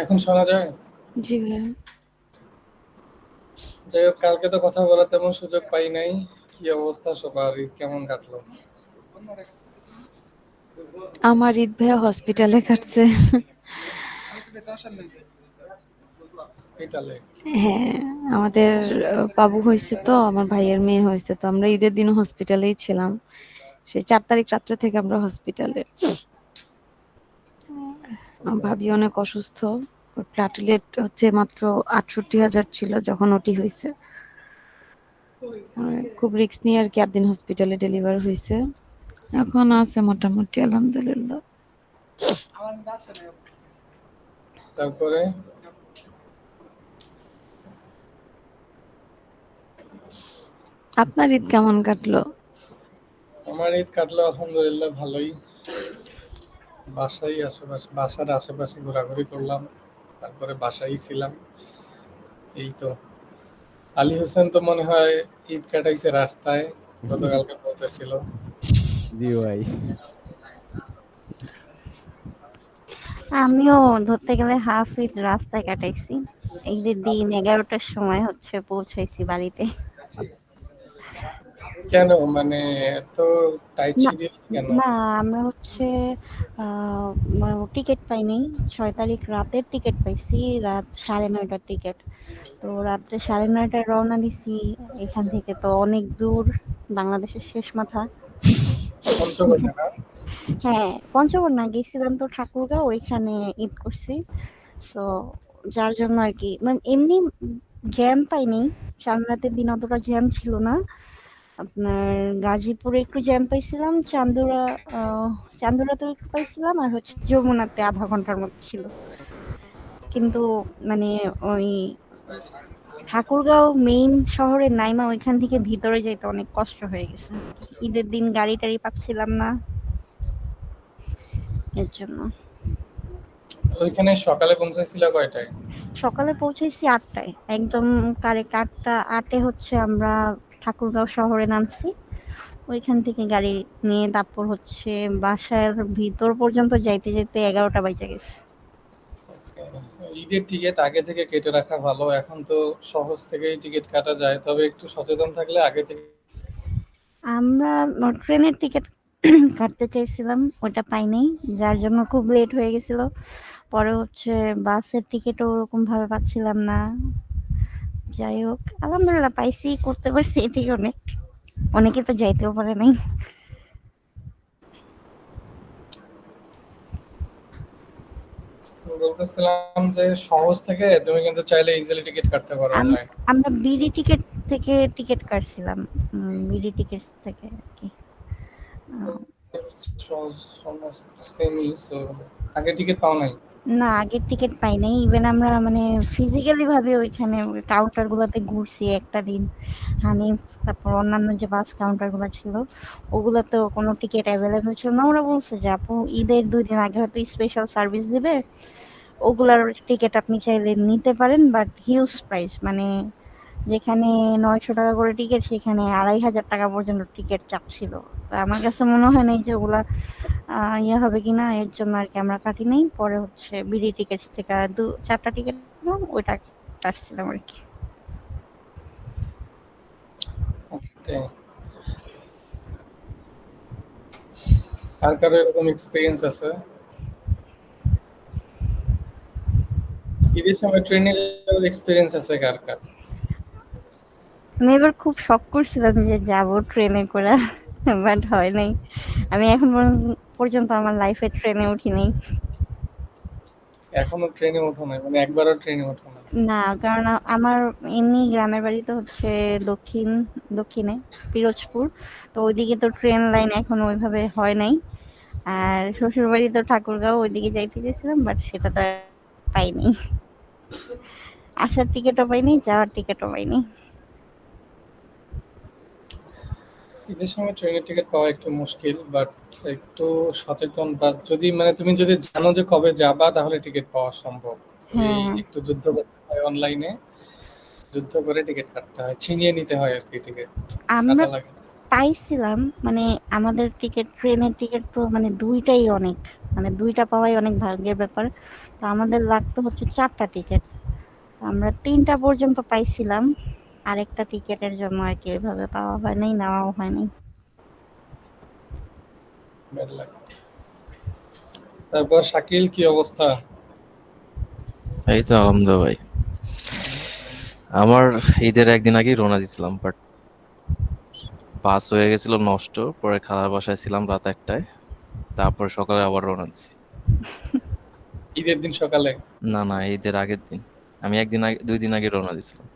এখন শোনা যায়? জি ভাইয়া। যাই হোক, কালকে তো কথা বলার তেমন সুযোগ পাই নাই। কি অবস্থা সবার? ঈদ কেমন কাটলো? আমার ঈদ ভাইয়া হসপিটালে কাটছে। হসপিটালে? হ্যাঁ, আমাদের বাবু হয়েছে তো, আমার ভাইয়ের মেয়ে হয়েছে তো আমরা ঈদের দিন হসপিটালেই ছিলাম। সেই 4 তারিখ রাত্রে থেকে আমরা হসপিটালে। আমার ভাবি অনেক অসুস্থ। ওর প্লাটিলেট হচ্ছে মাত্র 68,000 ছিল যখন ওটি হয়েছে। খুব রিস্ক নিয়ে আর কি 8 দিন হসপিটালে ডেলিভার হয়েছে। এখন আছে মোটামুটি আলহামদুলিল্লাহ। তারপরে আপনার ঈদ কেমন কাটলো? আমার ঈদ কাটলো আলহামদুলিল্লাহ ভালোই। বাসার আশেপাশে ঘোরাঘুরি করলাম, তারপরে বাসায় ছিলাম। এই তো। আলী হোসেন তো মনে হয় ঈদ কাটাইছে রাস্তায়, গতকালকে বলতেছিল। জি ভাই। আমিও ধরতে গেলে হাফ ঈদ রাস্তায় কাটাইছি। ঈদের দিন 11টার সময় পৌঁছাইছি বাড়িতে। কেন, মানে এত টাইট না, শিডিউল কেন? না, আমরা টিকিট পাইনি। 6 তারিখ রাতের টিকিট পাইছি, রাত 9:30টার টিকিট। তো রাত্রে 9:30টায় রওনা দিছি। এখান থেকে তো অনেক দূর, বাংলাদেশের শেষ মাথা। পঞ্চগড়ে না? হ্যাঁ, পঞ্চগড় না, গেছিলাম তো ঠাকুরগাঁও, ওইখানে ঈদ করছি। সো যার জন্য আরকি এমনি জ্যাম পাইনি। চাঁদরাতের দিন অতটা জ্যাম ছিল না। আপনার গাজীপুরে একটু জ্যাম পাইছিলাম, চান্দুরাতেও একটু পাইছিলাম, আর যমুনাতে 0.5 ঘন্টার মতো ছিল। কিন্তু মানে ওই ঠাকুরগাঁও মেইন শহরের নাইমা ওইখান থেকে ভিতরে যেতে অনেক কষ্ট হয়ে গেছে। ঈদের দিন গাড়ি টাড়ি পাচ্ছিলাম না, এর জন্য। ওইখানে সকালে পৌঁছাইছিল কয়টায়? সকালে পৌঁছেছি 8টায়, একদম কারেক্ট 8টা 8-এ আমরা ঠাকুরগাঁও শহরে নামছি। ওইখান থেকে গাড়ি নিয়ে তারপর বাসার ভিতর পর্যন্ত যাইতে যেতে 11টা বাজে গেছে। ঈদের টিকিট আগে থেকে কেটে রাখা ভালো। এখন তো সহজ থেকেই টিকিট কাটা যায়, তবে একটু সচেতন থাকলে আগে থেকে। আমরা ট্রেনের টিকিট কাটতে চাইছিলাম, ওটা পাইনি, যার জন্য খুব লেট হয়ে গেছিল। পরে বাসের টিকিটও ওরকম ভাবে পাচ্ছিলাম না। যাই হোক, আলহামদুলিল্লাহ পাইছি, করতে পারছি, এটাই অনেক। অনেকে তো যাইতেও পারে নাই। বলতেছিলাম যে সহজ থেকে তুমি কিন্তু চাইলে ইজিলি টিকিট কাটতে পারো অনলাইন। আমরা বিডি টিকিট থেকে টিকিট কাটছিলাম, বিডি টিকিট থেকে আর কি। আহ, সেমই, সো আগে টিকিট পাও নাই? না, আগের টিকিট পাই নাই। ইভেন আমরা ফিজিক্যালি ভাবে ওইখানে কাউন্টার গুলাতে ঘুরছি একটা দিন। হানিফ, তারপর অন্যান্য যে বাস কাউন্টার গুলো ছিল, ওগুলাতেও কোনো টিকিট অ্যাভেলেবেল ছিল না। ওরা বলছে যে আপু ঈদের 2 দিন আগে হয়তো স্পেশাল সার্ভিস দিবে, ওগুলার টিকিট আপনি চাইলে নিতে পারেন, বাট হিউজ প্রাইস। যেখানে 900 টাকা করে টিকিট, সেখানে 2,500 টাকা পর্যন্ত টিকিট চাচ্ছিল। তো আমার কাছে মনে হয় নাই যে ওগুলা ইয়ে হবে কিনা, এর জন্য আর কি আমরা কাটি নাই। পরে বিডি টিকিটস থেকে 4টা টিকিট নিলাম, ওইটা কাটছিলাম আর কি। ওকে। আর কারো এরকম এক্সপিরিয়েন্স আছে ঈদের সময় ট্রেনে যাওয়ার এক্সপিরিয়েন্স আছে কার কার? আমি এবার খুব শখ করছিলাম যে যাব ট্রেনে করে, বাট হয় নাই। আমি এখন পর্যন্ত আমার লাইফে ট্রেনে উঠি নাই। এখনো ট্রেনে ওঠো নাই? মানে একবারও ট্রেনে ওঠো না? না, কারণ আমার এমনি গ্রামের বাড়ি তো দক্ষিণে পিরোজপুর। তো ওইদিকে তো ট্রেন লাইন এখনো ওইভাবে হয় নাই। আর শ্বশুর বাড়ি তো ঠাকুরগাঁও, ওইদিকে যাইতে গেছিলাম, বাট সেটা তো আর পাইনি। আসার টিকিটও পাইনি, যাওয়ার টিকিটও পাইনি। ঈদের সময় ট্রেনের টিকিট পাওয়া একটু মুশকিল, বাট একটু সচেতন বা যদি মানে তুমি যদি জানো যে কবে যাবা তাহলে টিকিট পাওয়া সম্ভব। ওই হ্যাঁ, একটু যুদ্ধ করতে হয় অনলাইনে, যুদ্ধ করে টিকিট কাটতে হয়, ছিনিয়ে নিতে হয় আর কি টিকিট, আমরা কাটা লাগে। পাইছিলাম। আমাদের ট্রেনের টিকিট তো দুইটাই অনেক। মানে 2টা পাওয়াই অনেক ভাগ্যের ব্যাপার। তো আমাদের লাগতো হচ্ছে 4টা টিকেট। আমরা 3টা পর্যন্ত পাইছিলাম। আরেকটা টিকেটের জন্য আরকি ওইভাবে পাওয়া হয় নাই, নেওয়াও হয় নাই। Bad luck। তারপর শাকিল কি অবস্থা? এই তো আলহামদুলিল্লাহ ভাই। আমার ঈদের একদিন আগেই রওনা দিছিলাম, বাট বাস হয়ে গেছিল নষ্ট। পরে খালার বাসায় ছিলাম রাত 1টায়, তারপর সকালে আবার রওনা দিছি। ঈদের দিন সকালে? না না, ঈদের আগের দিন। আমি একদিন আগে 2 দিন আগে রওনা দিছিলাম।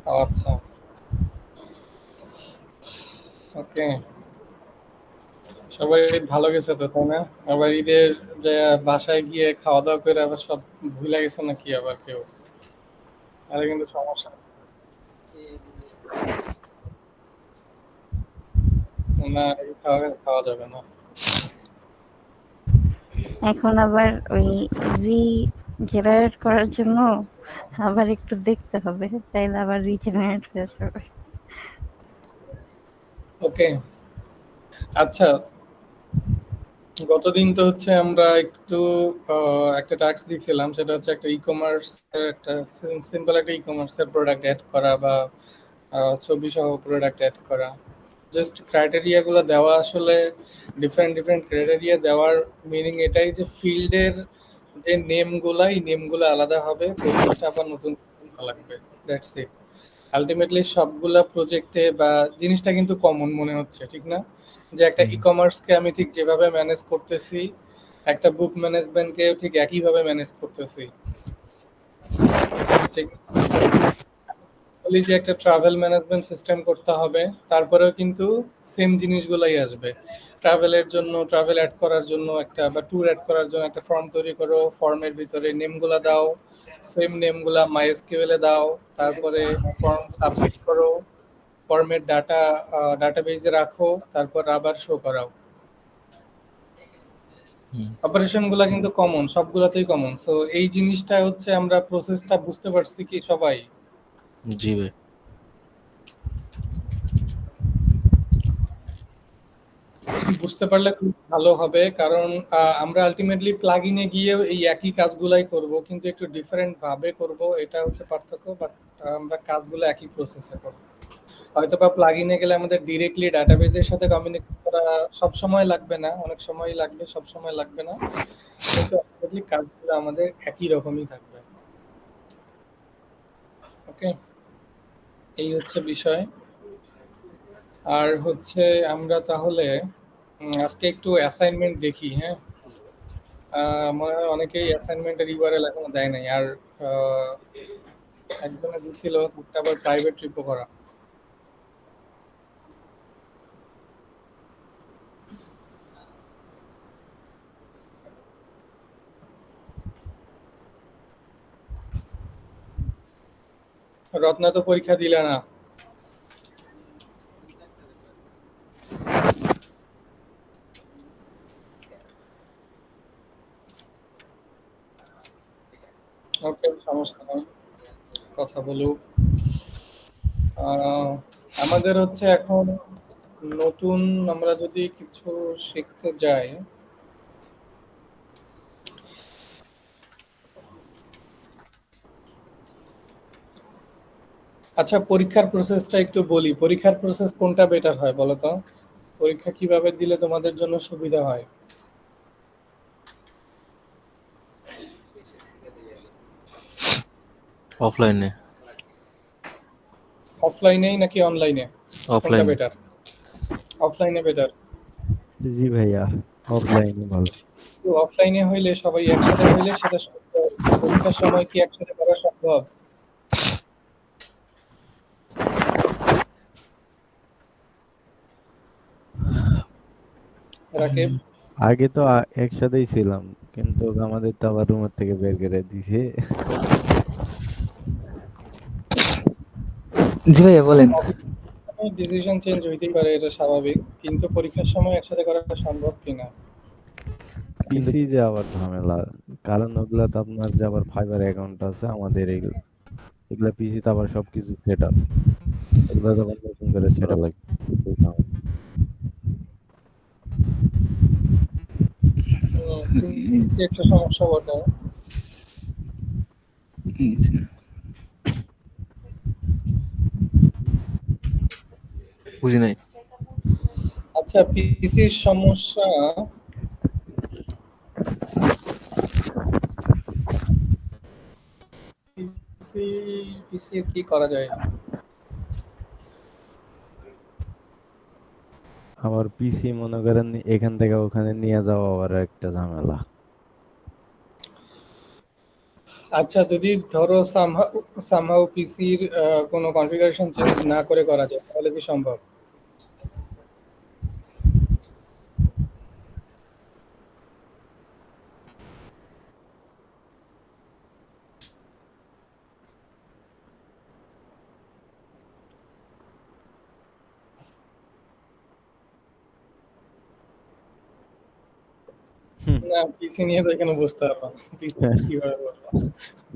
ও আচ্ছা, ওকে। সবাই ভালো গেছে তো, তাই না? আবার ঈদের যে বাসায় গিয়ে খাওয়া দাওয়া করে আবার সব ভুলে গেছে নাকি আবার কেউ? তাহলে কিন্তু সমস্যা। না, এই খাওয়া খাওয়া যাবে না। এখন আবার ওই রিজেনারেট করার জন্য আবার একটু দেখতে হবে, তাইলে আবার রিজেনারেট হয়ে যাবে। ওকে, আচ্ছা। গতদিন তো হচ্ছে আমরা একটু একটা টাস্ক দিয়েছিলাম, সেটা হচ্ছে একটা ই-কমার্স একটা সিম্পল একটা ই-কমার্সের প্রোডাক্ট অ্যাড করা বা ছবি সহ প্রোডাক্ট অ্যাড করা। জাস্ট ক্রাইটেরিয়া গুলো দেওয়া, আসলে ডিফারেন্ট ডিফারেন্ট ক্রাইটেরিয়া দেওয়ার মিনিং এটাই যে ফিল্ডের যে নেমগুলো আলাদা হবে, প্রসেসটা আবার নতুন লাগবে। That's it. আলটিমেটলি সবগুলা প্রজেক্টে বা জিনিসটা কিন্তু কমন মনে হচ্ছে, ঠিক না? যে একটা ই কমার্সকে আমি ঠিক যেভাবে ম্যানেজ করতেছি, একটা বুক ম্যানেজমেন্টকে ঠিক একইভাবে ম্যানেজ করতেছি, ঠিক? বলি যে একটা ট্রাভেল ম্যানেজমেন্ট সিস্টেম করতে হবে, তারপরেও কিন্তু সেম জিনিসগুলাই আসবে। ট্রাভেলের জন্য, ট্রাভেল অ্যাড করার জন্য একটা বা ট্যুর অ্যাড করার জন্য একটা ফর্ম তৈরি করো, ফর্মের ভিতরে নেমগুলা দাও, সেম নেমগুলা মাইএসকিউএল এ দাও, তারপরে ফর্ম সাবমিট করো, ফর্মের ডাটাবেজে রাখো, তারপর আবার শো করাও। অপারেশন গুলা কিন্তু কমন, সবগুলাতেই কমন। সো এই জিনিসটা হচ্ছে আমরা প্রসেসটা বুঝতে পারছি কি সবাই? জি ভাই। বুঝতে পারলে খুব ভালো হবে, কারণ আমরা আলটিমেটলি প্লাগইনে গিয়ে এই একই কাজগুলাই করব, কিন্তু একটু ডিফারেন্ট ভাবে করব, এটা হচ্ছে পার্থক্য। বাট আমরা কাজগুলো একই প্রসেসে করব। হয়তো বা প্লাগইনে গেলে আমাদের ডিরেক্টলি ডাটাবেজের সাথে কমিউনিকেট করা সব সময় লাগবে না, অনেক সময় লাগবে, সব সময় লাগবে না, কিন্তু আলটিমেটলি কাজগুলো আমাদের একই রকমই থাকবে। ওকে, এই হচ্ছে বিষয়। আর হচ্ছে আমরা তাহলে আজকে একটু অ্যাসাইনমেন্ট দেখি, হ্যাঁ? মনে হয় অনেকেই অ্যাসাইনমেন্টের ইউআরএল এখনো দেয় নাই। আর আহ, একজনে দিছিল একটা আবার প্রাইভেট ট্রিপও করা। রত্না তো পরীক্ষা দিলে না। ওকে, সমস্যা নেই, কথা বলুক। আহ, আমাদের হচ্ছে এখন নতুন, আমরা যদি কিছু শিখতে যাই, আচ্ছা পরীক্ষার প্রসেসটা একটু বলি। পরীক্ষার প্রসেস কোনটা বেটার হয় বলো তো? পরীক্ষা কিভাবে দিলে তোমাদের জন্য সুবিধা হয়? অফলাইনে। অফলাইনেই নাকি অনলাইনে? কোনটা অফলাইনে। বেটার? অফলাইনে বেটার। জি ভাইয়া, অফলাইনে ভালো। তো অফলাইনে হইলে সবাই একসাথে হইলে সেটা সম্ভব। পরীক্ষার সময় কি একসাথে করা সম্ভব? রাকিব, আগে তো একসাথেই ছিলাম, কিন্তু আমাদের তো আবার রুমের থেকে বের করে দিছে। জি ভাইয়া বলেন। ডিসিশন চেঞ্জ হইতেই পারে, এটা স্বাভাবিক, কিন্তু পরীক্ষার সময় একসাথে করা সম্ভব কিনা? পিসি যে আবার ঝামেলা, কারণ ওগুলা তো আপনার যে আবার ফাইবার অ্যাকাউন্ট আছে আমাদের, এগুলা পিসি তো আবার সবকিছু সেট আপ, এগুলো তো আবার নতুন করে সেট আপ লাগে। হুম, পিসি একটা সমস্যা বটে। বুঝি নাই। আচ্ছা, পিসির সমস্যা, পিসি পিসির কি করা যায়? আবার পিসি মনে করেন এখান থেকে ওখানে নিয়ে যাওয়া আবার একটা ঝামেলা। আচ্ছা, যদি ধরো সামহাউ পিসির কোনো কনফিগারেশন চেঞ্জ না করে করা যায়, তাহলে কি সম্ভব? হুম, না, পিসি নিয়ে তো এখানে বসতে পারবো না। পিসি কিভাবে বলবো?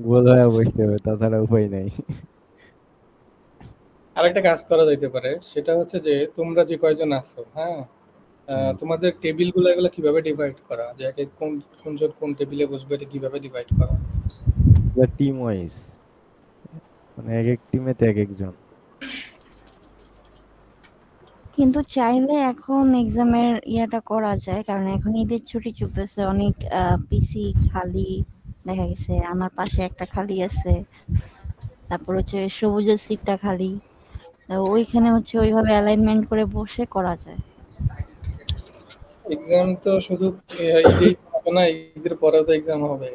গোল হয়ে বসতে হবে, তাছাড়া উপায় নাই। আরেকটা কাজ করা যাইতে পারে, সেটা হচ্ছে যে তোমরা যে কয়জন আছো, হ্যাঁ, হুম, তোমাদের টেবিল গুলো এগুলো কিভাবে ডিভাইড করা, যে এক এক কোনজন কোন টেবিলে বসবে, এটা কিভাবে ডিভাইড করা? টিম ওয়াইজ, মানে এক এক টিমেতে এক একজন। কিন্তু চাইলে এখন এক্সামের ইয়াটা করা যায়, কারণ এখন ঈদের ছুটি চলতেছে, অনেক পিসি খালি দেখা গেছে। আমার পাশে একটা খালি আছে, তারপর হচ্ছে সবুজের সিটটা খালি। তো ওইখানে হচ্ছে ওইভাবে অ্যালাইনমেন্ট করে বসে করা যায়। এক্সাম তো শুধু ঈদেই হবে না, ঈদের পরেও তো এক্সাম হবে।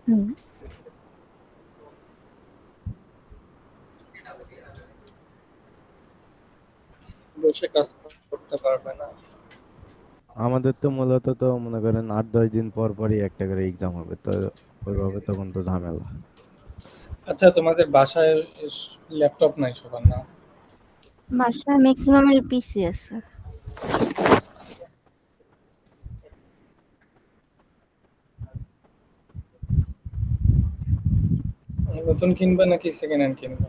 হুম। বসে কাজ করতে পারবে না। আমাদের তো মূলত তো মনে করেন 8-10 দিন পর পরই একটা করে এক্সাম হবে, তো ওইভাবে তখন তো ঝামেলা। আচ্ছা, তোমাদের বাসায় ল্যাপটপ নাই সবার না? বাসায় ম্যাক্সিমামের পিসি আছে। নতুন কিনবে নাকি সেকেন্ড হ্যান্ড কিনবে?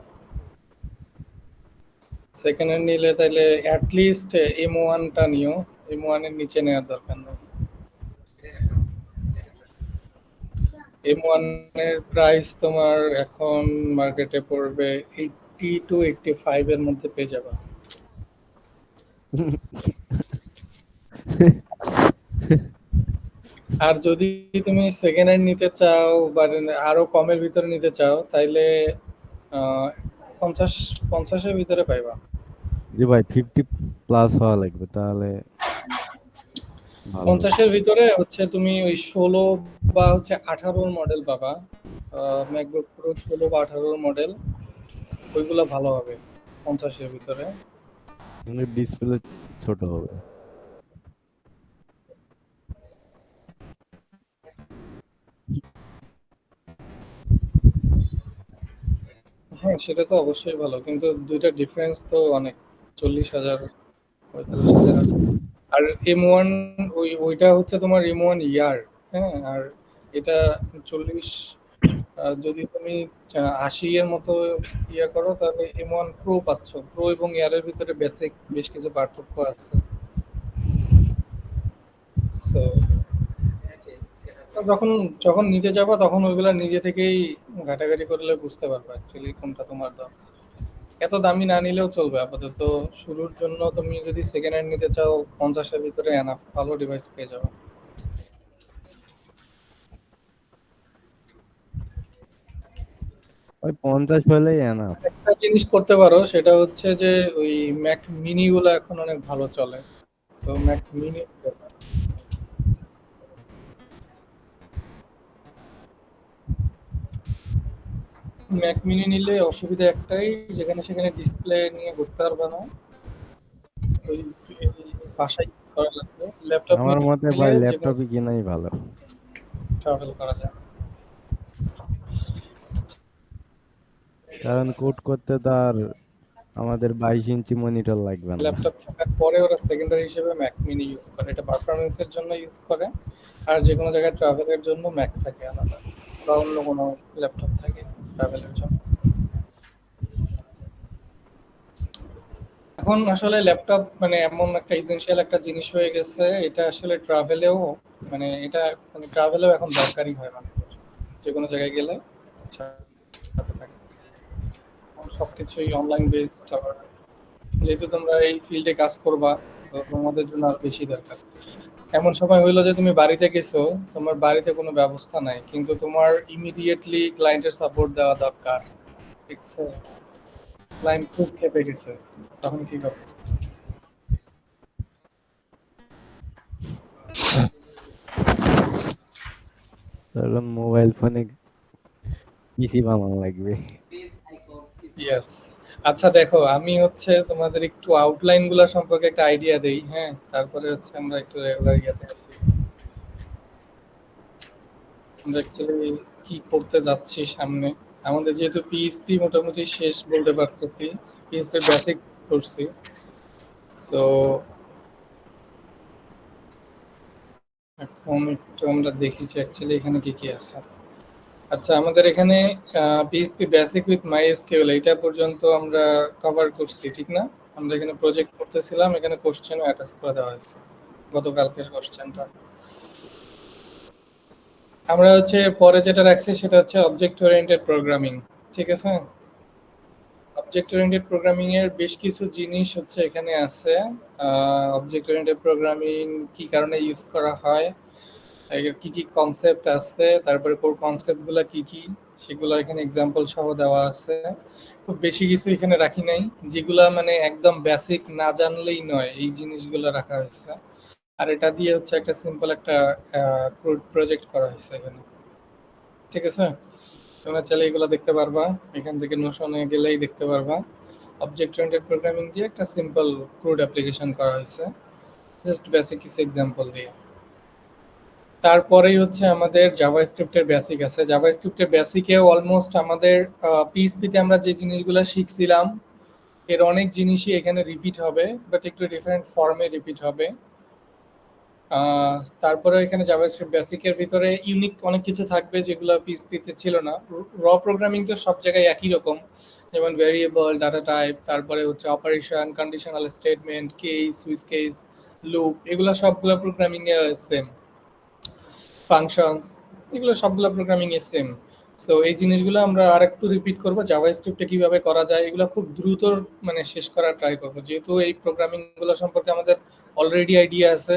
সেকেন্ড হ্যান্ড নিলে তাহলে অ্যাটলিস্ট M1টা নিও, M1 এর নিচে নেওয়ার দরকার নেই। M1 এর প্রাইস তোমার এখন মার্কেটে পড়বে 80 to 85 এর মধ্যে পেয়ে যাবে। আর যদি তুমি সেকেন্ড হ্যান্ড নিতে চাও বা আরো কমের ভিতরে নিতে চাও, তাইলে আহ, 50-50-এর ভিতরে পাইবা। জি ভাই, 50+ হওয়া লাগবে, তাহলে ভালো হবে। 50-এর ভিতরে হচ্ছে তুমি ওই 16 বা হচ্ছে 18 মডেল পাবা। ম্যাকবুক প্রো 16 বা 18 মডেল, ওইগুলো ভালো হবে 50-এর ভিতরে। কিন্তু ডিসপ্লে ছোট হবে। হ্যাঁ, সেটা তো অবশ্যই ভালো, কিন্তু দুইটা ডিফারেন্স তো অনেক, 40,000 45,000। আর M1, ওইটা হচ্ছে তোমার M1 ইয়ার, হ্যাঁ, আর এটা 40। যদি তুমি 80 এর মতো ইয়ে করো, তাহলে M1 প্রো পাচ্ছ। প্রো এবং ইয়ারের ভিতরে বেসিক বেশ কিছু পার্থক্য আছে। সো যখন যখন নিতে যাবা, তখন ওইগুলা নিজে থেকেই ঘাটাঘাটি করলে বুঝতে পারবে অ্যাকচুয়ালি কোনটা তোমার দরকার। এত দামি না নিলেও চলবে আপাতত। শুরুর জন্য তুমি যদি সেকেন্ড হ্যান্ড নিতে চাও, 50-এর ভিতরে এনাফ ভালো ডিভাইস পেয়ে যাবে। ওই 50 হলেই এনাফ। একটা জিনিস করতে পারো, সেটা হচ্ছে যে ওই ম্যাক মিনি গুলো এখন অনেক ভালো চলে। তো ম্যাক মিনি, ম্যাক মিনি নিলে অসুবিধা একটাই, যেখানে সেখানে ডিসপ্লে নিয়ে ঘুরতে পারবে না, ওই বাসায় করা লাগবে। ল্যাপটপ আমার মতে নিলে ভাই যে কোনো ল্যাপটপই কেনাই ভালো, ট্রাভেল করা যায়। কারণ কোড করতে তো আর আমাদের 22 ইঞ্চি মনিটর লাগবে না। ল্যাপটপ থাকার পরে ওরা সেকেন্ডারি হিসেবে ম্যাক মিনি ইউজ করে, এটা পারফরমেন্সের জন্য ইউজ করে। আর যে কোনো জায়গায় ট্রাভেলের জন্য ম্যাক থাকে আলাদা, বা অন্য কোনো ল্যাপটপ থাকে ট্রাভেলের জন্য। এখন এখন আসলে ল্যাপটপ মানে এমন একটা এসেনশিয়াল একটা জিনিস হয়ে গেছে, এটা আসলে ট্রাভেলেও মানে এটা মানে ট্রাভেলেও এখন দরকারই হয় মানুষের, যে কোনো জায়গায় গেলে সাথে থাকে। এখন সবকিছুই অনলাইন বেসড, আবার যেহেতু তোমরা এই ফিল্ডে কাজ করবা, তো তোমাদের জন্য আর বেশি দরকার। এমন সময় হইলো যে তুমি বাড়িতে গেছো, তোমার বাড়িতে কোনো ব্যবস্থা নাই, কিন্তু তোমার ইমিডিয়েটলি ক্লায়েন্টের সাপোর্ট দেওয়া দরকার, ঠিক আছে? ক্লায়েন্ট খুব ক্ষেপে গেছে, তখন কি করবে? তখন মোবাইল ফোনে পিসি বানানো লাগবে। ইয়েস। আচ্ছা দেখো, আমি হচ্ছে তোমাদের একটু আউটলাইন গুলা সম্পর্কে একটা আইডিয়া দেই, হ্যাঁ, তারপরে হচ্ছে আমরা একটু রেগুলার ইয়াতে আসি। আমরা অ্যাকচুয়ালি কি করতে যাচ্ছি সামনে। আমাদের যেহেতু পিএইচপি মোটামুটি শেষ বলতে পারতেছি, পিএইচপি বেসিক করছি, সো এখন একটু আমরা দেখি যে অ্যাকচুয়ালি এখানে কি কি আছে। আচ্ছা, আমাদের এখানে পিএইচপি বেসিক উইথ মাইএসকিউএল এটা পর্যন্ত আমরা কভার করছি, ঠিক না? আমরা এখানে প্রজেক্ট করতেছিলাম, এখানে কোশ্চেনও অ্যাটাচ করে দেওয়া হয়েছে, গতকালকের কোশ্চেনটা। আমরা হচ্ছে পরে যেটা রাখছি সেটা হচ্ছে অবজেক্ট ওরিয়েন্টেড প্রোগ্রামিং, ঠিক আছে? অবজেক্ট ওরিয়েন্টেড প্রোগ্রামিং এর বেশ কিছু জিনিস হচ্ছে এখানে আছে। অবজেক্ট ওরিয়েন্টেড প্রোগ্রামিং কি কারণে ইউজ করা হয়, এর কি কি কনসেপ্ট আছে, তারপরে কোর কনসেপ্টগুলো কি কি, সেগুলো এখানে এক্সাম্পল সহ দেওয়া আছে। খুব বেশি কিছু এখানে রাখি নাই, যেগুলা মানে একদম বেসিক না জানলেই নয় এই জিনিসগুলো রাখা হয়েছে। আর এটা দিয়ে হচ্ছে একটা সিম্পল একটা প্রজেক্ট করা হয়েছে এখানে, ঠিক আছে? তোমরা চাইলে এগুলো দেখতে পারবা, এখান থেকে নোশনে গেলেই দেখতে পারবা। অবজেক্ট ওরিয়েন্টেড প্রোগ্রামিং দিয়ে একটা সিম্পল ক্রুড অ্যাপ্লিকেশন করা হয়েছে, জাস্ট বেসিক কিছু এক্সাম্পল দিয়ে। তারপরেই হচ্ছে আমাদের জাভাস্ক্রিপ্টের বেসিক আছে। জাভাস্ক্রিপ্টের বেসিকে অলমোস্ট আমাদের পিএইচপিতে আমরা যে জিনিসগুলো শিখছিলাম এর অনেক জিনিসই এখানে রিপিট হবে, বাট একটু ডিফারেন্ট ফর্মে রিপিট হবে। তারপরে এখানে জাভাস্ক্রিপ্ট বেসিকের ভিতরে ইউনিক অনেক কিছু থাকবে যেগুলো পিএইচপিতে ছিল না। প্রোগ্রামিং তো সব জায়গায় একই রকম, যেমন ভেরিয়েবল, ডাটা টাইপ, তারপরে হচ্ছে operation, conditional statement, case, switch case, loop, এগুলো সবগুলো প্রোগ্রামিং এ সেম। ফাংশনস, এগুলো সবগুলো প্রোগ্রামিং এ সেম। সো এই জিনিসগুলো আমরা আরেকটু রিপিট করব, জাভাস্ক্রিপ্টে কিভাবে করা যায় এগুলো খুব দ্রুত মানে শেষ করার ট্রাই করব, যেহেতু এই প্রোগ্রামিং গুলো সম্পর্কে আমাদের অলরেডি আইডিয়া আছে।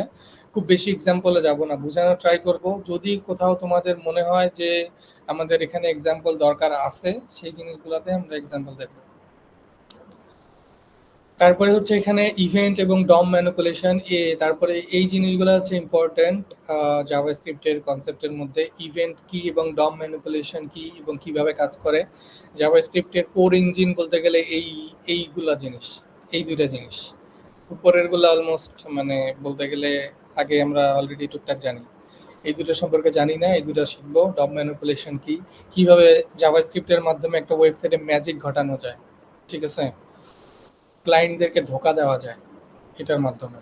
খুব বেশি এক্সাম্পলে যাব না, বোঝানোর ট্রাই করব। যদি কোথাও তোমাদের মনে হয় যে আমাদের এখানে এক্সাম্পল দরকার আছে, সেই জিনিসগুলোতে আমরা এক্সাম্পল দেখব। তারপরে হচ্ছে এখানে ইভেন্ট এবং ডম ম্যানিপুলেশন, তারপরে এই জিনিসগুলো হচ্ছে ইম্পর্টেন্ট জাভাস্ক্রিপ্টের কনসেপ্টের মধ্যে। ইভেন্ট কি এবং ডম ম্যানিপুলেশন কি এবং কিভাবে কাজ করে। জাভাস্ক্রিপ্টের কোর ইঞ্জিন বলতে গেলে এইগুলা জিনিস, এই দুইটা জিনিস। উপরের গুলো অলমোস্ট মানে বলতে গেলে আগে আমরা অলরেডি টুকটাক জানি, এই দুটো সম্পর্কে জানি না, এই দুটো শিখবো। ডম ম্যানিপুলেশন কি, কিভাবে জাভাস্ক্রিপ্টের মাধ্যমে একটা ওয়েবসাইটে ম্যাজিক ঘটানো যায়, ঠিক আছে? ক্লায়েন্টদেরকে ধোকা দেওয়া যায় এটার মাধ্যমে।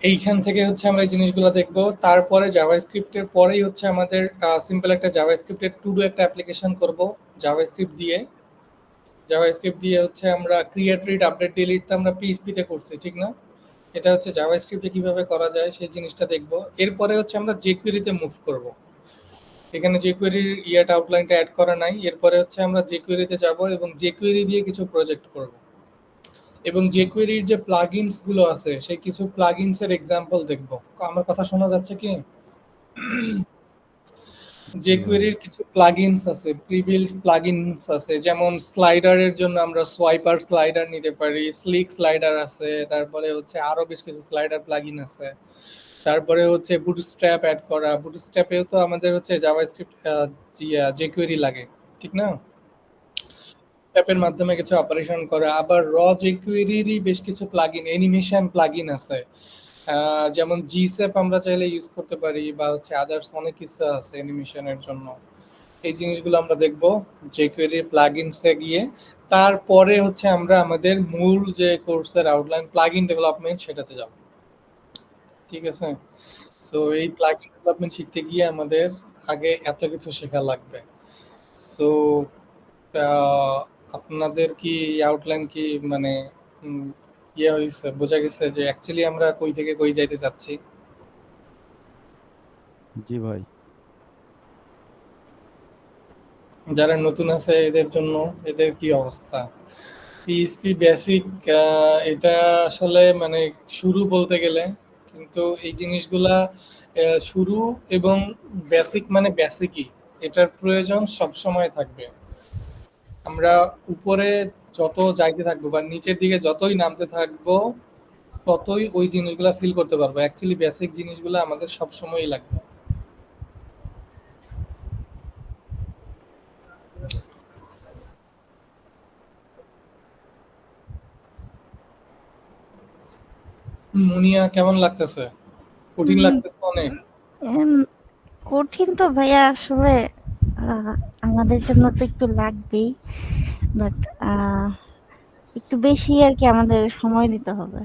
এইখান থেকে হচ্ছে আমরা এই জিনিসগুলো দেখব। তারপরে জাভাস্ক্রিপ্টের পরেই হচ্ছে আমাদের সিম্পল একটা জাভাস্ক্রিপ্টের টু ডু একটা অ্যাপ্লিকেশন করব জাভাস্ক্রিপ্ট দিয়ে। জাভাস্ক্রিপ্ট দিয়ে হচ্ছে আমরা ক্রিয়েট, রিড, আপডেট, ডিলিট তো আমরা পিএইচপিতে করছি, ঠিক না? এটা হচ্ছে জাভাস্ক্রিপ্টে কিভাবে করা যায় সেই জিনিসটা দেখব। এরপরে হচ্ছে আমরা জেকুয়েরিতে মুভ করব। এখানে জেকুয়েরির ইয়াটা আউটলাইনটা অ্যাড করা নাই। এরপরে হচ্ছে আমরা জেকুয়েরিতে যাব এবং জেকুয়েরি দিয়ে কিছু প্রজেক্ট করব, এবং জেকুয়েরির যে প্লাগইনস গুলো আছে সেই কিছু প্লাগইনস এর এক্সাম্পল দেখব। আমার কথা শোনা যাচ্ছে কি? জেকুয়েরির কিছু প্লাগইনস আছে, প্রিবিল্ড প্লাগইনস আছে, যেমন স্লাইডারের জন্য আমরা সোয়াইপার স্লাইডার নিতে পারি, স্লিক স্লাইডার আছে, তারপরে হচ্ছে আরো বেশ কিছু স্লাইডার প্লাগইন আছে। তারপরে হচ্ছে বুটস্ট্র্যাপ অ্যাড করা, বুটস্ট্র্যাপেও তো আমাদের হচ্ছে জাভাস্ক্রিপ্ট জেকুয়েরি লাগে, ঠিক না? অ্যাপের মাধ্যমে কিছু অপারেশন করা। আবার jQuery-রই বেশ কিছু প্লাগইন, অ্যানিমেশন প্লাগইন আছে, যেমন GSAP আমরা চাইলে ইউজ করতে পারি, বা হচ্ছে আদার্স অনেক কিছু আছে অ্যানিমেশনের জন্য। এই জিনিসগুলো আমরা দেখব jQuery প্লাগইনসে গিয়ে। তারপরে হচ্ছে আমরা আমাদের মূল যে কোর্সের আউটলাইন প্লাগইন ডেভেলপমেন্ট সেটাতে যাব, ঠিক আছে? সো এই প্লাগইন ডেভেলপমেন্ট শিখতে গিয়ে আমাদের আগে এত কিছু শেখা লাগবে। সো আপনাদের কি আউটলাইন কি মানে ইয়ে হয়েছে, বোঝা গেছে যে অ্যাকচুয়ালি আমরা কই থেকে কই যাইতে চাচ্ছি? জি ভাই। যারা নতুন আছে এদের জন্য এদের কি অবস্থা? পিএইচপি বেসিক, এটা আসলে মানে শুরু বলতে গেলে, কিন্তু এই জিনিসগুলা শুরু এবং বেসিক মানে বেসিকই, এটার প্রয়োজন সব সময় থাকবে। আমরা উপরে যত যাইতে থাকবো বা নিচের দিকে যতই নামতে থাকবো ততই ওই জিনিসগুলা ফিল করতে পারবো। অ্যাকচুয়ালি বেসিক জিনিসগুলো আমাদের সব সময়ই লাগবে। মুনিয়া, কেমন লাগতেছে? কঠিন উম, লাগতেছে অনেক? এম, কঠিন তো ভাইয়া আসলে আহ, আমাদের জন্য তো একটু লাগবেই, বাট একটু বেশি আর কি আমাদের সময় দিতে হবে,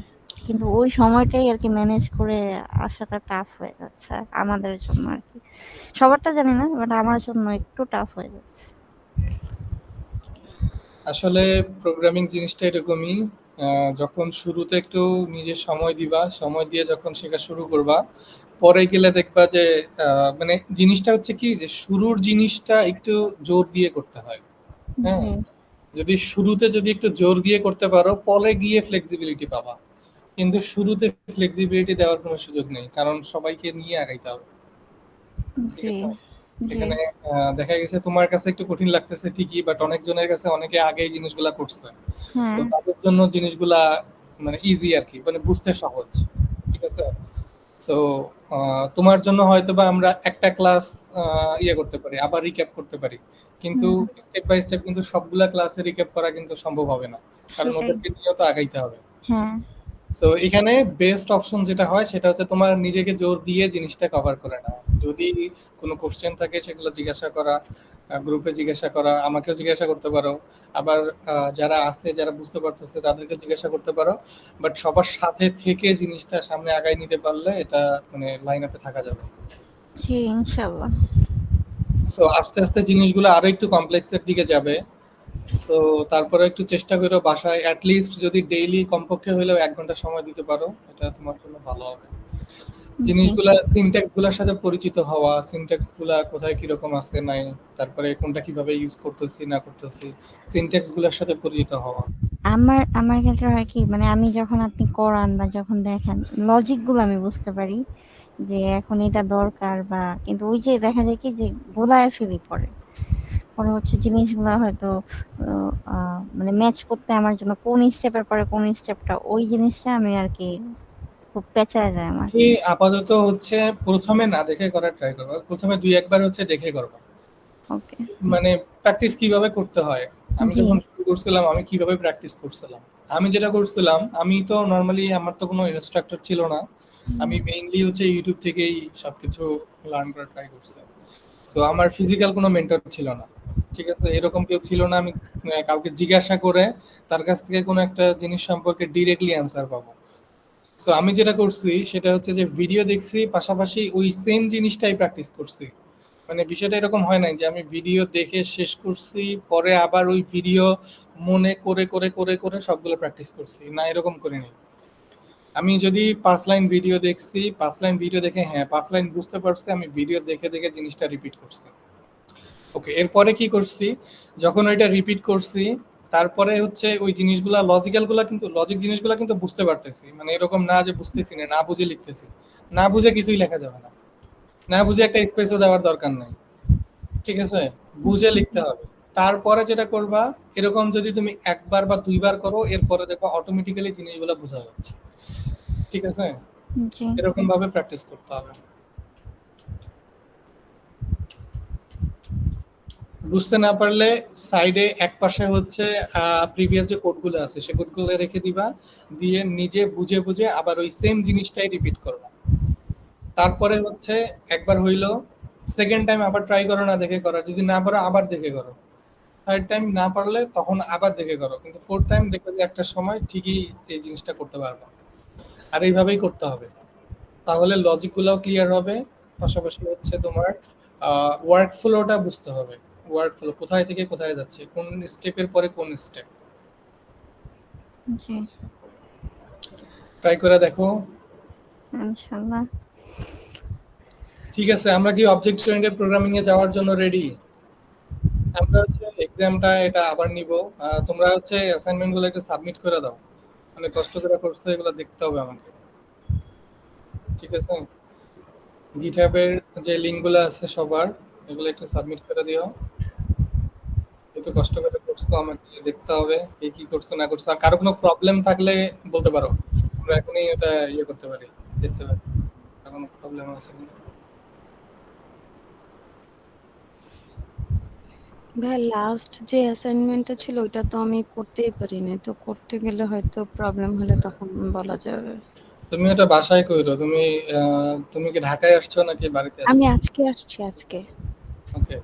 কিন্তু ওই সময়টাই আর কি ম্যানেজ করে আসাটা টাফ হয়ে যাচ্ছে আমাদের জন্য আর কি। সবারটা জানি না, বাট আমার জন্য একটু টাফ হয়ে যাচ্ছে। আসলে প্রোগ্রামিং জিনিসটা এরকমই। যখন শুরুতে একটু নিজের সময় দিবা, সময় দিয়ে যখন শেখা শুরু করবা, পরে গেলে দেখবা যে মানে জিনিসটা হচ্ছে কি, যে শুরুর জিনিসটা একটু জোর দিয়ে করতে হয়। হ্যাঁ, জি যদি শুরুতে যদি একটু জোর দিয়ে করতে পারো পরে গিয়ে ফ্লেক্সিবিলিটি পাবা, কিন্তু শুরুতে ফ্লেক্সিবিলিটি দেওয়ার কোনো সুযোগ নেই, কারণ সবাইকে নিয়ে আগাইতে হবে। ঠিক জি আছে? জি। এখানে দেখা গেছে তোমার কাছে একটু কঠিন লাগতেছে ঠিকই, বাট অনেকজনের কাছে অনেকে আগে এই জিনিসগুলা করছে, তো হ্যাঁ তাদের জন্য জিনিসগুলা মানে ইজি আর কি, মানে বুঝতে সহজ। ঠিক আছে? সো তোমার জন্য হয়তো বা আমরা একটা ক্লাস ইয়ে করতে পারি, আবার রিক্যাপ করতে পারি, কিন্তু হুম, স্টেপ বাই স্টেপ কিন্তু সবগুলা ক্লাসে রিক্যাপ করা কিন্তু সম্ভব হবে না, কারণ সেটাই। ওদেরকে নিয়েও তো আগাইতে হবে। হ্যাঁ সো এখানে বেস্ট অপশন যেটা হয় সেটা হচ্ছে তোমার নিজেকে জোর দিয়ে জিনিসটা কভার করে নেওয়া। যদি কোনো কোশ্চেন থাকে সেগুলো জিজ্ঞাসা করা, গ্রুপে জিজ্ঞাসা করা, আমাকেও জিজ্ঞাসা করতে পারো, আবার যারা আছে যারা বুঝতে পারতেছে তাদেরকে জিজ্ঞাসা করতে পারো। বাট সবার সাথে থেকে জিনিসটা সামনে আগায় নিতে পারলে এটা মানে লাইন আপে থাকা যাবে। জি, ইনশাল্লাহ। সো আস্তে আস্তে জিনিসগুলো আরো একটু কমপ্লেক্সের দিকে যাবে। সো তারপরে একটু চেষ্টা করো বাসায় অ্যাটলিস্ট যদি ডেইলি কমপক্ষে হলেও 1 ঘন্টা সময় দিতে পারো, এটা তোমার জন্য ভালো হবে। জি জিনিসগুলা সিনট্যাক্স গুলার সাথে পরিচিত হওয়া, সিনট্যাক্স গুলা কোথায় কিরকম আছে নাই, তারপরে কোনটা কিভাবে ইউজ করতেছি না করতেছি, সিনট্যাক্স গুলার সাথে পরিচিত হওয়া। আমার আমার ক্ষেত্রে হয় কি, মানে আমি যখন আপনি করান বা যখন দেখেন লজিক গুলো আমি বুঝতে পারি যে এখন এটা দরকার, বা কিন্তু ওই যে দেখা যায় কি যে গোলায় ফেলি পরে, পরে হচ্ছে জিনিসগুলো হয়তো মানে ম্যাচ করতে আমার জন্য কোন স্টেপের পরে কোন স্টেপটা, ওই জিনিসটা আমি আর কি খুব পেঁচায় যায় আমার। তুমি আপাতত হচ্ছে প্রথমে না দেখে করার ট্রাই করবা, প্রথমে 2-1 বার হচ্ছে দেখে করবা, ওকে। মানে প্র্যাকটিস কিভাবে করতে হয়। আমি জি যখন শুরু করছিলাম আমি কিভাবে প্র্যাকটিস করছিলাম, আমি যেটা করছিলাম, আমি তো নর্মালি আমার তো কোনো ইনস্ট্রাক্টর ছিল না, আমি মেইনলি হচ্ছে ইউটিউব থেকেই সবকিছু লার্ন করার ট্রাই করছি। তো আমার ফিজিক্যাল কোনো মেন্টর ছিল না। ঠিক আছে? এরকম কেউ ছিল না আমি কাউকে জিজ্ঞাসা করে তার কাছ থেকে কোনো একটা জিনিস সম্পর্কে ডিরেক্টলি অ্যান্সার পাবো। সো আমি যেটা করছি সেটা হচ্ছে যে ভিডিও দেখছি, পাশাপাশি ওই সেম জিনিসটাই প্র্যাকটিস করছি। মানে বিষয়টা এরকম হয় নাই যে আমি ভিডিও দেখে শেষ করছি পরে আবার ওই ভিডিও মনে করে করে করে করে সবগুলো প্র্যাকটিস করছি, না এরকম করিনি। আমি যদি 5 লাইন ভিডিও দেখছি, 5 লাইন ভিডিও দেখে হ্যাঁ 5 লাইন বুঝতে পারছি, আমি ভিডিও দেখে দেখে জিনিসটা রিপিট করছি। ওকে, এরপরে কি করছি, যখন ওইটা রিপিট করছি তারপরে হচ্ছে ওই জিনিসগুলা লজিক্যাল গুলা কিন্তু লজিক জিনিসগুলা কিন্তু বুঝতে পারতেছি, মানে এরকম না যে বুঝতেছি না, না বুঝে লিখতেছি। না বুঝে কিছুই লেখা যাবে না, না বুঝে একটা স্পেসও দেওয়ার দরকার নাই। ঠিক আছে? বুঝে লিখতে হবে। তারপরে যেটা করবা, এরকম যদি তুমি 1 বার বা 2 বার করো এরপরে দেখো অটোমেটিক্যালি জিনিসগুলো বোঝা যাচ্ছে। ঠিক আছে? জি এরকম ভাবে প্র্যাকটিস করতে হবে। বুঝতে না পারলে সাইডে এক পাশে হচ্ছে প্রিভিয়াস যে কোডগুলো আছে সে কোডগুলো রেখে দিবা, দিয়ে নিজে বুঝে বুঝে আবার ওই সেম জিনিসটাই রিপিট করবা। তারপরে হচ্ছে একবার হইলো, সেকেন্ড টাইম আবার ট্রাই করো না দেখে করো, যদি না পারো আবার দেখে করো, থার্ড টাইম না পারলে তখন আবার দেখে করো, কিন্তু ফোর্থ টাইম দেখবে যে একটা সময় ঠিকই এই জিনিসটা করতে পারবে। আর এইভাবেই করতে হবে, তাহলে লজিক গুলাও ক্লিয়ার হবে, পাশাপাশি হচ্ছে তোমার ওয়ার্ক ফ্লোটা বুঝতে হবে। ওয়ার্ক ফ্লো, কোথায় থেকে কোথায় যাচ্ছে, কোন স্টেপের পরে কোন স্টেপ। জি, ট্রাই করে দেখো। ইনশাআল্লাহ। ঠিক আছে, আমরা কি অবজেক্ট ওরিয়েন্টেড প্রোগ্রামিং এ যাওয়ার জন্য রেডি? আমরা হচ্ছে এক্সামটা এটা আবার নিব। তোমরা হচ্ছে অ্যাসাইনমেন্ট গুলো একটু সাবমিট করে দাও, মানে কষ্ট করে করছো এগুলো দেখতে হবে আমাকে। ঠিক আছে, গিটহাবের যে লিংক গুলো আছে সবার, এগুলো একটু সাবমিট করে দিও। একটু কষ্ট করে করছো, আমাকে দেখতে হবে কে কি করছো না করছো। আর কারো কোনো প্রবলেম থাকলে বলতে পারো, আমরা এখনই এটা ইয়ে করতে পারি, দেখতে পারি কার কোনো প্রবলেম আছে কিনা। ভাই লাস্ট যে অ্যাসাইনমেন্টটা ছিল ওইটা তো আমি করতেই পারিনি, তো করতে গেলে হয়তো প্রবলেম হলে তখন বলা যাবে। তুমি এটা বাসায় কইরো। তুমি তুমি কি ঢাকায় আসছো নাকি বাড়িতে আমি আছো? আজকে আসছি আজকে। ওকে,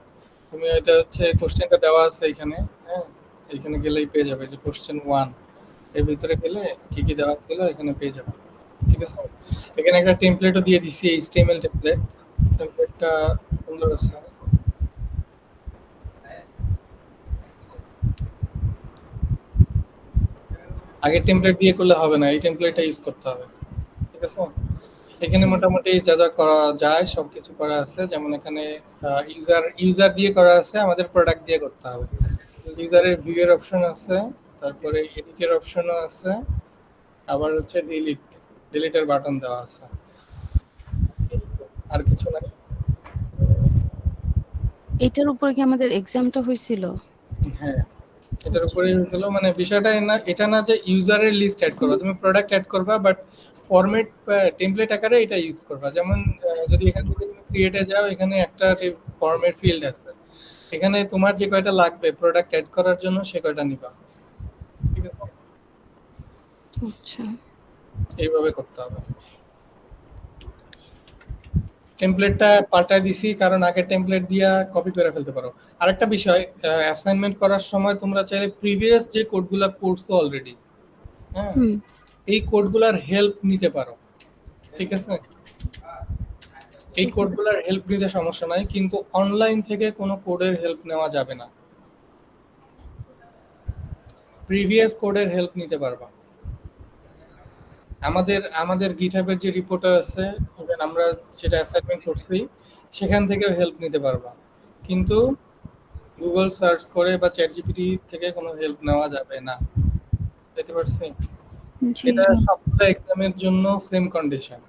তুমি এটা হচ্ছে কোশ্চেনটা দেওয়া আছে এখানে, হ্যাঁ, এখানে গেলেই পেয়ে যাবে যে কোশ্চেন 1 এর ভিতরে গেলে কি কি দেওয়া ছিল এখানে পেয়ে যাবে। ঠিক আছে, এখানে একটা টেমপ্লেটও দিয়ে দিছি, এইচটিএমএল টেমপ্লেট। টেমপ্লেটটা সুন্দর আছে। আগের টেমপ্লেট দিয়ে করলে হবে না, এই টেমপ্লেটটা ইউজ করতে হবে। ঠিক আছে, এখানে মোটামুটি যা যা করা যায় সবকিছু করা আছে। যেমন এখানে ইউজার দিয়ে করা আছে, আমাদের প্রোডাক্ট দিয়ে করতে হবে। ইউজারের ভিউ এর অপশন আছে, তারপরে এডিটের অপশনও আছে, আবার হচ্ছে ডিলিটের বাটন দেওয়া আছে। আর কিছু নাই। এটার উপরে কি আমাদের এক্সামটা হয়েছিল? হ্যাঁ, এটার উপরেই হয়েছিল। মানে বিষয়টা এটা না যে ইউজারের লিস্ট অ্যাড করবা, তুমি প্রোডাক্ট অ্যাড করবা, বাট ফরম্যাট টেমপ্লেট আকারে এটা ইউজ করবা। যেমন যদি এখান থেকে তুমি ক্রিয়েটে যাও, এখানে একটা ফরম্যাট ফিল্ড আছে, এখানে তোমার যে কয়টা লাগবে প্রোডাক্ট অ্যাড করার জন্য সে কয়টা নিবা। ঠিক আছে, আচ্ছা, এইভাবে করতে হবে। টেমপ্লেটটা পাল্টায় দিছি কারণ আগের টেমপ্লেট দিয়া কপি করে ফেলতে পারো। আরেকটা বিষয়, অ্যাসাইনমেন্ট করার সময় তোমরা চাইলে প্রিভিয়াস যে কোডগুলো পড়ছো অলরেডি, হ্যাঁ, হুম, এই কোডগুলোর হেল্প নিতে পারো। ঠিক আছে, এই ঠিক আছে। কোডগুলোর হেল্প নিতে সমস্যা নাই, কিন্তু অনলাইন থেকে কোনো কোডের হেল্প নেওয়া যাবে না। প্রিভিয়াস কোডের হেল্প নিতে পারবা। আমাদের আমাদের গিটহাবের যে রিপোর্টার আছে, even আমরা যেটা অ্যাসাইনমেন্ট করছি সেখান থেকে হেল্প নিতে পারবা, কিন্তু গুগল সার্চ করে বা চ্যাট জিপিটি থেকে কোনো হেল্প নেওয়া যাবে না। বুঝতে পারছি? জি, এটা জি। সবগুলো এক্সামের জন্য সেম কন্ডিশন।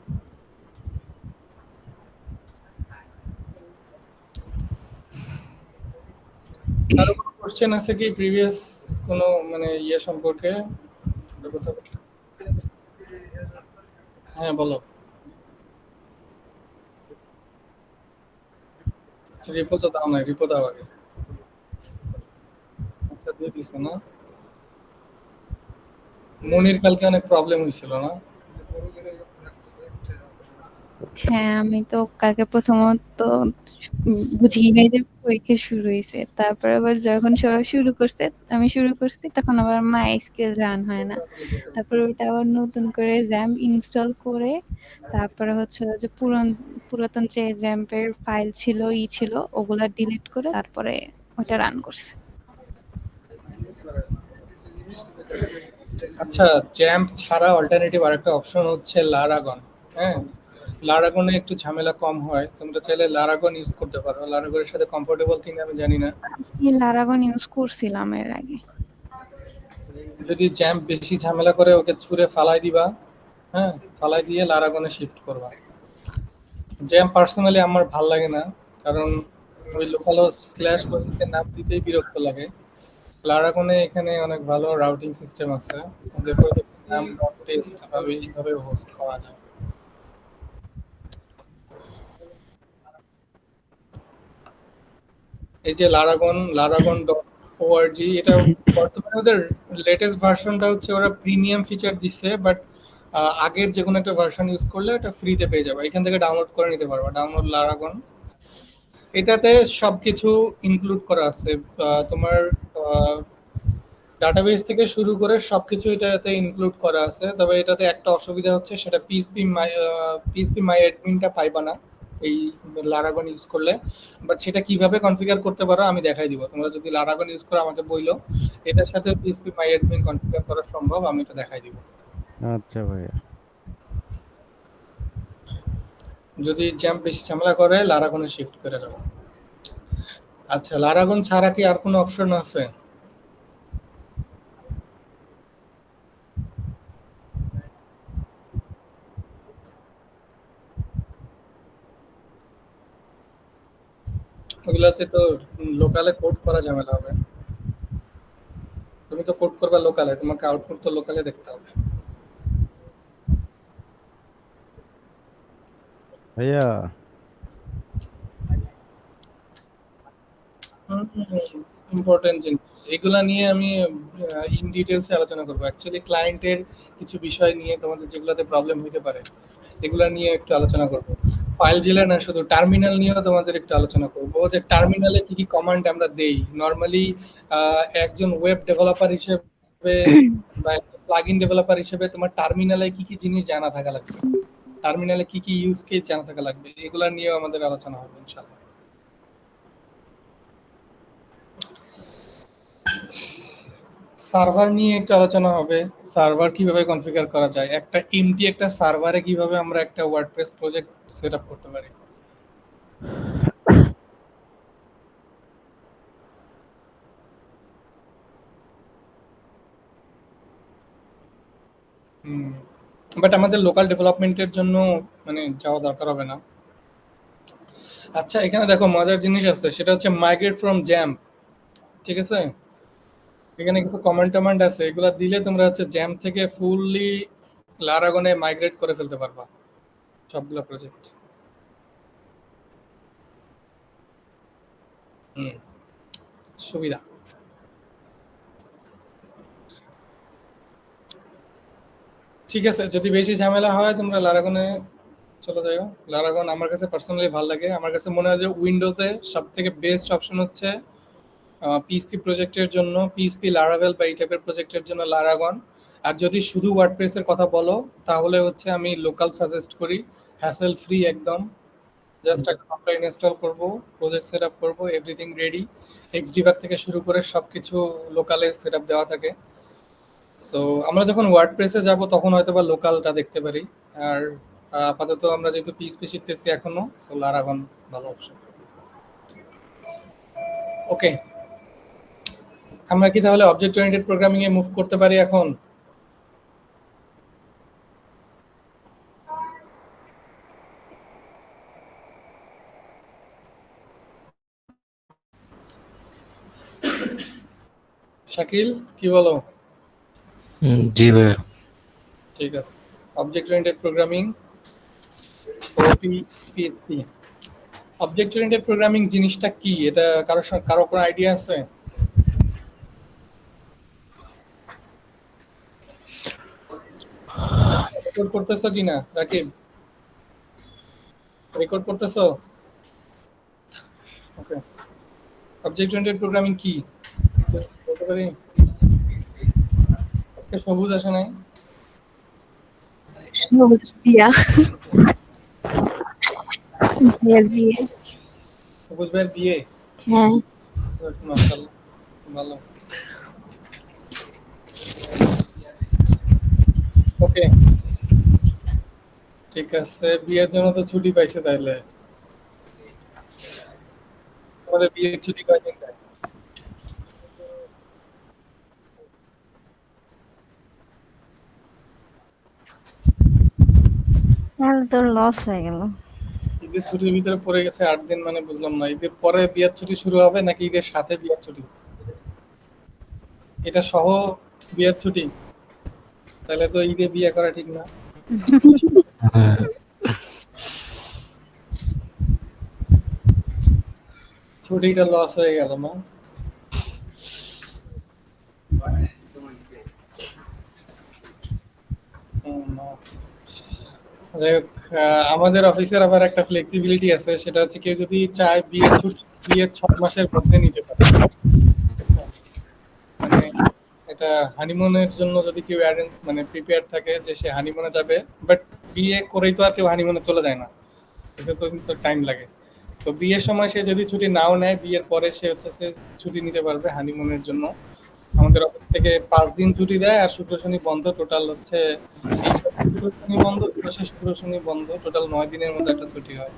আরো কোনো কোশ্চেন আছে কি প্রিভিয়াস কোনো মানে ইয়ে সম্পর্কে? হ্যাঁ বলো। রিপো তো দাও না, রিপো দাও আগে। আচ্ছা, দিয়ে দিছো না? মনির কালকে অনেক প্রবলেম হয়েছিল না? হ্যাঁ, আমি তো কালকে প্রথমত বুঝিই নাই যে পরীক্ষা শুরু হইছে। তারপর আবার যখন সবাই শুরু করছে, আমি শুরু করছি, তখন আবার MySQL রান হয় না। তারপরে ওইটা আবার নতুন করে XAMPP ইনস্টল করে, তারপরে হচ্ছে যে পুরাতন যে XAMPP এর ফাইল ছিল ওগুলা ডিলিট করে তারপরে ওটা রান করছে। আচ্ছা, জ্যাম্প ছাড়া অল্টারনেটিভ আরেকটা অপশন হচ্ছে লারাগন। হ্যাঁ, লারাগনে একটু ঝামেলা কম হয়, তোমরা চাইলে লারাগন ইউজ করতে পারো। লারাগনের সাথে কমফোর্টেবল কিনা আমি জানি না। আমি লারাগন ইউজ করছিলাম এর আগে। যদি জ্যাম্প বেশি ঝামেলা করে ওকে ছুঁড়ে ফালাই দিবা, হ্যাঁ, ফালাই দিয়ে লারাগনে শিফট করবা। জ্যাম্প পার্সোনালি আমার ভাল লাগে না, কারণ ওই লোকাল স্ল্যাশ বলতে নাম দিতেই বিরক্ত লাগে। লারাগনে এখানে অনেক ভালো রাউটিং সিস্টেম আছে, ওদের প্রত্যেকটা নাম ডট টেস্ট ভাবে এইভাবে হোস্ট করা যায়। এই যে লারাগন ডট ওআরজি, এটা বর্তমানে ওদের লেটেস্ট ভার্সনটা হচ্ছে, ওরা প্রিমিয়াম ফিচার দিচ্ছে, বাট আগের যে কোনো একটা ভার্সন ইউজ করলে এটা ফ্রিতে পেয়ে যাবে, এখান থেকে ডাউনলোড করে নিতে পারবা। ডাউনলোড লারাগন, এটাতে সবকিছু ইনক্লুড করা আছে। তোমার ডাটাবেস থেকে শুরু করে সবকিছু এটাতে ইনক্লুড করা আছে। তবে এটাতে একটা অসুবিধা হচ্ছে, সেটা পিএইচপি মাই অ্যাডমিনটা পাইবা না। এই লারাগন ইউজ করলে। বাট সেটা কিভাবে কনফিগার করতে পারো আমি দেখাই দিব। তোমরা যদি লারাগন ইউজ করো আমাকে বইলো, এটার সাথে পিএসপি মাই অ্যাডমিন কনফিগার করা সম্ভব, আমি এটা দেখাই দিব। আচ্ছা ভাইয়া। যদি জ্যাম্প বেশি ঝামেলা করে লারাগনে শিফট করে যাবো। আচ্ছা, লারাগন ছাড়া কি আর কোনো অপশন আছে? ওগুলাতে তো লোকালে কোড করা ঝামেলা হবে। তুমি তো কোড করবা লোকালে, তোমাকে আউটপুট তো লোকালে দেখতে হবে। ভাইয়া ইম্পর্টেন্ট জিনিস এগুলা নিয়ে আমি ইন ডিটেলসে আলোচনা করবো। অ্যাকচুয়ালি ক্লায়েন্টের কিছু বিষয় নিয়ে তোমাদের যেগুলোতে প্রবলেম হতে পারে এগুলা নিয়ে একটু আলোচনা করব। ফাইল জেলা না, শুধু টার্মিনাল নিয়েও তোমাদের একটু আলোচনা করব, যে টার্মিনালে কি কি কমান্ড আমরা দেই নরমালি। একজন ওয়েব ডেভেলপার হিসেবে বা প্লাগইন ডেভেলপার হিসেবে তোমার টার্মিনালে কি কি জিনিস জানা থাকা লাগবে, টার্মিনালে কি কি ইউজ কেস জানা থাকা লাগবে, এগুলা নিয়েও আমাদের আলোচনা হবে ইনশাআল্লাহ। সার্ভার নিয়ে একটু আলোচনা হবে, সার্ভার কিভাবে কনফিগার করা যায়, একটা এমটি একটা সার্ভারে কিভাবে আমরা একটা ওয়ার্ডপ্রেস প্রজেক্ট সেটআপ করতে পারি। বাট আমাদের লোকাল ডেভেলপমেন্টের জন্য মানে যাওয়া দরকার হবে না। আচ্ছা, এখানে দেখো মজার জিনিস আছে, সেটা হচ্ছে মাইগ্রেট ফ্রম জ্যাম্প। ঠিক আছে, এখানে কিছু কমান্ড টমান্ড আছে, এগুলা দিলে তোমরা হচ্ছে জ্যাম্প থেকে ফুললি লারাগনে মাইগ্রেট করে ফেলতে পারবা সবগুলো প্রজেক্ট। সুবিধা। ঠিক আছে, যদি বেশি ঝামেলা হয় তোমরা লারাগনে চলে যাও। লারাগন আমার কাছে পার্সোনালি ভালো লাগে। আমার কাছে মনে হয় যে উইন্ডোজে সব থেকে বেস্ট অপশন হচ্ছে পিএইচপি প্রজেক্টের জন্য পিএইচপি লারাভেল বা এই টাইপের প্রজেক্টের জন্য লারাগন। আর যদি শুধু ওয়ার্ডপ্রেসের কথা বলো তাহলে হচ্ছে আমি লোকাল সাজেস্ট করি, হ্যাসেল ফ্রি একদম। জাস্ট একটা সফটওয়্যার ইনস্টল করব, প্রজেক্ট সেট আপ করবো, এভরিথিং রেডি। এক্সডিবাগ থেকে শুরু করে সবকিছু লোকালে সেট আপ দেওয়া থাকে। সো আমরা যখন ওয়ার্ডপ্রেসে যাব তখন হয়তো বা লোকালটা দেখতে পারি। আর আপাতত আমরা যেহেতু পিএইচপি শিখতেছি এখনো, সো লারাগন ভালো অপশন। ওকে, আমরা কি তাহলে অবজেক্ট ওরিয়েন্টেড প্রোগ্রামিং এ মুভ করতে পারি এখন? শাকিল কি বলো? জি ভাইয়া। ঠিক আছে, object oriented programming OPPSP. Object oriented programming জিনিসটা কি, এটা কারো কোনো আইডিয়া আছে? রেকর্ড করতেছো কিনা রাকিব? রেকর্ড করতেছো? ওকে, অবজেক্ট ওরিয়েন্টেড প্রোগ্রামিং কি বলতে পারি? আজকে সবুজ আসে নাই। সবুজ বিয়া বিয়ের বিয়ে। সবুজ ভাইয়ের বিয়ে? হ্যাঁ, মাশাআল্লাহ, ভালো। ওকে, ঠিক আছে, বিয়ের জন্য তো ছুটি পাইছে তাইলে। আমাদের বিয়ের ছুটি কয়দিন দেয়? তাহলে তোর লস হয়ে গেল। ঈদের ছুটির ভিতরে পড়ে গেছে 8 দিন, মানে বুঝলাম না, ঈদের পরে বিয়ের ছুটি শুরু হবে নাকি ঈদের সাথে বিয়ের ছুটি? এটা সহ বিয়ের ছুটি? তাহলে তো ঈদে বিয়ে করা ঠিক না। ছুটিটা লস হয়ে গেল না? না। যাই হোক, আমাদের অফিসের আবার একটা ফ্লেক্সিবিলিটি আছে, সেটা হচ্ছে কেউ যদি চায় বিয়ের ছুটি বিয়ের 6 মাসের মধ্যে নিতে পারে। মানে এটা হানিমুনের জন্য যদি কেউ প্রিপেয়ার থাকে যে সে হানিমুনে যাবে, বাট বিয়ে করেই তো আর কেউ হানিমুনে চলে যায় না। এসে তো টাইম লাগে। তো বিয়ের সময় সে যদি ছুটি নাও নেয়, বিয়ের পরে সে ছুটি নিতে পারবে হানিমুনের জন্য। আমাদের অফিস থেকে 5 দিন ছুটি দেয়, আর শুক্র শনি বন্ধ। টোটাল হচ্ছে এই শুক্র শনি বন্ধ, পাশে শুক্র শনি বন্ধ, টোটাল 9 দিনের মতো একটা ছুটি হয়।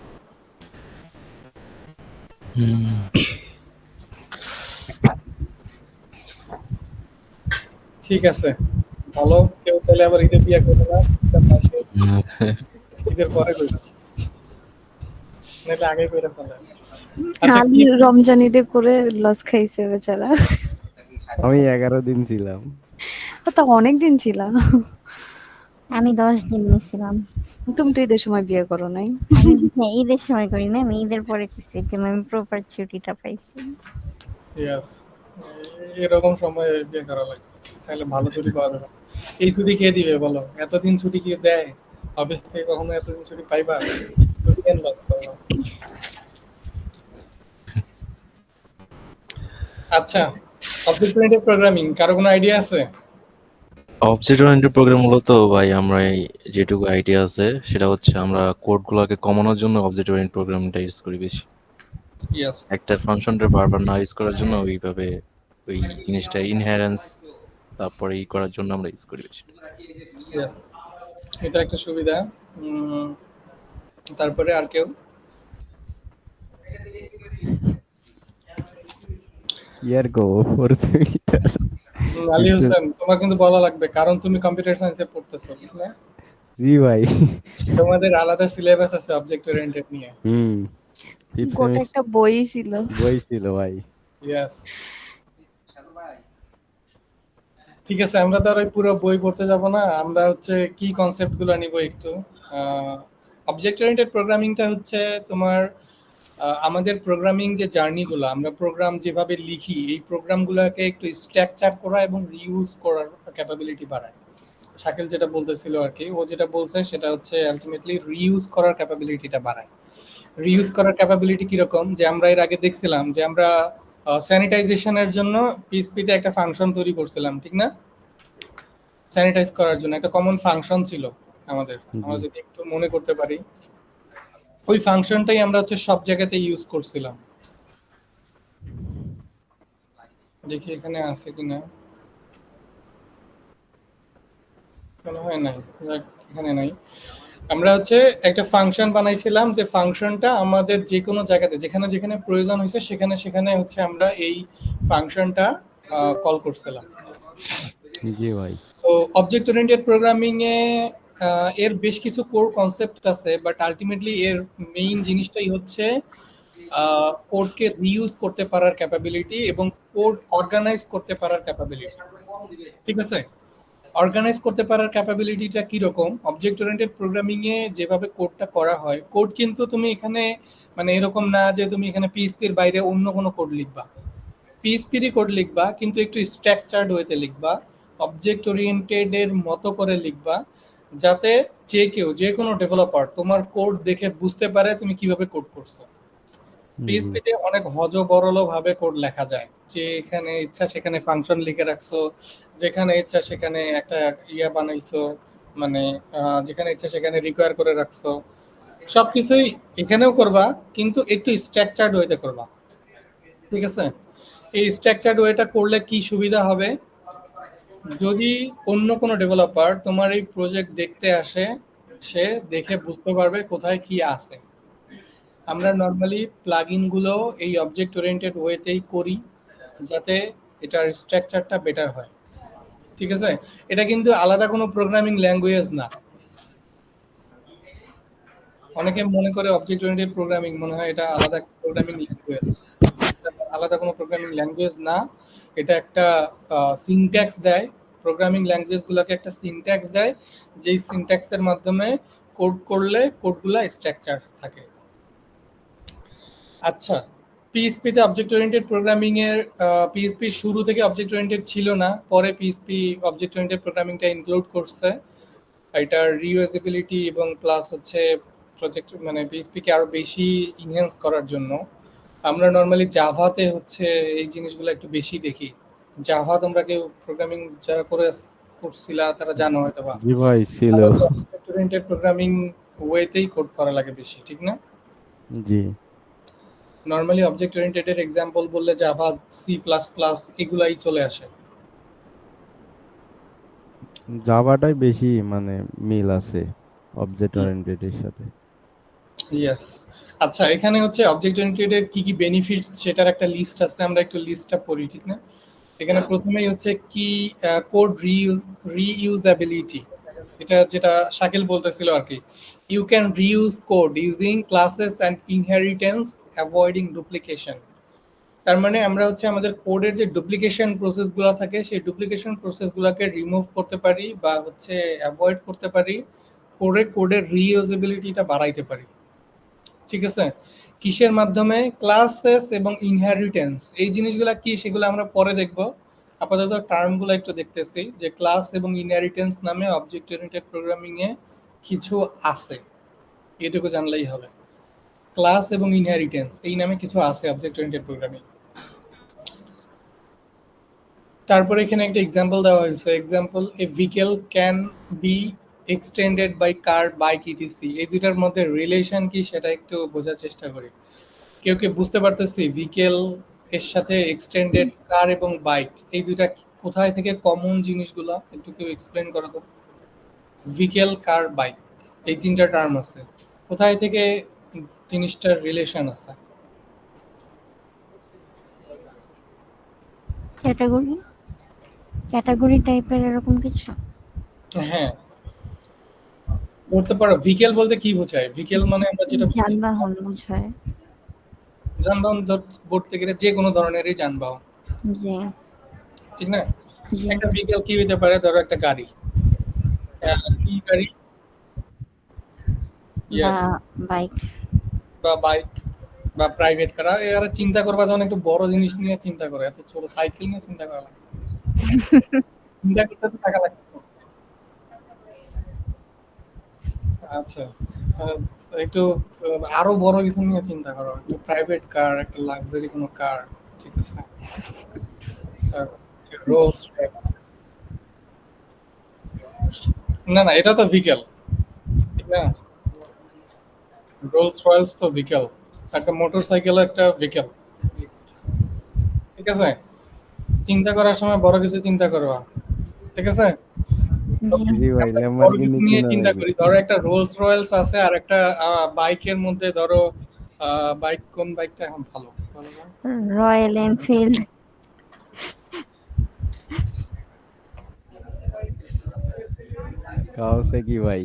ঠিক আছে, ভালো। কেউ তাহলে আবার ঈদে বিয়ে করবে না, ঈদের পরে করবে, নাহলে আগে করে ফেলে। আচ্ছা, আলী রমজান ঈদে করে লস খাইছে বেচারা। আমি 11 দিন ছিলাম। তা অনেক দিন ছিল। আমি 10 দিন নিয়েছিলাম। তুমি তো ঈদের সময় বিয়ে করো নাই। আমি হ্যাঁ, ঈদের সময় করি না, আমি ঈদের পরে করছি, এই জন্য আমি প্রপার ছুটিটা পাইছি। Yes, এরকম সময় বিয়ে করা লাগে, তাহলে ভালো ছুটি পাওয়া যাবে। এই ছুটি কে দিবে বলো? এতদিন ছুটি কি দেয়? অফিস থেকে কখনো এতদিন ছুটি পাইবা? ছুটি কেন লস করবা? আচ্ছা, অবজেক্ট ওরিয়েন্টেড প্রোগ্রামিং কারো কোনো আইডিয়া আছে? অবজেক্ট ওরিয়েন্টেড প্রোগ্রাম মূলত ভাই আমরা যেটুকু আইডিয়া আছে সেটা হচ্ছে আমরা কোডগুলোকে কমানোর জন্য অবজেক্ট ওরিয়েন্টেড প্রোগ্রামটা ইউজ করি বেশি। ইয়েস, একটা ফাংশনটা বারবার না ইউজ করার জন্য ওইভাবে ওই জিনিসটা ইনহেরেন্স তারপরে করার জন্য আমরা ইউজ করি বেশি। ইয়েস, এটা একটা সুবিধা। তারপরে আর কেউ? ইয়ার গো আলী হোসেন, তোমার কিন্তু বলা লাগবে, কারণ তুমি কম্পিউটার সায়েন্সে পড়তেছো, ঠিক না? জি ভাই। তোমাদের আলাদা সিলেবাস আছে অবজেক্ট ওরিয়েন্টেড নিয়ে। গোটা একটা বই ছিল। বই ছিল ভাই। ইয়েস, ঠিক আছে, আমরা তো আর ওই পুরো বই পড়তে যাব না। আমরা হচ্ছে কি কনসেপ্ট গুলো নিব একটু। অবজেক্ট ওরিয়েন্টেড প্রোগ্রামিংটা হচ্ছে তোমার আমাদের প্রোগ্রামিং যে জার্নিগুলো, আমরা প্রোগ্রাম যেভাবে লিখি, এই প্রোগ্রামগুলোকে একটু স্ট্রাকচার করা এবং রিইউজ করার ক্যাপাবিলিটি বাড়ায়। শাকিল যেটা বলতেছিল আর কি, ও যেটা বলছে সেটা হচ্ছে আলটিমেটলি রিইউজ করার ক্যাপাবিলিটিটা বাড়ায়। রিইউজ করার ক্যাপাবিলিটি কিরকম, যে আমরা এর আগে দেখছিলাম যে আমরা স্যানিটাইজেশনের জন্য পিএইচপিতে একটা ফাংশন তৈরি করছিলাম, ঠিক না? স্যানিটাইজ করার জন্য একটা কমন ফাংশন ছিল আমাদের, আমরা যদি একটু মনে করতে পারি, ওই ফাংশনটাই আমরা হচ্ছে সব জায়গাতে ইউজ করছিলাম। দেখি এখানে আছে কিনা, মনে হয় নাই, এখানে নাই। আমরা হচ্ছে একটা ফাংশন বানাইছিলাম, যে ফাংশনটা আমাদের যে কোনো জায়গাতে যেখানে যেখানে প্রয়োজন হয়েছে সেখানে সেখানে হচ্ছে আমরা এই ফাংশনটা কল করছিলাম। জি ভাই। তো অবজেক্ট ওরিয়েন্টেড প্রোগ্রামিং এ এর বেশ কিছু কোর কনসেপ্ট আছে, বাট আলটিমেটলি এর মেইন জিনিসটাই হচ্ছে কোডকে রিইউজ করতে পারার ক্যাপাবিলিটি এবং কোড অর্গানাইজ করতে পারার ক্যাপাবিলিটি। ঠিক আছে, অর্গানাইজ করতে পারার ক্যাপাবিলিটিটা কিরকম? অবজেক্ট ওরিয়েন্টেড প্রোগ্রামিং এ যেভাবে কোডটা করা হয়, কোড কিন্তু তুমি এখানে মানে এরকম না যে তুমি এখানে পিএইচপির বাইরে অন্য কোনো কোড লিখবা। পিএইচপিরই কোড লিখবা, কিন্তু একটু স্ট্রাকচারড ওয়েতে লিখবা, অবজেক্ট ওরিয়েন্টেড এর মতো করে লিখবা, যাতে যে কেউ, যে কোনো ডেভেলপার তোমার কোড দেখে বুঝতে পারে তুমি কিভাবে কোড করছো। পিএইচপিতে অনেক হজবরল ভাবে কোড লেখা যায়, যে এখানে ইচ্ছা সেখানে ফাংশন লিখে রাখছো, যেখানে ইচ্ছা সেখানে একটা ইয়া বানাইছো, মানে যেখানে ইচ্ছা সেখানে রিকোয়ার করে রাখছো। সবকিছুই এখানেও করবা, কিন্তু একটু স্ট্রাকচারড ওয়েতে করবা। ঠিক আছে, এই স্ট্রাকচারড ওয়েটা করলে কি সুবিধা হবে? যদি অন্য কোনো ডেভেলপার তোমার এই প্রজেক্ট দেখতে আসে, সে দেখে বুঝতে পারবে কোথায় কি আছে। আমরা নর্মালি প্লাগইন গুলো এই অবজেক্ট ওরিয়েন্টেড ওয়েতেই করি, যাতে এটার স্ট্রাকচারটা বেটার হয়। ঠিক আছে, এটা কিন্তু আলাদা কোনো প্রোগ্রামিং ল্যাঙ্গুয়েজ না। অনেকে মনে করে অবজেক্ট ওরিয়েন্টেড প্রোগ্রামিং মনে হয় এটা আলাদা প্রোগ্রামিং ল্যাঙ্গুয়েজ। আলাদা কোনো প্রোগ্রামিং ল্যাঙ্গুয়েজ না, এটা একটা সিনট্যাক্স দেয়। প্রোগ্রামিং ল্যাঙ্গুয়েজগুলোকে একটা সিনট্যাক্স দেয়, যেই সিনট্যাক্সের মাধ্যমে কোড করলে কোডগুলো স্ট্রাকচার থাকে। আচ্ছা, পিএইচপিতে অবজেক্ট ওরিয়েন্টেড প্রোগ্রামিং এর পিএইচপি শুরু থেকে অবজেক্ট ওরিয়েন্টেড ছিল না, পরে পিএইচপি অবজেক্ট ওরিয়েন্টেড প্রোগ্রামিংটা ইনক্লুড করছে। এটার রিইউজেবিলিটি এবং প্লাস হচ্ছে প্রজেক্ট মানে পিএইচপি কে আরো বেশি ইনহ্যান্স করার জন্য। আমরা নরমালি জাভাতে হচ্ছে এই জিনিসগুলো একটু বেশি দেখি। জাভা তোমরা কেউ প্রোগ্রামিং যারা করছিলা তারা জানো হয়তো বা। জি ভাই ছিল। অবজেক্ট ওরিয়েন্টেড প্রোগ্রামিং ওয়েতেই কোড করা লাগে বেশি, ঠিক না? জি। নরমালি অবজেক্ট ওরিয়েন্টেড এর এক্সাম্পল বললে জাভা, সি প্লাস প্লাস এগুলাই চলে আসে। জাভাটাই বেশি মানে মিল আছে অবজেক্ট হুম। ওরিয়েন্টেড এর সাথে। ইয়েস। আচ্ছা, এখানে হচ্ছে অবজেক্ট ওরিয়েন্টেড এর কি কি বেনিফিটস সেটার একটা লিস্ট আছে, আমরা একটু লিস্টটা পড়ি, ঠিক না? এখানে প্রথমেই হচ্ছে কি কোড রিইউজেবিলিটি, এটা যেটা শাকিল বলতেছিল আর কি। You can reuse code using classes and inheritance avoiding duplication. তার মানে আমরা হচ্ছে আমাদের কোডের যে ডুপ্লিকেশন প্রসেসগুলো থাকে সেই ডুপ্লিকেশন প্রসেসগুলোকে রিমুভ করতে পারি বা হচ্ছে অ্যাভয়েড করতে পারি, কোডের রিইউজেবিলিটিটা বাড়াইতে পারি, ঠিক আছে? কিসের মাধ্যমে? ক্লাসেস এবং ইনহেরিটেন্স। এই জিনিসগুলো কি সেগুলো আমরা পরে দেখব, আপাতত টার্মগুলো একটু দেখতেছি যে ক্লাস এবং ইনহেরিটেন্স নামে অবজেক্ট ওরিয়েন্টেড প্রোগ্রামিং এ কিছু আছে, এটুকু জানলেই হবে। ক্লাস এবং ইনহেরিটেন্স এই নামে কিছু আছে অবজেক্ট ওরিয়েন্টেড প্রোগ্রামিং। তারপরে এখানে একটা এক্সাম্পল দেওয়া হয়েছে, example a vehicle can be extended by car, bike, etc. এই দুটার মধ্যে রিলেশন কি সেটা একটু বোঝার চেষ্টা করি। কেউ কেউ বুঝতে পারতেছি ভেহিকেল এর সাথে এক্সটেন্ডেড কার এবং বাইক এই দুইটা কোথায় থেকে কমন জিনিসগুলো একটু কেউ এক্সপ্লেন করো তো। ভেহিকেল, কার, বাইক এই তিনটা টার্ম আছে, কোথায় থেকে জিনিসটার রিলেশন আছে? ক্যাটাগরি টাইপের এরকম কিছু। হ্যাঁ, বলতে পারো ভেহিকেল বলতে কি বোঝায়? ভেহিকেল মানে আমরা যেটা বুঝি যানবাহন বোঝায়। যানবাহন বলতে গেলে যে কোনো ধরনেরই যানবাহন, জি ঠিক না? জি। একটা ভেহিকেল কি হতে পারে? ধরো একটা গাড়ি, কি গাড়ি? বা ইয়েস, বাইক। বা বাইক বা প্রাইভেট কার। এরা চিন্তা করবা যখন একটু বড় জিনিস নিয়ে চিন্তা করে, এত ছোট সাইকেল নিয়ে চিন্তা করা লাগে। চিন্তা করতে তো টাকা লাগছে। আচ্ছা, আহ, একটু আরো বড় কিছু নিয়ে চিন্তা করো, একটু প্রাইভেট কার, একটা লাক্সারি কোনো কার, ঠিক আছে? রোলস, না না এটা তো ভিকেল, ঠিক না? রোলস রয়েলস তো ভিকেল, একটা মোটরসাইকেল একটা ভিকেল, ঠিক আছে? চিন্তা করার সময় বড় কিছু চিন্তা করবা, ঠিক আছে? জি জি ভাই, আমরা বড় কিছু ল্যাম্বরগিনি নিয়ে কিনা চিন্তা লাগবে। করি, ধরো একটা রোলস রয়েলস আছে আর একটা বাইকের মধ্যে ধরো বাইক, কোন বাইকটা এখন ভালো বলো না? Royal Enfield. কাওয়াসাকি ভাই।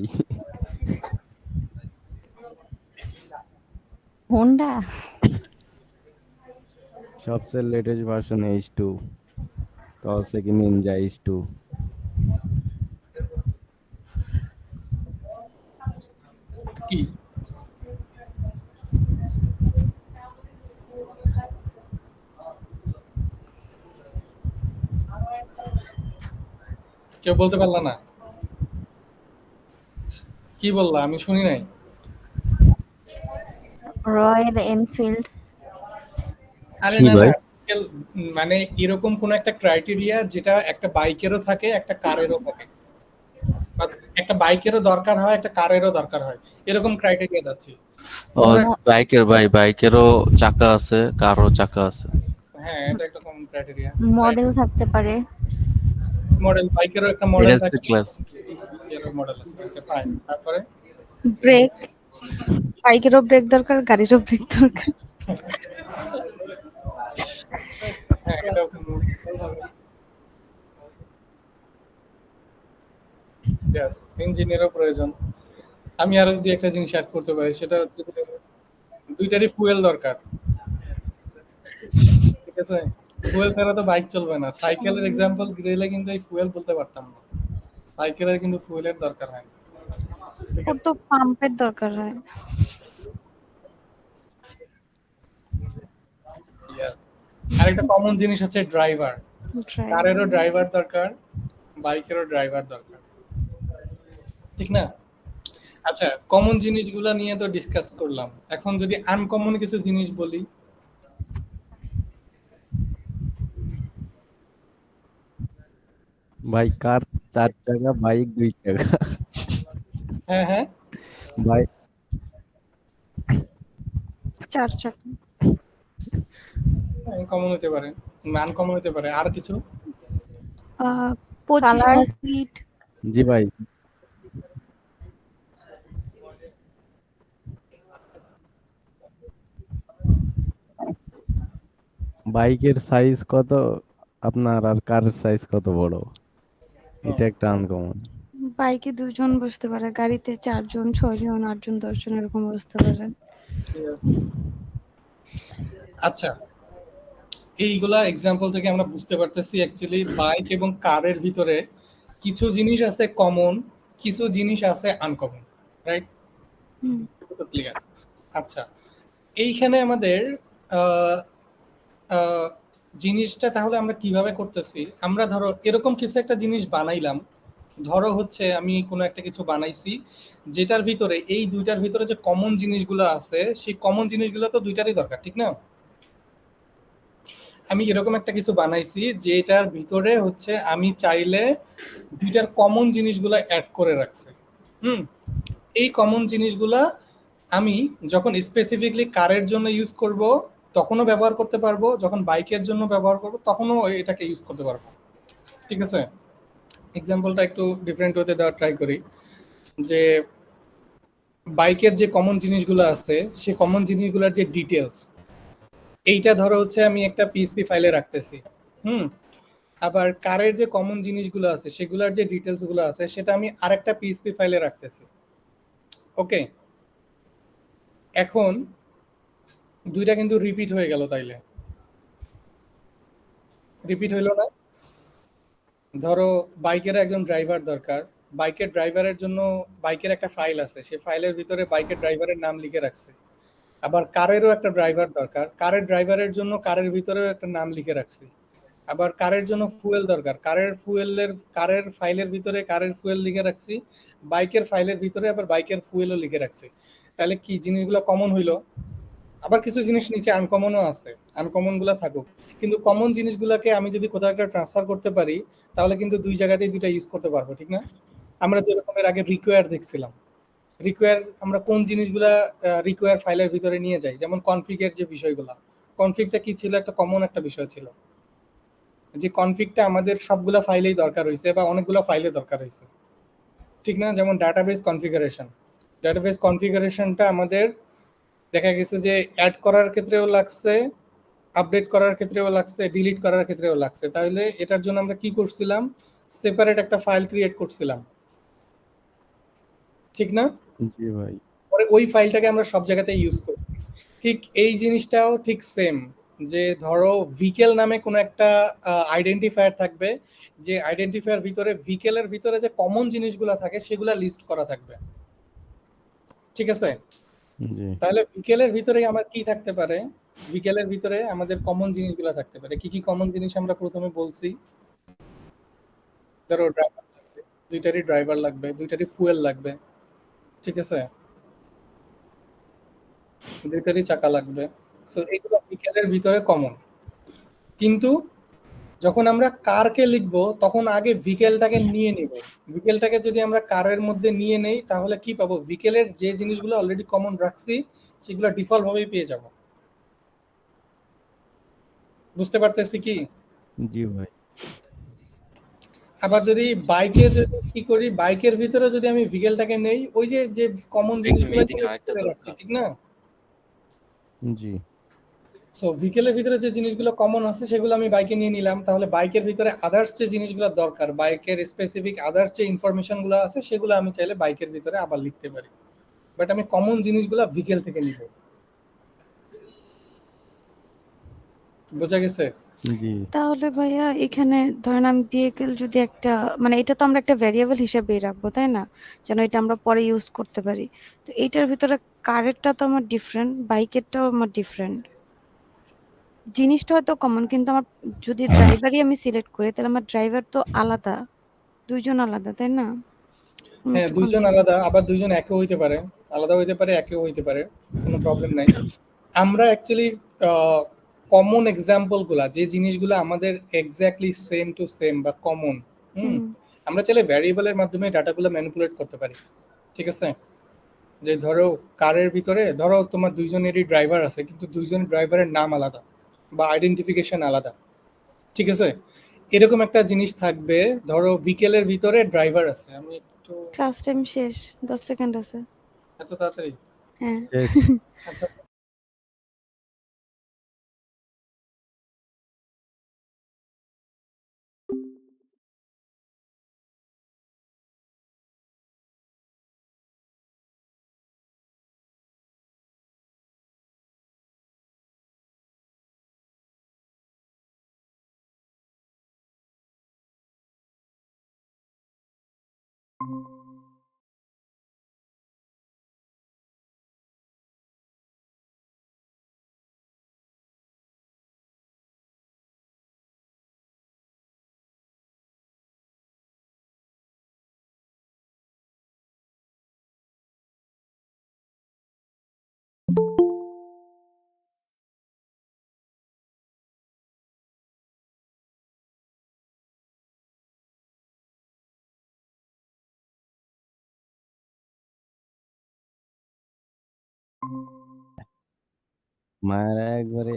হোন্ডা। সবচেয়ে latest version H2, Kawasaki Ninja H2। কি কেউ বলতে পারলা না? কি বললা? আমি শুনি নাই। Royal Enfield. আরে কি না না, ভাই? মানে এরকম কোন একটা ক্রাইটেরিয়া যেটা একটা বাইকেরও থাকে একটা কারেরও থাকে, বা একটা বাইকেরও দরকার হয় একটা কারেরও দরকার হয়, এরকম ক্রাইটেরিয়া যাচ্ছে। ও, ম- বাইকের ভাই, বাইকেরও চাকা আছে, কারও চাকা আছে। হ্যাঁ, এটা একটা কমন ক্রাইটেরিয়া। মডেল থাকতে পারে। মডেল, বাইকেরও একটা মডেল এটা হচ্ছে থাকে, ক্লাস। এরও মডেল আছে। ওকে ফাইন, তারপরে ব্রেক, বাইকেরও ব্রেক দরকার, গাড়িরও ব্রেক দরকার। হ্যাঁ এটাও ইয়েস, ইঞ্জিনিয়ারও প্রয়োজন। আমি আরো যদি একটা জিনিস অ্যাড করতে পারি সেটা হচ্ছে যে দুইটারই ফুয়েল দরকার, ঠিক আছে? ফুয়েল ছাড়া তো বাইক চলবে না। সাইকেলের এক্সাম্পল দিলে কিন্তু এই ফুয়েল বলতে পারতাম না, সাইকেলের কিন্তু ফুয়েলের দরকার হয় না, ঠিক ওর আছে? তো পাম্পের দরকার হয়। Yes. আরেকটা কমন জিনিস হচ্ছে ড্রাইভার। কারেরও ড্রাইভার দরকার, বাইকেরও ড্রাইভার দরকার, ঠিক না? আচ্ছা, কমন জিনিসগুলো নিয়ে তো ডিসকাস করলাম, এখন যদি আনকমন কিছু জিনিস বলি। ভাই কার 4 চাকা, বাইক 2 চাকা। হ্যাঁ হ্যাঁ, বাইক চার চাকা। কমন হতে পারে, আনকমন হতে পারে। আর কিছু? 25 কালার ফিট। জি ভাই, বাইকের সাইজ কত আপনার আর কারের সাইজ কত বড়, এটা একটা আনকমন। বাইকে 2 জন বসতে পারে, গাড়িতে 4 জন, 6 জন, 8 জন, 10 জন এরকম বসতে পারে। Yes. আচ্ছা, এইগুলা এক্সাম্পল থেকে আমরা বুঝতে পারতেছি অ্যাকচুয়ালি বাইক এবং কারের ভিতরে কিছু জিনিস আছে কমন, কিছু জিনিস আছে আনকমন, রাইট? হুম। ক্লিয়ার। আচ্ছা, এইখানে আমাদের আহ, আহ, জিনিসটা তাহলে আমরা কিভাবে করতেছি? আমরা ধরো এরকম কিছু একটা জিনিস বানাইলাম, ধরো হচ্ছে আমি কোনো একটা কিছু বানাইছি যেটার ভিতরে এই দুইটার ভিতরে যে কমন জিনিসগুলো আছে সেই কমন জিনিসগুলো তো দুইটারই দরকার, ঠিক না? আমি এরকম একটা কিছু বানাইছি যেটার ভিতরে হচ্ছে আমি চাইলে দুইটার কমন জিনিসগুলো অ্যাড করে রাখছি। হুম, এই কমন জিনিসগুলা আমি যখন স্পেসিফিকলি কারের জন্য ইউজ করব তখনও ব্যবহার করতে পারবো, যখন বাইকের জন্য ব্যবহার করব তখনও এটাকে ইউজ করতে পারবো, ঠিক আছে? এক্সাম্পলটা একটু ডিফারেন্ট হতে দেওয়ার ট্রাই করি। যে বাইকের যে কমন জিনিসগুলো আছে সেই কমন জিনিসগুলোর যে ডিটেলস, এইটা ধরো হচ্ছে আমি একটা পিএসপি ফাইলে রাখতেছি। হুম, আবার কারের যে কমন জিনিসগুলো আছে সেগুলোর যে ডিটেলস গুলো আছে সেটা আমি আরেকটা পিএসপি ফাইলে রাখতেছি। ওকে, এখন দুইটা কিন্তু রিপিট হয়ে গেল, তাইলে রিপিট হইলো না? ধরো বাইকের একজন ড্রাইভার দরকার, বাইকের ড্রাইভারের জন্য বাইকের একটা ফাইল আছে, সেই ফাইলের ভিতরে বাইকের ড্রাইভারের নাম লিখে রাখছে। আবার কারেরও একটা ড্রাইভার দরকার, কারের ড্রাইভারের জন্য কারের ভিতরেও একটা নাম লিখে রাখছি। আবার কারের জন্য ফুয়েল দরকার, কারের ফাইলের ভিতরে কারের ফুয়েল লিখে রাখছি, বাইকের ফাইলের ভিতরে আবার বাইকের ফুয়েলও লিখে রাখছি। তাহলে কি জিনিসগুলো কমন হইলো? আবার কিছু জিনিস নিচে আনকমনও আছে, আনকমন গুলা থাকুক, কিন্তু কমন জিনিসগুলোকে আমি যদি কোথাও একটা ট্রান্সফার করতে পারি তাহলে কিন্তু দুই জায়গাতেই দুইটা ইউজ করতে পারবো, ঠিক না? আমরা যেরকম এর আগে রিকোয়ার দেখছিলাম, রিকোয়ার আমরা কোন জিনিসগুলা রিকোয়ার ফাইলের ভিতরে নিয়ে যাই, যেমন কনফিগের যে বিষয়গুলা, কনফিগটা কি ছিল? একটা কমন একটা বিষয় ছিল, যে কনফিগটা আমাদের সবগুলা ফাইলেই দরকার হয়েছে বা অনেকগুলো ফাইলে দরকার হয়েছে, ঠিক না? যেমন ডাটাবেস কনফিগারেশন, ডাটাবেস কনফিগারেশনটা আমাদের দেখা গেছে যে অ্যাড করার ক্ষেত্রেও লাগছে, আপডেট করার ক্ষেত্রেও লাগছে, ডিলিট করার ক্ষেত্রেও লাগছে। তাহলে এটার জন্য আমরা কি করছিলাম? সেপারেট একটা ফাইল ক্রিয়েট করছিলাম, ঠিক না? জি ভাই। পরে ওই ফাইলটাকে আমরা সব জায়গাতে ইউজ করছি। ঠিক এই জিনিসটাও ঠিক সেম, যে ধরো ভিকেল নামে কোনো একটা আইডেন্টিফায়ার থাকবে, যে আইডেন্টিফায়ার ভিতরে ভিকেলের ভিতরে যে কমন জিনিসগুলো থাকে সেগুলা লিস্ট করা থাকবে, ঠিক আছে? জি তাহলে ভিকেলের ভিতরে আমার কি থাকতে পারে? ভিকেলের ভিতরে আমাদের কমন জিনিসগুলো থাকতে পারে। কি কি কমন জিনিস আমরা প্রথমে বলছি? ধরো ড্রাইভার লাগবে, দুইটারই ড্রাইভার লাগবে, দুইটারই ফুয়েল লাগবে, ঠিক আছে? দুইটারই চাকা লাগবে। সো এগুলো ভিকেলের ভিতরে কমন। কিন্তু যখন আমরা কারকে লিখবো তখন আগে ভিকেলটাকে নিয়ে নিব। ভিকেলটাকে যদি আমরা কারের মধ্যে নিয়ে নেই তাহলে কি পাবো? ভিকেলের যে জিনিসগুলো অলরেডি কমন রাখছি সেগুলো ডিফল্ট ভাবেই পেয়ে যাব। বুঝতে পারতেছি কি? জি ভাই। আবার যদি বাইকে যদি কি করি, বাইকের ভিতরে যদি আমি ভিকেলটাকে নেই, ওই যে যে কমন জিনিসগুলো মিটিং আরেকটা রাখছি, দরকার। ঠিক না? জি সো ভিকেলের ভিতরে যে জিনিসগুলো কমন আছে সেগুলো আমি বাইকে নিয়ে নিলাম, তাহলে বাইকের ভিতরে আদার্স যে জিনিসগুলো দরকার, বাইকের স্পেসিফিক আদার্স যে ইনফরমেশনগুলো আছে সেগুলো আমি চাইলে বাইকের ভিতরে আবার লিখতে পারি, বাট আমি কমন জিনিসগুলো ভিকেল থেকে নিব। বোঝা গেছে? জি তাহলে ভাইয়া এখানে ধরেন আমি ভেহিকেল যদি একটা, মানে এটা তো আমরা একটা ভ্যারিয়েবল হিসেবে রাখবো তাই না, যেন এটা আমরা পরে ইউজ করতে পারি। তো এইটার ভিতরে কারেরটা তো আমার ডিফারেন্ট, বাইকেরটাও আমার ডিফারেন্ট, জিনিসটা হয়তো কমন, কিন্তু আমার যদি ড্রাইভারই আমি সিলেক্ট করি তাহলে আমার ড্রাইভার তো আলাদা, 2 জন আলাদা, তাই না? আমি হ্যাঁ, একটু দুইজন confused। আলাদা, আবার দুইজন একও হইতে পারে, আলাদা হইতে পারে, একও হইতে পারে, কোনো প্রবলেম নাই। আমরা অ্যাকচুয়ালি কমন এক্সাম্পল গুলা, যে জিনিসগুলো আমাদের এক্স্যাক্টলি সেম টু সেম বা কমন, হুম, হুম। আমরা চাইলে ভ্যারিয়েবলের মাধ্যমে ডাটাগুলো ম্যানিপুলেট করতে পারি, ঠিক আছে? যে ধরো কারের ভিতরে ধরো তোমার দুইজনেরই ড্রাইভার আছে, কিন্তু দুইজন ড্রাইভারের নাম আলাদা বা আইডেন্টিফিকেশন আলাদা, ঠিক আছে? এরকম একটা জিনিস থাকবে। ধরো ভিকেলের ভিতরে ড্রাইভার আছে, আমি একটু ক্লাস টাইম শেষ, 10 সেকেন্ড আছে। এত তাড়াতাড়ি? হ্যাঁ। শেষ। আচ্ছা, মায়েরা একবারে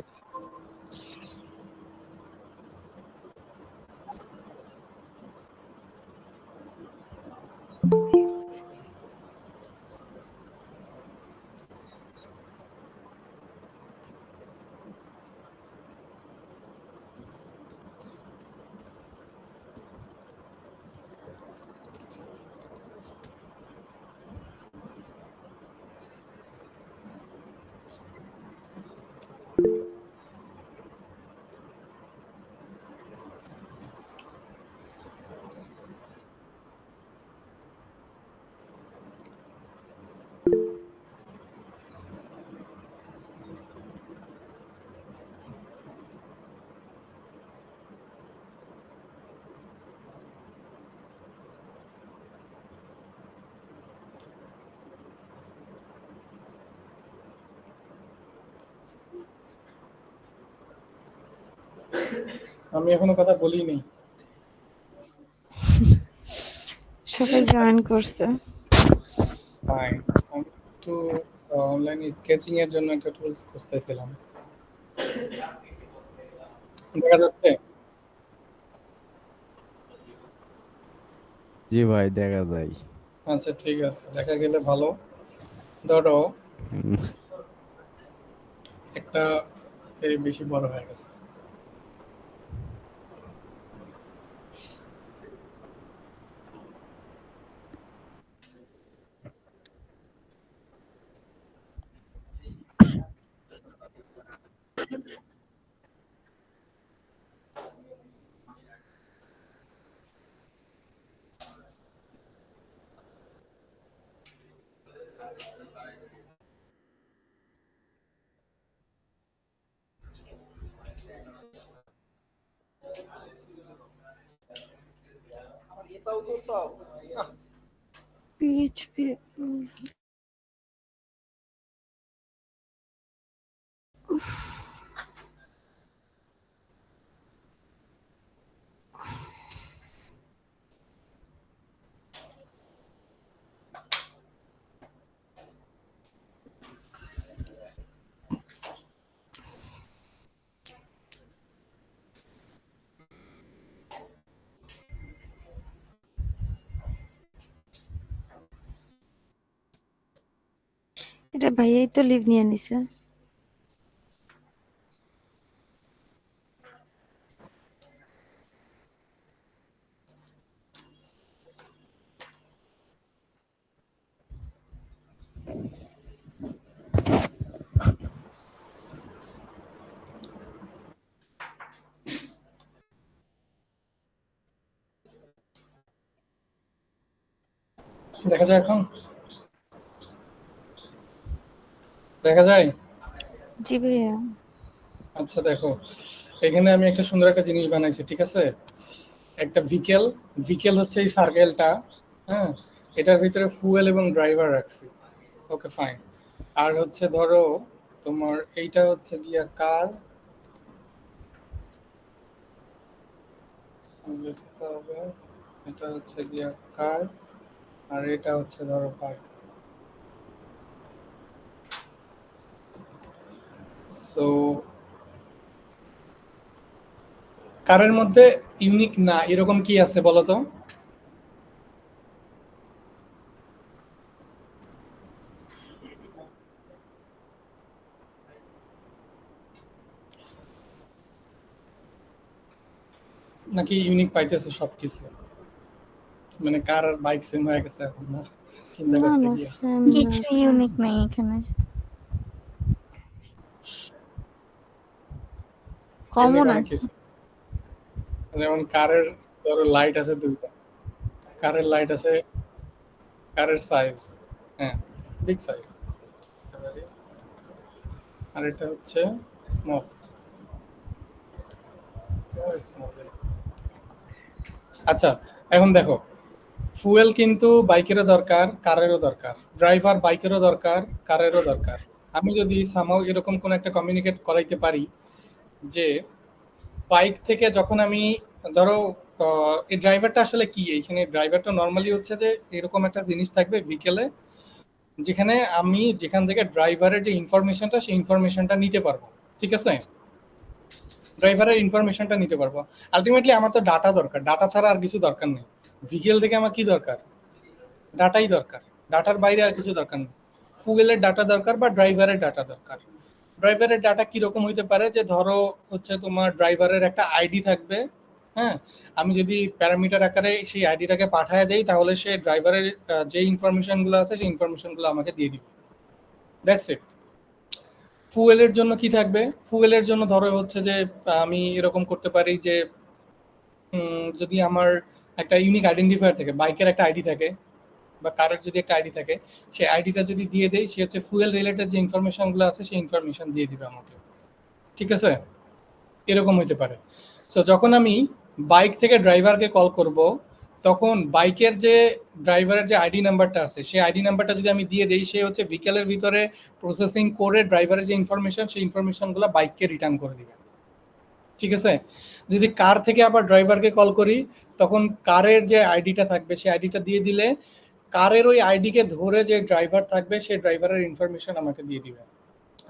আমি এখনো কথা বলিনি। সবাই জয়েন করছে। ফাইন। আমি একটু অনলাইনে স্কেচিং এর জন্য একটা টুলস খুঁজতেছিলাম। দেখা যাচ্ছে? জি ভাই দেখা যায়। আচ্ছা ঠিক আছে, দেখা গেলে ভালো। ধরো উম, একটা এই বেশি বড় হয়ে গেছে। পিএইচপি এটা ভাইয়াই তো লিভ নিয়ে নিছে। দেখা যায় এখন? দেখা যায়? জি ভাইয়া। আচ্ছা দেখো, এখানে আমি একটা সুন্দর একটা জিনিস বানাইছি, ঠিক আছে? একটা ভিকেল, ভিকেল হচ্ছে এই সার্কেলটা, হ্যাঁ? এটার ভিতরে ফুয়েল এবং ড্রাইভার রাখছি। Okay fine. আর হচ্ছে ধরো তোমার এইটা হচ্ছে গিয়া কার, লিখতে হবে। এটা হচ্ছে গিয়া কার, আর এটা হচ্ছে ধরো বাইক। সো কারের মধ্যে ইউনিক না এরকম কি আছে বলো তো? নাকি ইউনিক পাইতেছে সবকিছু? মানে কার আর বাইক সেম হয়ে গেছে এখন না চিন্তা না করতে না গিয়ে? সেম না। কিছু ইউনিক নাই এখানে, কমন ইউনিক অনেক আছে। কিছু। যেমন কারের ধরো লাইট আছে দুইটা, কারের লাইট আছে, কারের সাইজ, হ্যাঁ বিগ সাইজ, আর এটা হচ্ছে স্মল স্মল। আচ্ছা এখন দেখো, ফুয়েল কিন্তু বাইকেরও দরকার, কারেরও দরকার, ড্রাইভার বাইকেরও দরকার, কারেরও দরকার। আমি যদি সামাও এরকম কোন একটা কমিউনিকেট করাইতে পারি যে বাইক থেকে যখন আমি ধরো এই ড্রাইভারটা আসলে কি, এইখানে ড্রাইভারটা নর্মালি হচ্ছে যে এরকম একটা জিনিস থাকবে বিকেলে, যেখানে আমি যেখান থেকে ড্রাইভারের যে ইনফরমেশনটা সেই ইনফরমেশনটা নিতে পারবো। ঠিক আছে, ড্রাইভারের ইনফরমেশনটা নিতে পারবো। আলটিমেটলি আমার তো ডাটা দরকার, ডাটা ছাড়া আর কিছু দরকার নেই। ভিকেল থেকে আমার কি দরকার? ডাটাই দরকার, ডাটার বাইরে আর কিছু দরকার নেই। ফুয়েলের ডাটা দরকার বা ড্রাইভারের ডাটা দরকার। ড্রাইভারের ডাটা কিরকম হইতে পারে, যে ধরো হচ্ছে তোমার ড্রাইভারের একটা আইডি থাকবে, হ্যাঁ, আমি যদি প্যারামিটার আকারে সেই আইডিটাকে পাঠায় দেই তাহলে সে ড্রাইভারের যে ইনফরমেশনগুলো আছে সেই ইনফরমেশনগুলো আমাকে দিয়ে দিবে। That's it. ফুয়েলের জন্য কি থাকবে? ফুয়েলের জন্য ধরো হচ্ছে যে আমি এরকম করতে পারি যে যদি আমার একটা ইউনিক আইডেন্টিফায়ার থাকে, বাইকের একটা আইডি থাকে বা কারের যদি একটা আইডি থাকে, সেই আইডিটা যদি দিয়ে দেই, সে হচ্ছে ফুয়েল রিলেটেড যে ইনফরমেশনগুলো আছে সেই ইনফরমেশন দিয়ে দিবে আমাকে। ঠিক আছে, এরকম হইতে পারে। সো যখন আমি বাইক থেকে ড্রাইভারকে কল করব, তখন বাইকের যে ড্রাইভারের যে আইডি নাম্বারটা আছে সেই আইডি নাম্বারটা যদি আমি দিয়ে দেই, সে হচ্ছে বিকেলের ভিতরে প্রসেসিং করে ড্রাইভারের যে ইনফরমেশন সেই ইনফরমেশনগুলো বাইককে রিটার্ন করে দিবে। ঠিক আছে, যদি কার থেকে আবার ড্রাইভারকে কল করি, তখন কারের যে আইডিটা থাকবে সেই আইডিটা দিয়ে দিলে কারের ওই আইডিকে ধরে যে ড্রাইভার থাকবে সেই ড্রাইভারের ইনফরমেশন আমাকে দিয়ে দিবে।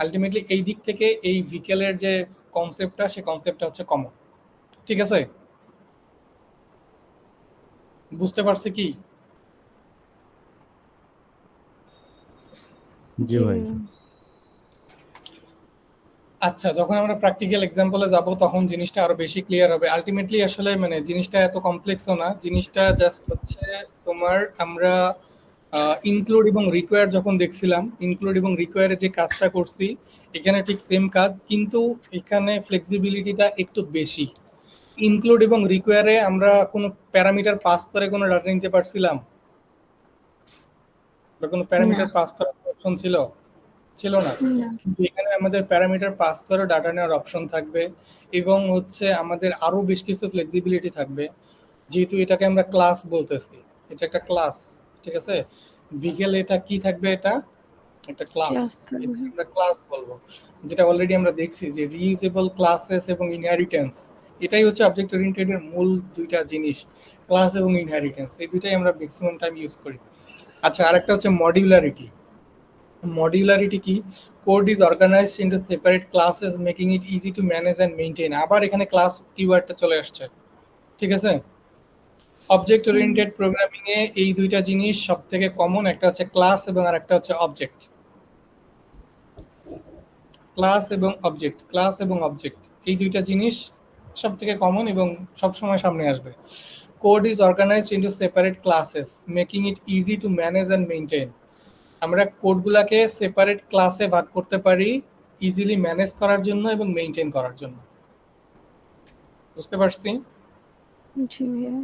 আলটিমেটলি এই দিক থেকে এই ভিকেলের যে কনসেপ্টটা, সেই কনসেপ্টটা হচ্ছে কমন। ঠিক আছে, বুঝতে পারছি কি? জি জি ভাই। আচ্ছা, যখন আমরা প্র্যাকটিক্যাল এক্সাম্পলে যাব তখন জিনিসটা আরো বেশি ক্লিয়ার হবে। আলটিমেটলি আসলে মানে জিনিসটা এত কমপ্লেক্সও না, জিনিসটা জাস্ট হচ্ছে তোমার আমরা ইনক্লুড এবং রিকোয়ার যখন দেখছিলাম, ইনক্লুড এবং রিকোয়ারে যে কাজটা করছি এখানে ঠিক সেম কাজ, কিন্তু এখানে ফ্লেক্সিবিলিটিটা একটু বেশি। ইনক্লুড এবং রিকোয়ারে আমরা কোনো প্যারামিটার পাস করে কোনো ডাটা নিতে পারছিলাম, বা কোনো না প্যারামিটার পাস করার অপশন ছিল ছিল না। না কিন্তু এখানে আমাদের প্যারামিটার পাস করে ডাটা নেওয়ার অপশন থাকবে, এবং হচ্ছে আমাদের আরো বেশ কিছু ফ্লেক্সিবিলিটি থাকবে, যেহেতু এটাকে আমরা ক্লাস বলতেছি, এটা একটা ক্লাস। ঠিক আছে, বিকেল এটা কি থাকবে, এটা একটা ক্লাস, ক্লাস থাকবে। আমরা ক্লাস বলবো, যেটা অলরেডি আমরা দেখছি যে রিইউজেবল ক্লাসেস এবং ইনহেরিটেন্স, এটাই হচ্ছে অবজেক্ট ওরিয়েন্টেড এর মূল দুইটা জিনিস, ক্লাস এবং ইনহেরিটেন্স, এই দুইটাই আমরা ম্যাক্সিমাম টাইম ইউজ করি। আচ্ছা, আরেকটা হচ্ছে মডিউলারিটি। মডিউলারিটি কি? Code is organized into separate classes making it easy to manage and maintain. আবার এখানে ক্লাস কিওয়ার্ডটা চলে আসছে। ঠিক আছে, অবজেক্ট ওরিয়েন্টেড প্রোগ্রামিং এ এই দুইটা জিনিস সবথেকে কমন, একটা হচ্ছে ক্লাস এবং আরেকটা হচ্ছে অবজেক্ট। ক্লাস এবং অবজেক্ট, ক্লাস এবং অবজেক্ট, এই দুইটা জিনিস সবথেকে কমন এবং সব সময় সামনে আসবে। Code is organized into separate classes making it easy to manage and maintain. আমরা কোডগুলোকে সেপারেট ক্লাসে ভাগ করতে পারি ইজিলি ম্যানেজ করার জন্য এবং মেইনটেইন করার জন্য। বুঝতে পারছি? জি ভাইয়া।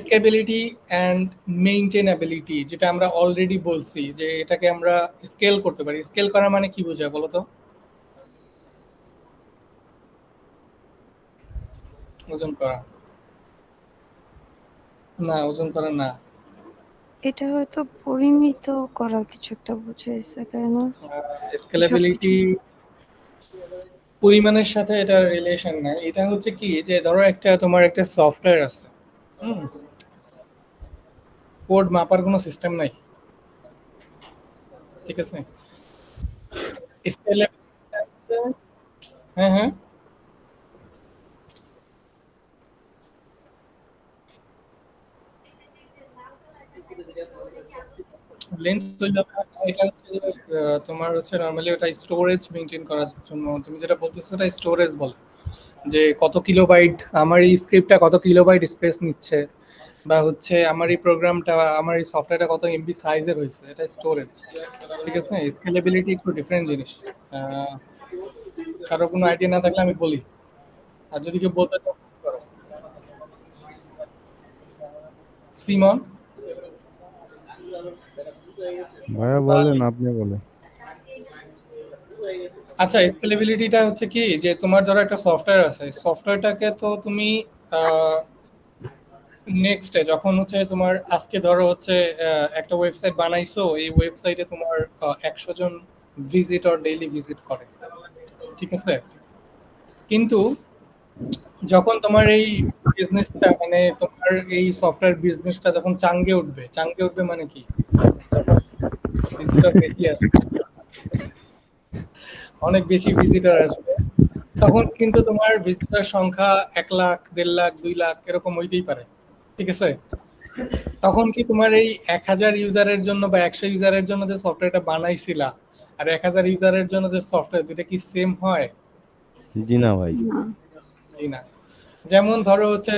স্কেলেবিলিটি অ্যান্ড মেইনটেনেবিলিটি, যেটা আমরা অলরেডি বলছি যে এটাকে আমরা স্কেল করতে পারি। স্কেল করা মানে কি বোঝায় বলো তো? ওজন করা না, ওজন করা না। এটা হয়তো পরিমিত করা কিছু একটা বুঝাইছে, তাই না? স্কেলেবিলিটি পরিমাণের সাথে এটা রিলেশন নাই। এটা হচ্ছে কি, যে ধরো একটা তোমার একটা সফটওয়্যার আছে, কোড মাপার কোনো সিস্টেম নাই। ঠিক আছে, স্কেলেবিলিটি হ্যাঁ হ্যাঁ, লেন্থ এটা হচ্ছে যে, তোমার হচ্ছে নরমালি ওটা স্টোরেজ মেনটেন করার জন্য। তুমি যেটা বলতেছো ওটা স্টোরেজ বলে, যে কত কিলোবাইট আমার এই স্ক্রিপ্টটা কত কিলোবাইট স্পেস নিচ্ছে, বা হচ্ছে আমার এই প্রোগ্রামটা, আমার এই সফটওয়্যারটা কত এমবি সাইজের হয়েছে, এটা স্টোরেজ। ঠিক আছে, স্কেলেবিলিটি একটু ডিফারেন্ট জিনিস। আহ, কারো কোনো আইডিয়া না থাকলে আমি বলি, আর যদি কেউ বলতে চাও করো। সিমন, ভাইয়া বলেন, আপনি বলেন। আচ্ছা, স্কেলেবিলিটিটা হচ্ছে কি, যে তোমার ধরো একটা সফটওয়্যার আছে, সফটওয়্যারটাকে তো তুমি নেক্সটে যখন হচ্ছে তোমার আজকে ধরো হচ্ছে একটা ওয়েবসাইট বানাইছো, এই ওয়েবসাইটে তোমার 100 জন ভিজিটর ডেইলি ভিজিট করে, ঠিক আছে? কিন্তু যখন তোমার এই বিজনেসটা, মানে তোমার এই সফটওয়্যার বিজনেসটা যখন চাঙ্গে উঠবে মানে কি, যখন ভিজিটর বেশি আসবে, অনেক বেশি ভিজিটর আসবে, তখন কিন্তু তোমার ভিজিটর সংখ্যা 1 লাখ, 1.5 লাখ, 2 লাখ এরকম হইতেই পারে, ঠিক আছে? তখন কি তোমার এই 1000 ইউজারের জন্য বা 100 ইউজারের জন্য যে সফটওয়্যারটা বানাইছিলা, আর 1000 ইউজারের জন্য যে সফটওয়্যার, দুটো কি সেম হয়? জি না ভাই। না। জি না। যেমন ধরো হচ্ছে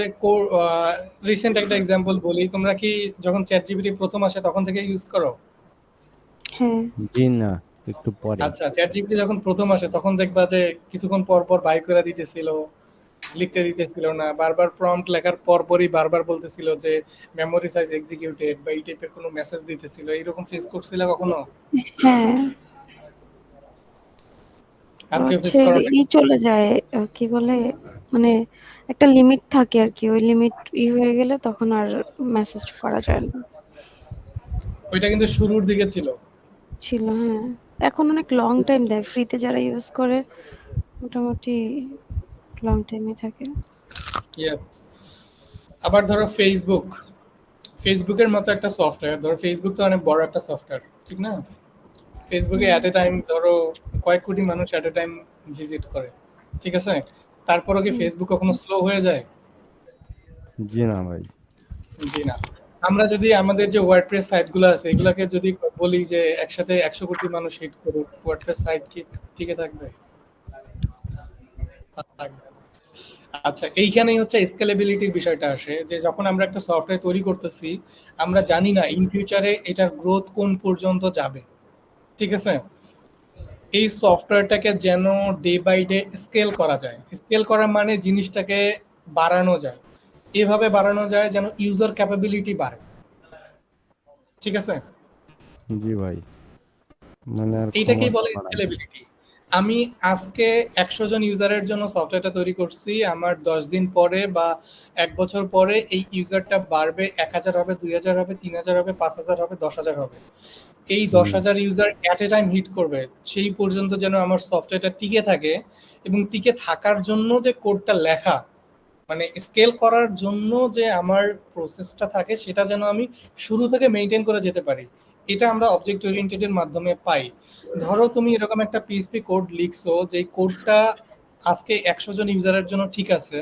রিসেন্ট একটা এক্সাম্পল বলি, তোমরা কি যখন চ্যাট জিপিটি প্রথম আসে তখন থেকে ইউজ করো? হ্যাঁ। জি না, একটু পরে। আচ্ছা, চ্যাট জিপিটি যখন প্রথম আসে তখন দেখবা যে কিছুক্ষণ পর পর বাই করে দিতেছিল, লিখতে দিতেছিল না, বারবার প্রম্পট লেখার পর পরই বারবার বলতেছিল যে মেমোরি সাইজ এক্সিকিউটেড, বা এই টাইপের কোনো মেসেজ দিতেছিল। এরকম ফেস করছিল কখনো? হ্যাঁ, আর কেউ ফেস হচ্ছে করো নাই? চলে যায়, কি বলে, মানে একটা লিমিট থাকে আর কি, ওই লিমিট হয়ে গেলে তখন আর মেসেজ করা যায় না। ওইটা কিন্তু শুরুর দিকে ছিল। ছিল, হ্যাঁ। এখন অনেক লং টাইম দেয়, ফ্রিতে যারা ইউজ করে মোটামুটি লং টাইমে থাকে। Yes. আবার ধরো ফেসবুকের মতো একটা সফটওয়্যার, ধরো ফেসবুক তো অনেক বড় একটা সফটওয়্যার, ঠিক না? ফেসবুকে অ্যাট এ টাইম ধরো কয়েক কোটি মানুষ অ্যাট এ টাইম ভিজিট করে, ঠিক আছে? তারপরও কি ফেসবুক কখনো স্লো হয়ে যায়? জি না ভাই। জি না। আমরা যদি আমাদের যে ওয়ার্ডপ্রেস সাইটগুলো আছে এগুলাকে যদি বলি যে একসাথে 100 কোটি মানুষ হিট করুক, ওয়ার্ডপ্রেস সাইট কি টিকে থাকবে? থাকবে না। আচ্ছা, এইখানেই হচ্ছে স্কেলেবিলিটির বিষয়টা আসে, যে যখন আমরা একটা সফটওয়্যার তৈরি করতেছি, আমরা জানি না ইন ফিউচারে এটার গ্রোথ কোন পর্যন্ত যাবে, ঠিক আছে? এই সফটওয়্যারটাকে যেন ডে বাই ডে স্কেল করা যায়। স্কেল করা মানে জিনিসটাকে বাড়ানো যায়, এভাবে বাড়ানো যায় যেন ইউজার ক্যাপাবিলিটি বাড়ে, ঠিক আছে? জি ভাই, মানে আর এইটাকেই ক্ষমতা বলে বাড়ায়। স্কেলেবিলিটি। আমি আজকে 100 জন ইউজারের জন্য সফটওয়্যারটা তৈরি করছি, আমার 10 দিন পরে বা 1 বছর পরে এই ইউজারটা বাড়বে, 1000 হবে, 2000 হবে, 3000 হবে, 5000 হবে, 10,000 হবে। এই হুম। 10,000 user at a time hit করবে, সেই পর্যন্ত যেন আমার সফটওয়্যারটা টিকে থাকে, এবং টিকে থাকার জন্য যে কোডটা লেখা, মানে স্কেল করার জন্য যে আমার প্রসেসটা থাকে, সেটা যেন আমি শুরু থেকে মেনটেন করে যেতে পারি। এটা আমরা অবজেক্ট ওরিয়েন্টেড এর মাধ্যমে পাই। ধরো তুমি এরকম একটা পিএইচপি কোড লিখছো, যে কোডটা আজকে 100 জন ইউজারের জন্য ঠিক আছে,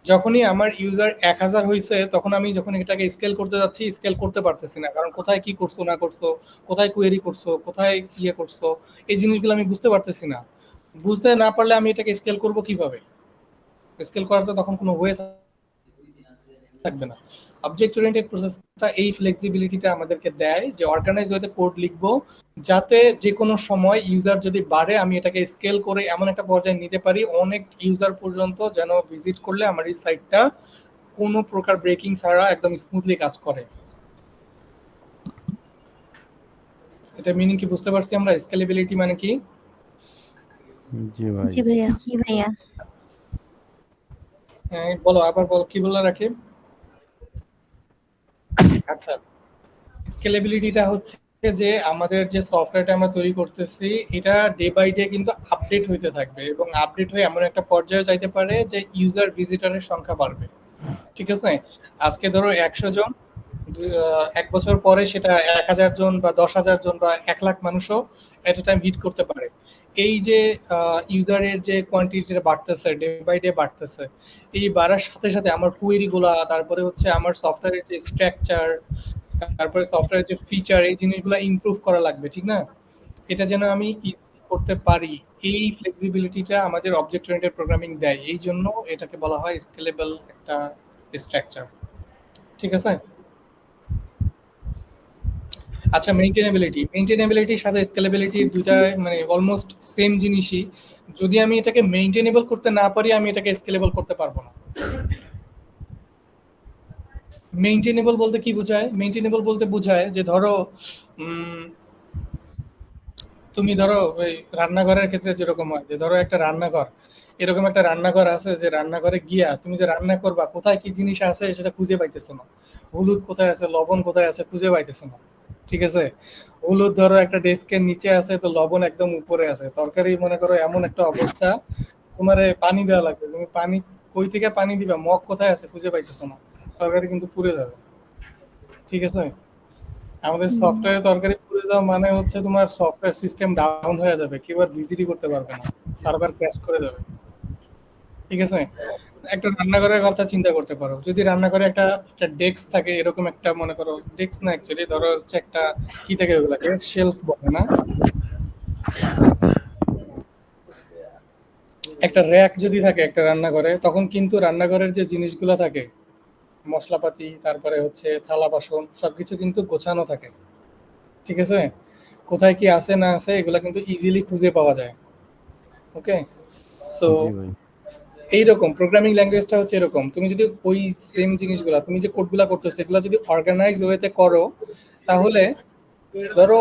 যখনই আমার ইউজার 1000 হয়েছে তখন আমি যখন এটাকে স্কেল করতে যাচ্ছি, স্কেল করতে পারতেছি না, কারণ কোথায় কি করছো না করছো, কোথায় কোয়েরি করছো, কোথায় ইয়ে করছো, এই জিনিসগুলো আমি বুঝতে পারতেছি না। বুঝতে না পারলে আমি এটাকে স্কেল করব কিভাবে? স্কেল করার তো তখন কোনো ওয়ে থাকবে না। অবজেক্ট ওরিয়েন্টেড প্রসেসটা এই ফ্লেক্সিবিলিটিটা আমাদেরকে দেয়, যে অর্গানাইজ ওয়েতে কোড লিখবো, যাতে যে কোনো সময় ইউজার যদি বাড়ে আমি এটাকে স্কেল করে এমন একটা পর্যায়ে নিতে পারি, অনেক ইউজার পর্যন্ত যেন ভিজিট করলে আমার এই সাইটটা কোনো প্রকার ব্রেকিং ছাড়া একদম স্মুথলি কাজ করে। এটা মিনিং কি বুঝতে পারছি আমরা? স্কেলেবিলিটি মানে কি? জি ভাই। জি ভাইয়া। জি ভাইয়া। হ্যাঁ, বলো, আবার বল, কি বললা রাকিব? আচ্ছা, স্কেলেবিলিটিটা হচ্ছে যে আমাদের যে সফটওয়্যারটা আমরা তৈরি করতেছি, এটা ডে বাই ডে কিন্তু আপডেট হইতে থাকবে, এবং আপডেট হয়ে এমন একটা পর্যায়ে যাইতে পারে যে ইউজার ভিজিটরের সংখ্যা বাড়বে, ঠিক আছে? আজকে ধরো 100 জন, এক বছর পরে সেটা 1,000 জন বা 10,000 জন বা 1 লাখ মানুষও এট এ টাইম হিট করতে পারে। এই যে ইউজারের যে কোয়ান্টিটিটা বাড়তেছে, ডে বাই ডে বাড়তেছে, এই বাড়ার সাথে সাথে আমার কুয়েরি গুলা, তারপরে হচ্ছে আমার সফটওয়্যারের যে স্ট্রাকচার, তারপরে সফটওয়্যারের যে ফিচার, এই জিনিসগুলো ইমপ্রুভ করা লাগবে, ঠিক না? এটা যেন আমি ইজিলি করতে পারি, এই ফ্লেক্সিবিলিটিটা আমাদের অবজেক্ট ওরিয়েন্টেড প্রোগ্রামিং দেয়। এই জন্য এটাকে বলা হয় স্কেলেবল একটা স্ট্রাকচার, ঠিক আছে? আচ্ছা, মেইনটেনেবিলিটির সাথে স্কেলেবিলিটি দুইটা মানে অলমোস্ট সেম জিনিসই। যদি আমি এটাকে মেইনটেনেবল করতে না পারি, আমি এটাকে স্কেলেবল করতে পারবো না। মেইনটেনেবল বলতে কি বোঝায়? মেইনটেনেবল বলতে বোঝায় যে ধরো তুমি ধরো ওই রান্নাঘরের ক্ষেত্রে যেরকম হয়, যে ধরো একটা রান্নাঘর, এরকম একটা রান্নাঘর আছে, যে রান্নাঘরে গিয়া তুমি যে রান্না করবা, কোথায় কি জিনিস আছে সেটা খুঁজে পাইতেছো না। হলুদ কোথায় আছে, লবণ কোথায় আছে, খুঁজে পাইতেছো না, ঠিক আছে? হলুদ ধরো একটা ডেস্কের নিচে আছে, তো লবণ একদম উপরে আছে। তরকারি মনে করো এমন একটা অবস্থা, তোমারে পানি দেওয়া লাগবে, তুমি পানি কই থেকে পানি দিবা, মগ কোথায় আছে খুঁজে পাইতেছো না, তরকারি কিন্তু পুড়ে যাবে, ঠিক আছে? আমাদের সফটওয়্যারে তরকারি পুড়ে যাওয়া মানে হচ্ছে তোমার সফটওয়্যার সিস্টেম ডাউন হয়ে যাবে, কেউ আর ভিজিটই করতে পারবে না, সার্ভার ক্র্যাশ করে যাবে, ঠিক আছে? একটা রান্নাঘরের কথা চিন্তা করতে পারো, যদি রান্নাঘরে একটা একটা ডেস্ক থাকে, এরকম একটা মনে করো, ডেস্ক না অ্যাকচুয়ালি, ধরো হচ্ছে একটা কি থাকে ওগুলাকে, শেলফ বলে না, একটা র‍্যাক যদি থাকে একটা রান্নাঘরে, তখন কিন্তু রান্নাঘরের যে জিনিসগুলো থাকে, মশলাপাতি, তারপরে হচ্ছে থালা বাসন, সবকিছু কিন্তু গোছানো থাকে, ঠিক আছে? কোথায় কি আছে না আছে এগুলা কিন্তু ইজিলি খুঁজে পাওয়া যায়। ওকে, সো জি ভাই। এইরকম প্রোগ্রামিং ল্যাঙ্গুয়েজটা হচ্ছে এরকম। তুমি যদি ওই সেম জিনিসগুলা, তুমি যে কোডগুলা করতেছো, এগুলা যদি অর্গানাইজ ওয়েতে করো, তাহলে ধরো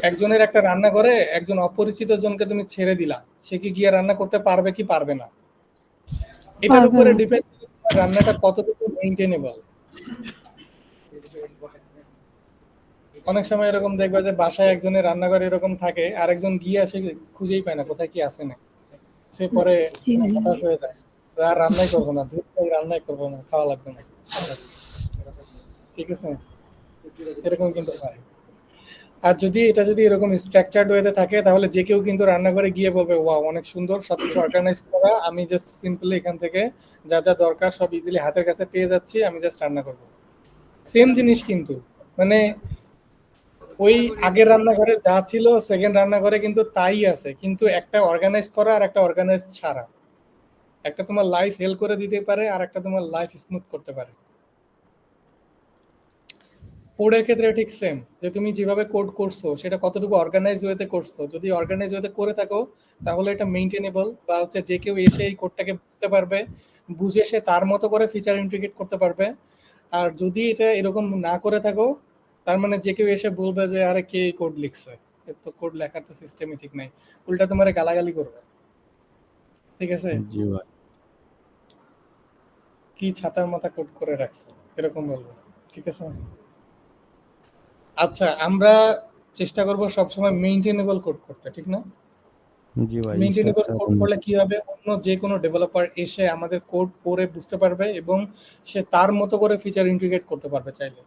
একজনের একটা রান্না করে একজন অপরিচিত জনকে তুমি ছেড়ে দিলা, সে কি গিয়ে রান্না করতে পারবে কি পারবে না, এটার পারবে উপরে না। ডিপেন্ড রান্নাটা কতটুকু মেইনটেনেবল। অনেক সময় এরকম দেখবা যে বাসায় একজনের রান্নাঘর এরকম থাকে, আরেকজন গিয়ে আসে খুঁজেই পায় না কোথায় কি আছে না, সে পরে জি ভাই। হতাশ হয়ে যায়, আর রান্নাই করবো না, ধূপ করে রান্নাই করবো না, খাওয়া লাগবে না, ঠিক আছে? এরকম কিন্তু হয়। আর যদি এটা যদি এরকম স্ট্রাকচারড ওয়েতে থাকে, তাহলে যে কেউ কিন্তু রান্নাঘরে গিয়ে বলবে ওয়াও অনেক সুন্দর, সবকিছু অর্গানাইজ করা, আমি জাস্ট সিম্পলি এখান থেকে যা যা দরকার সব ইজিলি হাতের কাছে পেয়ে যাচ্ছি, আমি জাস্ট রান্না করবো। সেম জিনিস কিন্তু, মানে ওই আগের রান্নাঘরে যা ছিল সেকেন্ড রান্নাঘরে কিন্তু তাই আছে, কিন্তু একটা অর্গানাইজ করা আর একটা অর্গানাইজ ছাড়া, একটা তোমার লাইফ হেল্প করে দিতে পারে আর একটা তোমার লাইফ স্মুথ করতে পারে। কোডের ক্ষেত্রে ঠিক সেম, যে তুমি যেভাবে কোড করছো সেটা কতটুকু অর্গানাইজ ওয়েতে করছো। যদি অর্গানাইজ ওয়েতে করে থাকো, তাহলে এটা মেইনটেনেবল, বা হচ্ছে যে কেউ এসে এই কোডটাকে বুঝতে পারবে, বুঝে সে তার মতো করে ফিচার ইন্টিগ্রেট করতে পারবে। আর যদি এটা এরকম না করে থাকো, তার মানে যে কেউ এসে বলবে যে আরে কে কোড লিখছে, এর তো কোড লেখার তো সিস্টেমই ঠিক নাই, উল্টা তোমার গালাগালি করবে, ঠিক আছে? জি ভাই। কি ছাতার মাথা কোড করে রাখছে, এরকম বলবো, ঠিক আছে? আচ্ছা, আমরা চেষ্টা করব সবসময় মেইনটেনেবল কোড করতে, ঠিক না? জি ভাই, মেইনটেনেবল স্ট্রাকচার কোড করলে কি হবে, অন্য যে কোনো ডেভেলপার এসে আমাদের কোড পড়ে বুঝতে পারবে এবং সে তার মতো করে ফিচার ইন্টিগ্রেট করতে পারবে চাইলে।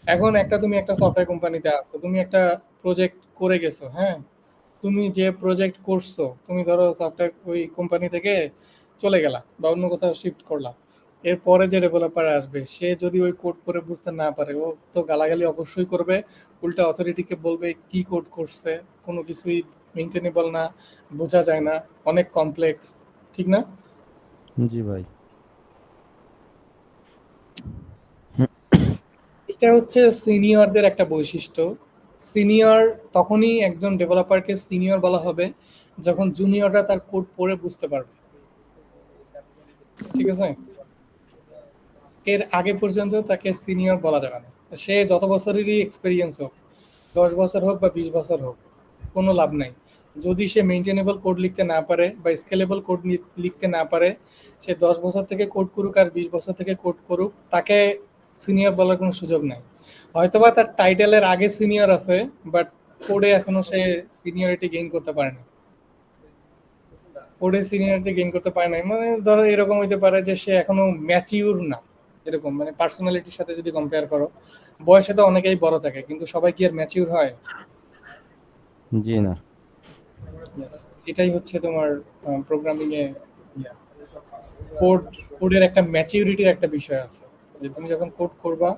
এখন তুমি একটা সফটওয়্যার কোম্পানিতে আছো, তুমি একটা প্রজেক্ট করে গেছো, হ্যাঁ, তুমি যে প্রজেক্ট করছো, তুমি ধরো সফটওয়্যার ওই কোম্পানি থেকে চলে গেলা বা অন্য কোথাও শিফট করলা, এরপরে যে ডেভেলপার আসবে সে যদি ওই কোড করে বুঝতে না পারে, ও তো গালাগালি অবশ্যই করবে, উল্টা অথরিটিকে বলবে কি কোড করছে, কোনো কিছুই মেইনটেনেবল না, বোঝা যায় না, অনেক কমপ্লেক্স, ঠিক না? জি ভাই। এটা হচ্ছে সিনিয়রদের একটা বৈশিষ্ট্য। সিনিয়র তখনই একজন ডেভেলপারকে সিনিয়র বলা হবে যখন জুনিয়ররা তার কোড পড়ে বুঝতে পারবে, ঠিক আছে? এর আগে পর্যন্ত তাকে সিনিয়র বলা যাবে না, সে যত বছরেরই এক্সপিরিয়েন্স হোক, 10 বছর হোক বা 20 বছর হোক, কোনো লাভ নাই। যদি সে মেইনটেনেবল কোড লিখতে না পারে বা স্কেলেবল কোড লিখতে না পারে, সে 10 বছর থেকে কোড করুক আর 20 বছর থেকে কোড করুক, তাকে সিনিয়র বলার কোনো সুযোগ নাই। হয়তোবা তার টাইটেলের আগে সিনিয়র আছে, বাট কোডে এখনো সে সিনিয়রিটি গেইন করতে পারে না, কোডে সিনিয়রিটি গেইন করতে পারে নাই, মানে ধরো এরকম হইতে পারে যে সে এখনো ম্যাচিউর না, এরকম মানে পার্সোনালিটির সাথে যদি কম্পেয়ার করো, বয়সে তো অনেকেই বড় থাকে, কিন্তু সবাই কি আর ম্যাচিউর হয়? জি না। Yes, এটাই হচ্ছে তোমার প্রোগ্রামিং এ কোড, কোডের একটা ম্যাচিউরিটির একটা বিষয় আছে, যে তুমি যখন কোড করবা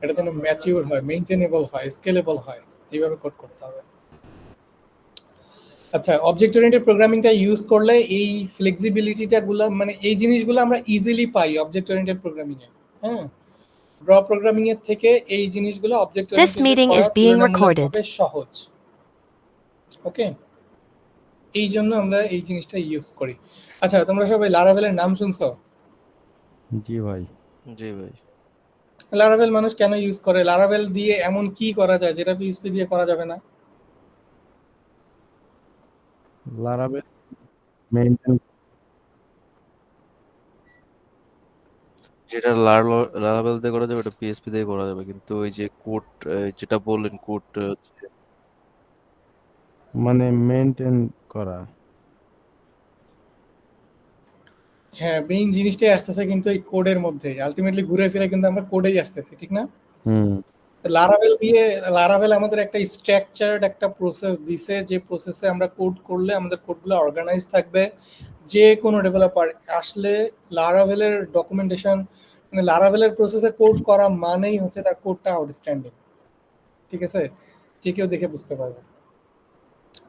এটা যেন ম্যাচিউর হয়, মেইনটেনেবল হয়, স্কেলেবল হয়, এইভাবে কোড করতে হবে। আচ্ছা, অবজেক্ট ওরিয়েন্টেড প্রোগ্রামিংটা ইউজ করলে এই ফ্লেক্সিবিলিটিটা গুলা মানে এই জিনিসগুলো আমরা ইজিলি পাই অবজেক্ট ওরিয়েন্টেড প্রোগ্রামিং এ। হ্যাঁ, র প্রোগ্রামিং এর থেকে এই জিনিসগুলো object This oriented meeting is করা being তুলনামূলকভাবে recorded. সহজ। ওকে, এই জন্য আমরা এই জিনিসটা ইউজ করি। আচ্ছা, তোমরা সবাই লারাভেলের নাম শুনছো? জি ভাই। জি ভাই। লারাভেল মানুষ কেন ইউজ করে? লারাভেল দিয়ে এমন কি করা যায় যেটা পিএইচপি দিয়ে করা যাবে না? লারাভেল মেইনটেইন যেটা লারাভেল দিয়ে করা যাবে ওটা পিএসপি দিয়ে করা যাবে, কিন্তু ওই যে কোড যেটা বললেন কোড মানে মেইনটেইন করা। হ্যাঁ, মেইন জিনিসটাই আসতেছে কিন্তু এই কোডের মধ্যে, আলটিমেটলি ঘুরে ফিরে কিন্তু আমরা কোডেই আসতেছি, ঠিক না? হুম। লারাভেল দিয়ে, লারাভেল আমাদের একটা স্ট্রাকচারড একটা প্রসেস দিছে, যে প্রসেসে আমরা কোড করলে আমাদের কোডগুলো অর্গানাইজ থাকবে। যে কোনো ডেভেলপার আসলে লারাভেলের ডকুমেন্টেশন মানে লারাভেলের প্রসেসে কোড করা মানেই হচ্ছে তার কোডটা আউটস্ট্যান্ডিং, ঠিক আছে? যে কেউ দেখে বুঝতে পারবে,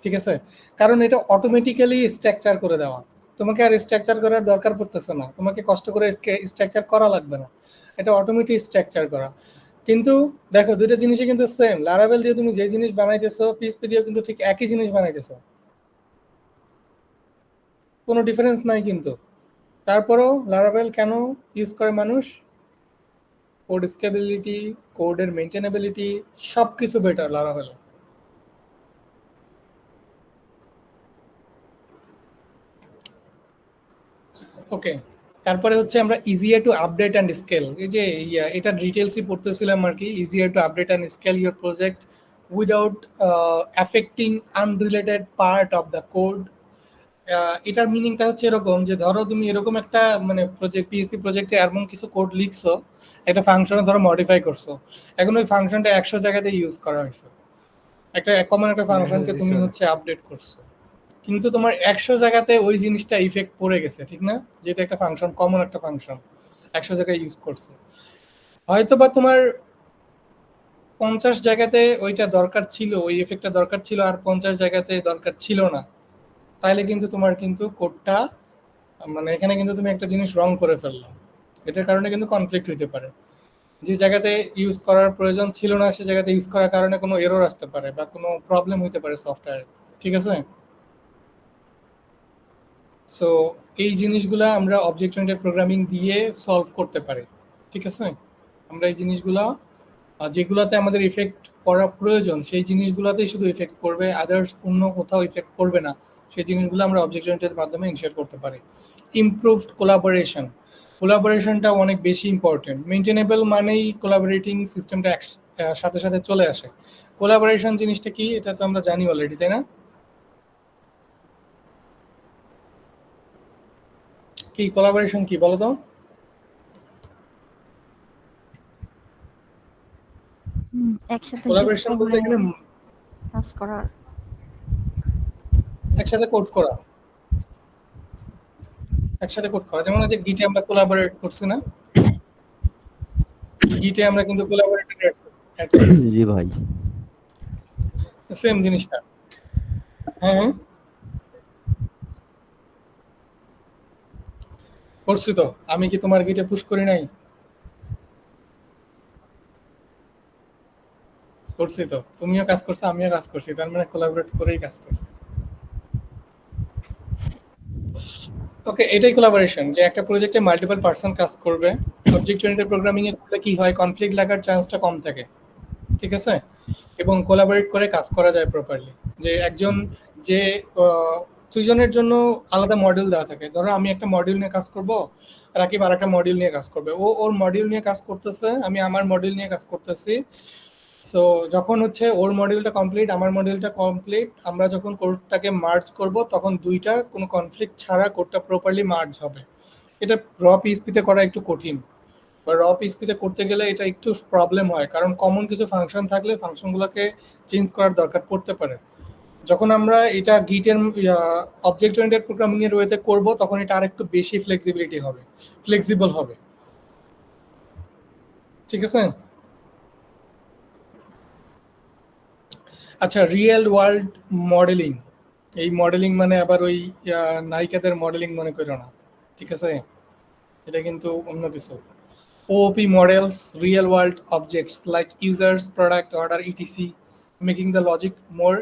ঠিক আছে? কারণ এটা অটোমেটিক্যালি স্ট্রাকচার করে দেওয়া, তোমাকে আর স্ট্রাকচার করার দরকার পড়তেছে না, তোমাকে কষ্ট করে স্ট্রাকচার করা লাগবে না, এটা অটোমেটিক স্ট্রাকচার করা। কিন্তু দেখো দুইটা জিনিসই কিন্তু সেম, লারাভেল দিয়ে তুমি যে জিনিস বানাইতেছো পিএইচপি দিয়েও কিন্তু ঠিক একই জিনিস বানাইতেছো, কোনো ডিফারেন্স নাই কিন্তু। তারপরেও লারাভেল কেন ইউজ করে মানুষ? কোড স্কেলেবিলিটি, কোডের মেইনটেনেবিলিটি সবকিছু বেটার লারাভেল। ওকে, তারপরে হচ্ছে আমরা easier to update and scale, এই যে এটা ডিটেলসই পড়তেছিলাম আর কি। Easier to update and scale your project without affecting unrelated part of the code. এটার মিনিংটা হচ্ছে এরকম যে ধরো তুমি এরকম একটা মানে প্রজেক্ট পিএইচপি প্রজেক্টে এমন কিছু কোড লিখছো, একটা ফাংশনে ধরো মডিফাই করছো, এখন ওই ফাংশনটা 100 জায়গাতে ইউজ করা হয়েছে, একটা কমন একটা ফাংশনকে তুমি হচ্ছে আপডেট করছো, কিন্তু তোমার 100 জায়গাতে ওই জিনিসটা ইফেক্ট পড়ে গেছে, ঠিক না? যেটা একটা ফাংশন, কমন একটা ফাংশন 100 জায়গায় ইউজ করছে, হয়তো বা তোমার 50 জায়গাতে ওইটা দরকার ছিল, ওই এফেক্টটা দরকার ছিল, আর 50 জায়গাতে দরকার ছিল না, তাইলে কিন্তু তোমার কিন্তু কোডটা মানে এখানে কিন্তু তুমি একটা জিনিস রং করে ফেললো, এটার কারণে কিন্তু কনফ্লিক্ট হইতে পারে। যে জায়গাতে ইউজ করার প্রয়োজন ছিল না সে জায়গাতে ইউজ করার কারণে কোনো এরর আসতে পারে বা কোনো প্রবলেম হইতে পারে সফটওয়্যারে, ঠিক আছে? সো এই জিনিসগুলা আমরা অবজেক্ট ওরিয়েন্টেড প্রোগ্রামিং দিয়ে সলভ করতে পারি, ঠিক আছে? আমরা এই জিনিসগুলা যেগুলাতে আমাদের ইফেক্ট করা প্রয়োজন সেই জিনিসগুলাতেই শুধু ইফেক্ট করবে, আদার্স অন্য কোথাও ইফেক্ট করবে না, সেই জিনিসগুলো আমরা অবজেক্ট ওরিয়েন্টেড মাধ্যমে ইনশিয়েট করতে পারি। ইমপ্রুভড কোলাবোরেশন, কোলাবোরেশনটা অনেক বেশি ইম্পর্টেন্ট। মেইনটেনেবল মানেই কোলাবোরেটিং সিস্টেমটা সাথে সাথে চলে আসে। কোলাবোরেশন জিনিসটা কি এটা তো আমরা জানি অলরেডি, তাই না? কি কোলাবোরেশন কি বলো তো? একসাথে কোলাবোরেশন যুক্ত বলতে হয়ে গেলে কাজ করার। একসাথে কোড করা, একসাথে কোড করা, যেমন যে গিটে আমরা কোলাবোরেট করছি না, গিটে আমরা কিন্তু কোলাবোরেটেড অ্যাড করছি, জি ভাই। সেম জিনিসটা। হ্যাঁ করছি তো, আমি কি তোমার গিটে পুশ করি নাই? করছি তো, তুমিও কাজ করছো আমিও কাজ করছি, তার মানে কোলাবোরেট করেই কাজ করছি। ওকে, এটাই কোলাবোরেশন, যে একটা প্রজেক্টে মাল্টিপল পারসন কাজ করবে। অবজেক্ট ওরিয়েন্টেড প্রোগ্রামিং এ করলে কি হয়, কনফ্লিক্ট লাগার চান্সটা কম থাকে, ঠিক আছে? এবং কোলাবোরেট করে কাজ করা যায় প্রপারলি। যে একজন যে দুজনের জন্য আলাদা মডিউল দেওয়া থাকে, ধরো আমি একটা মডিউল নিয়ে কাজ করব, রাকিব আর একটা মডিউল নিয়ে কাজ করবে, ও ওর মডিউল নিয়ে কাজ করতেছে, আমি আমার মডিউল নিয়ে কাজ করতেছি। সো যখন হচ্ছে ওর মডিউলটা কমপ্লিট আমার মডিউলটা কমপ্লিট, আমরা যখন কোডটাকে মার্জ করব তখন দুইটা কোনো কনফ্লিক্ট ছাড়া কোডটা প্রপারলি মার্জ হবে। এটা র পিএইচপিতে করা একটু কঠিন, বা র পিএইচপিতে করতে গেলে এটা একটু প্রবলেম হয়, কারণ কমন কিছু ফাংশন থাকলে ফাংশনগুলোকে চেঞ্জ করার দরকার পড়তে পারে। যখন আমরা এটা গিটের অবজেক্ট ওরিয়েন্টেড প্রোগ্রামিং এর ওয়েতে করব, তখন এটা আরেকটু বেশি ফ্লেক্সিবল হবে। ঠিক আছে। আচ্ছা, রিয়েল ওয়ার্ল্ড মডেলিং, এই মডেলিং মানে আবার ওই নায়িকাদের মডেলিং মনে করো না, ঠিক আছে, এটা কিন্তু অন্য কিছু। OOP models real world objects like users, product, order, etc, making the logic more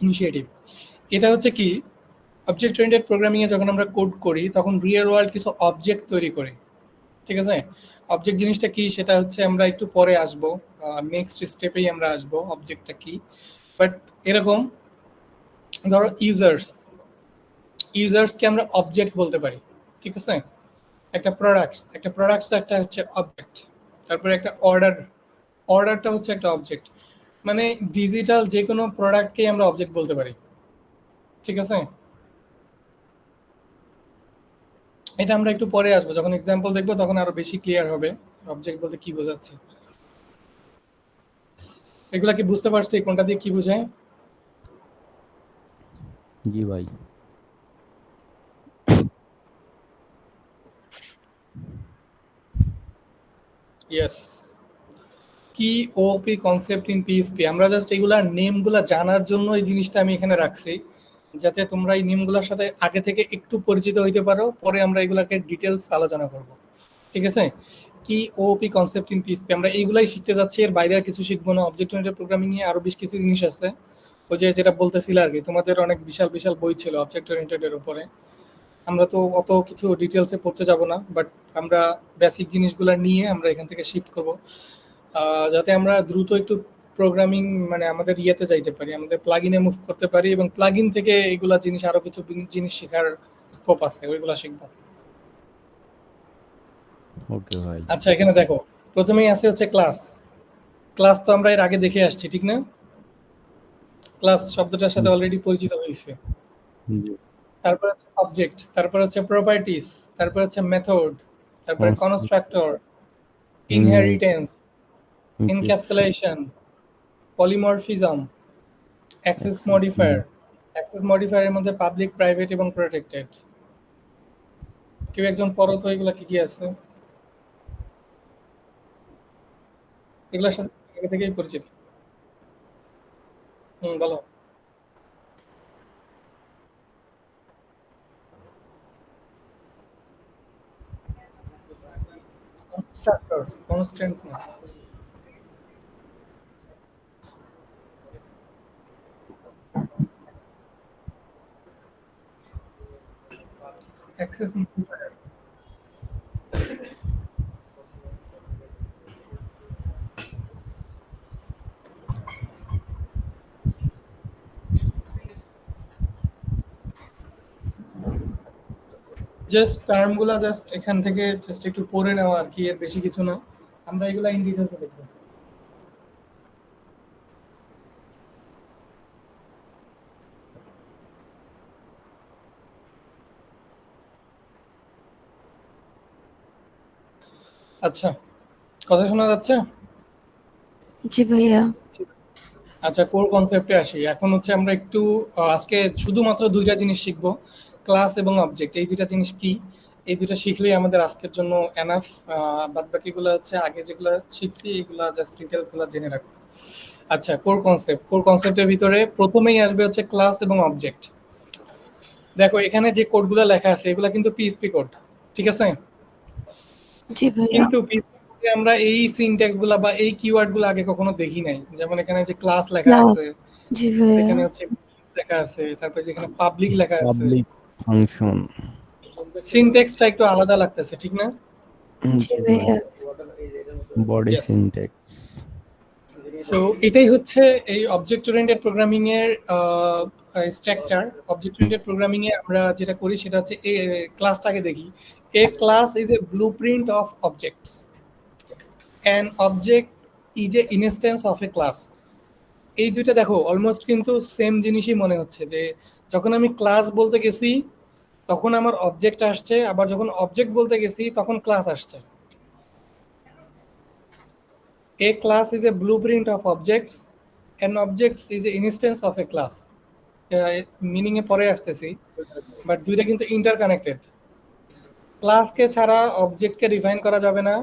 initiative. এটা হচ্ছে কি, অবজেক্ট ওরিয়েন্টেড প্রোগ্রামিং এ যখন আমরা কোড করি তখন রিয়েল ওয়ার্ল্ড কিছু অবজেক্ট তৈরি করি, ঠিক আছে। অবজেক্ট জিনিসটা কি সেটা হচ্ছে আমরা একটু পরে আসবো, নেক্সট স্টেপেই আমরা আসবো অবজেক্টটা কি। বাট এরকম ধরো ইউজার্সকে আমরা অবজেক্ট বলতে পারি, ঠিক আছে। একটা প্রোডাক্টস একটা হচ্ছে অবজেক্ট। তারপরে একটা অর্ডারটা হচ্ছে একটা অবজেক্ট। মানে ডিজিটাল যে কোনো প্রোডাক্টকেই আমরা অবজেক্ট বলতে পারি, ঠিক আছে। এটা আমরা একটু পরে আসবো, যখন এক্সাম্পল দেখবো তখন আরো বেশি ক্লিয়ার হবে অবজেক্ট বলতে কি বোঝাচ্ছে। এগুলা কি বুঝতে পারছি কোনটা দিয়ে কি বোঝায়? জি ভাই। ইয়েস। কি ওপি কনসেপ্ট ইন পিএইচপি, আমরা জাস্ট এগুলা নেমগুলা জানার জন্য এই জিনিসটা আমি এখানে রাখছি, যাতে তোমরা এই নেমগুলোর সাথে আগে থেকে একটু পরিচিত হইতে পারো, পরে আমরা এগুলাকে ডিটেলস আলোচনা করব, ঠিক আছে। কি ওপি কনসেপ্ট ইন পিএইচপি, আমরা এইগুলাই শিখতে যাচ্ছি, এর বাইরে আর কিছু শিখবো না। অবজেক্ট ওরিয়েন্টেড প্রোগ্রামিং নিয়ে আরো বেশ কিছু জিনিস আছে, ওই যে যেটা বলতেছিল আর কি, তোমাদের অনেক বিশাল বিশাল বই ছিল অবজেক্ট ওরিয়েন্টেড এর উপরে। আমরা তো অত কিছু ডিটেলসে পড়তে যাব না, বাট আমরা বেসিক জিনিসগুলো নিয়ে আমরা এখান থেকে শিফট করব, যাতে আমরা দ্রুত একটু প্রোগ্রামিং মানে আমাদের ইয়েতে যাইতে পারি, আমাদের প্লাগইনে মুভ করতে পারি, এবং প্লাগইন থেকে এগুলা জিনিস আরো কিছু জিনিস শেখার স্কোপ আছে, ওইগুলা শিখবো। ওকে ভাই। আচ্ছা, এখানে দেখো প্রথমেই আছে হচ্ছে ক্লাস তো আমরা এর আগে দেখে আসছি, ঠিক না? ক্লাস শব্দটার সাথে অলরেডি পরিচিত হয়েছে। জি। তারপর হচ্ছে অবজেক্ট, তারপর হচ্ছে প্রপার্টিজ, তারপর হচ্ছে মেথড, তারপরে constructor, inheritance, encapsulation, polymorphism, access modifier. Access মডিফায়ারের মধ্যে পাবলিক, প্রাইভেট এবং প্রটেক্টেড। কেউ একজন পড়ো তো এগুলা কি কি আছে, এগুলোর সাথে আগে থেকেই পরিচিত। বলো। কনস্ট্রাক্টর, কনস্ট্যান্ট না। অ্যাক্সেস মডিফায়ার, জাস্ট টার্মগুলা জাস্ট এখান থেকে জাস্ট একটু পড়ে নেওয়া আর কি, এর বেশি কিছু না। আমরা এগুলা ইন ডিটেইলসে দেখব। আচ্ছা, কথা শোনা যাচ্ছে? জি ভাইয়া। আচ্ছা, কোর কনসেপ্টে আসি। এখন হচ্ছে আমরা একটু আজকে শুধুমাত্র দুইটা জিনিস শিখবো, ক্লাস এবং অবজেক্ট। এই দুইটা জিনিস কি, এই দুইটা শিখলেই আমাদের আজকের জন্য এনাফ। বাদ বাকিগুলো হচ্ছে আগে যেগুলো শিখছি এগুলা জাস্ট ডিটেলসগুলো জেনে রাখবো। আচ্ছা, কোর কনসেপ্টের ভিতরে প্রথমেই আসবে হচ্ছে ক্লাস এবং অবজেক্ট। দেখো এখানে যে কোডগুলো লেখা আছে এগুলা কিন্তু পিএইচপি কোড, ঠিক আছে। জি ভাইয়া। কিন্তু পিএইচপি আমরা এই সিনট্যাক্স গুলা বা এই কিওয়ার্ড গুলো আগে কখনো দেখি নাই। যেমন এখানে যে ক্লাস লেখা ক্লাস। আছে, জি ভাইয়া। এখানে হচ্ছে লেখা আছে, তারপর যেখানে পাবলিক লেখা আছে, পাবলিক ফাংশন। সিনট্যাক্সটা একটু আলাদা লাগতেছে, ঠিক না? জি ভাইয়া। Body Yes. সিনট্যাক্স। সো এটাই হচ্ছে এই অবজেক্ট ওরিয়েন্টেড প্রোগ্রামিং এর স্ট্রাকচার। অবজেক্ট ওরিয়েন্টেড প্রোগ্রামিং এ আমরা যেটা করি সেটা হচ্ছে ক্লাসটাকে দেখি। A class is a blueprint of objects, an object is an instance of a class. এই দুইটা দেখো অলমোস্ট কিন্তু সেম জিনিসই মনে হচ্ছে, যে যখন আমি ক্লাস বলতে গেছি তখন আমার অবজেক্ট আসছে, আবার যখন অবজেক্ট বলতে গেছি তখন ক্লাস আসছে। A class is a blueprint of objects. An object is an instance of a class. Meaning এ পরে আসতেছি, বাট দুইটা কিন্তু ইন্টারকানেক্টেড। ক্লাসকে ছাড়া অবজেক্টকে ডিফাইন করা যাবে না,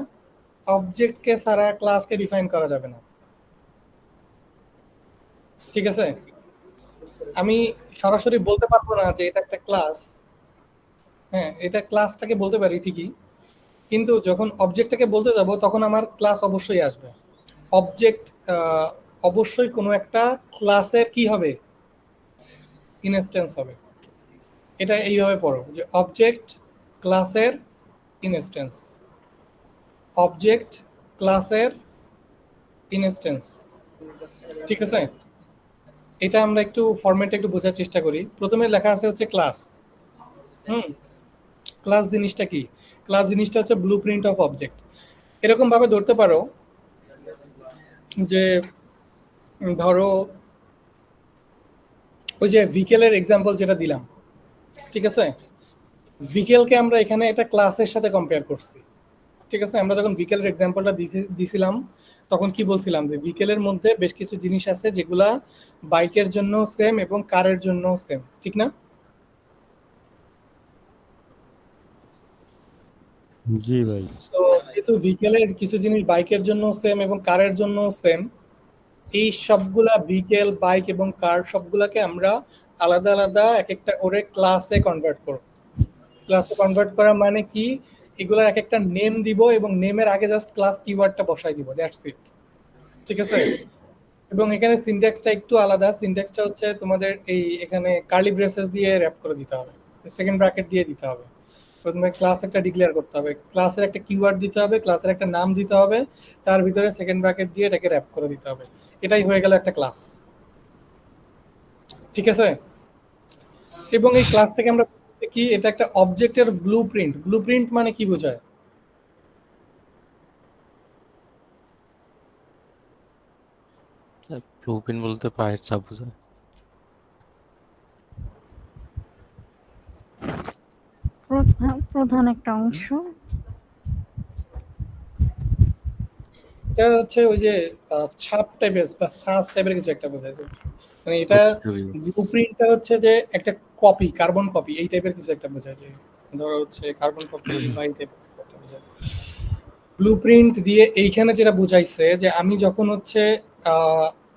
অবজেক্টকে ছাড়া ক্লাসকে ডিফাইন করা যাবে না। ঠিক আছে, আমি সরাসরি বলতে পারবো না যে এটা একটা ক্লাস। হ্যাঁ, এটা ক্লাসটাকে বলতে পারি ঠিকই, কিন্তু যখন অবজেক্টটাকে বলতে যাব তখন আমার ক্লাস অবশ্যই আসবে। অবজেক্ট অবশ্যই কোনো একটা ক্লাসের কি হবে, ইনস্ট্যান্স হবে। এটা এইভাবে পড়ো যে অবজেক্ট ক্লাসের ইনস্ট্যান্স, অবজেক্ট ক্লাসের ইনস্ট্যান্স। ঠিক আছে, এটা আমরা একটু ফরম্যাটে একটু বোঝার চেষ্টা করি। প্রথমে লেখা আছে হচ্ছে ক্লাস। ক্লাস জিনিসটা কি? ক্লাস জিনিসটা হচ্ছে ব্লুপ্রিন্ট অফ অবজেক্ট। এরকম ভাবে ধরতে পারো যে ধরো ওই যে ভিকেলের এক্সাম্পল যেটা দিলাম, ঠিক আছে, ভিকেলকে আমরা এখানে একটা ক্লাসের সাথে কম্পেয়ার করছি। ঠিক আছে, আমরা যখন ভিকেলের এক্সাম্পলটা দিছিলাম তখন কি বলছিলাম যে ভিকেলের মধ্যে বেশ কিছু জিনিস আছে যেগুলা বাইকের জন্য সেম এবং কারের জন্য সেম, ঠিক না? জি ভাই। সো যেহেতু ভিকেলের কিছু জিনিস বাইকের জন্য সেম এবং কারের জন্য সেম, এই সবগুলা ভিকেল, বাইক এবং কার সবগুলাকে আমরা আলাদা আলাদা এক একটা করে ক্লাসে কনভার্ট করব। ক্লাসে কনভার্ট করা মানে কি, এগুলার এক একটা নেম দিব এবং নেমের আগে জাস্ট ক্লাস কিওয়ার্ডটা বসাই দিব, দ্যাটস ইট। ঠিক আছে, এবং এখানে সিনট্যাক্সটা একটু আলাদা। সিনট্যাক্সটা হচ্ছে তোমাদের এই এখানে কার্লি ব্রেসেস দিয়ে র‍্যাপ করে দিতে হবে, সেকেন্ড ব্র্যাকেট দিয়ে দিতে হবে। প্রথমে ক্লাস একটা ডিক্লেয়ার করতে হবে, ক্লাসের একটা কিওয়ার্ড দিতে হবে, ক্লাসের একটা নাম দিতে হবে, তার ভিতরে সেকেন্ড ব্র্যাকেট দিয়ে এটাকে র‍্যাপ করে দিতে হবে। এটাই হয়ে গেল একটা ক্লাস। ঠিক আছে, এবং এই ক্লাস থেকে আমরা কি, এটা একটা অবজেক্টের ব্লুপ্রিন্ট। ব্লুপ্রিন্ট মানে কি বোঝায়? ব্লুপ্রিন্ট বলতে পায়ের ছাপ বোঝায়। প্রধান একটা অংশ। এটা হচ্ছে ওই যে ছাপ টাইপের বা সাজ টাইপের কিছু একটা বোঝায়। মানে এটা ব্লুপ্রিন্টটা হচ্ছে যে একটা কপি, কার্বন কপি, এই টাইপের কিছু একটা বোঝায়। যে ধরো হচ্ছে কার্বন কপি বা এই টাইপের কিছু একটা বোঝায়। ব্লুপ্রিন্ট দিয়ে এইখানে যেটা বুঝাইছে যে আমি যখন হচ্ছে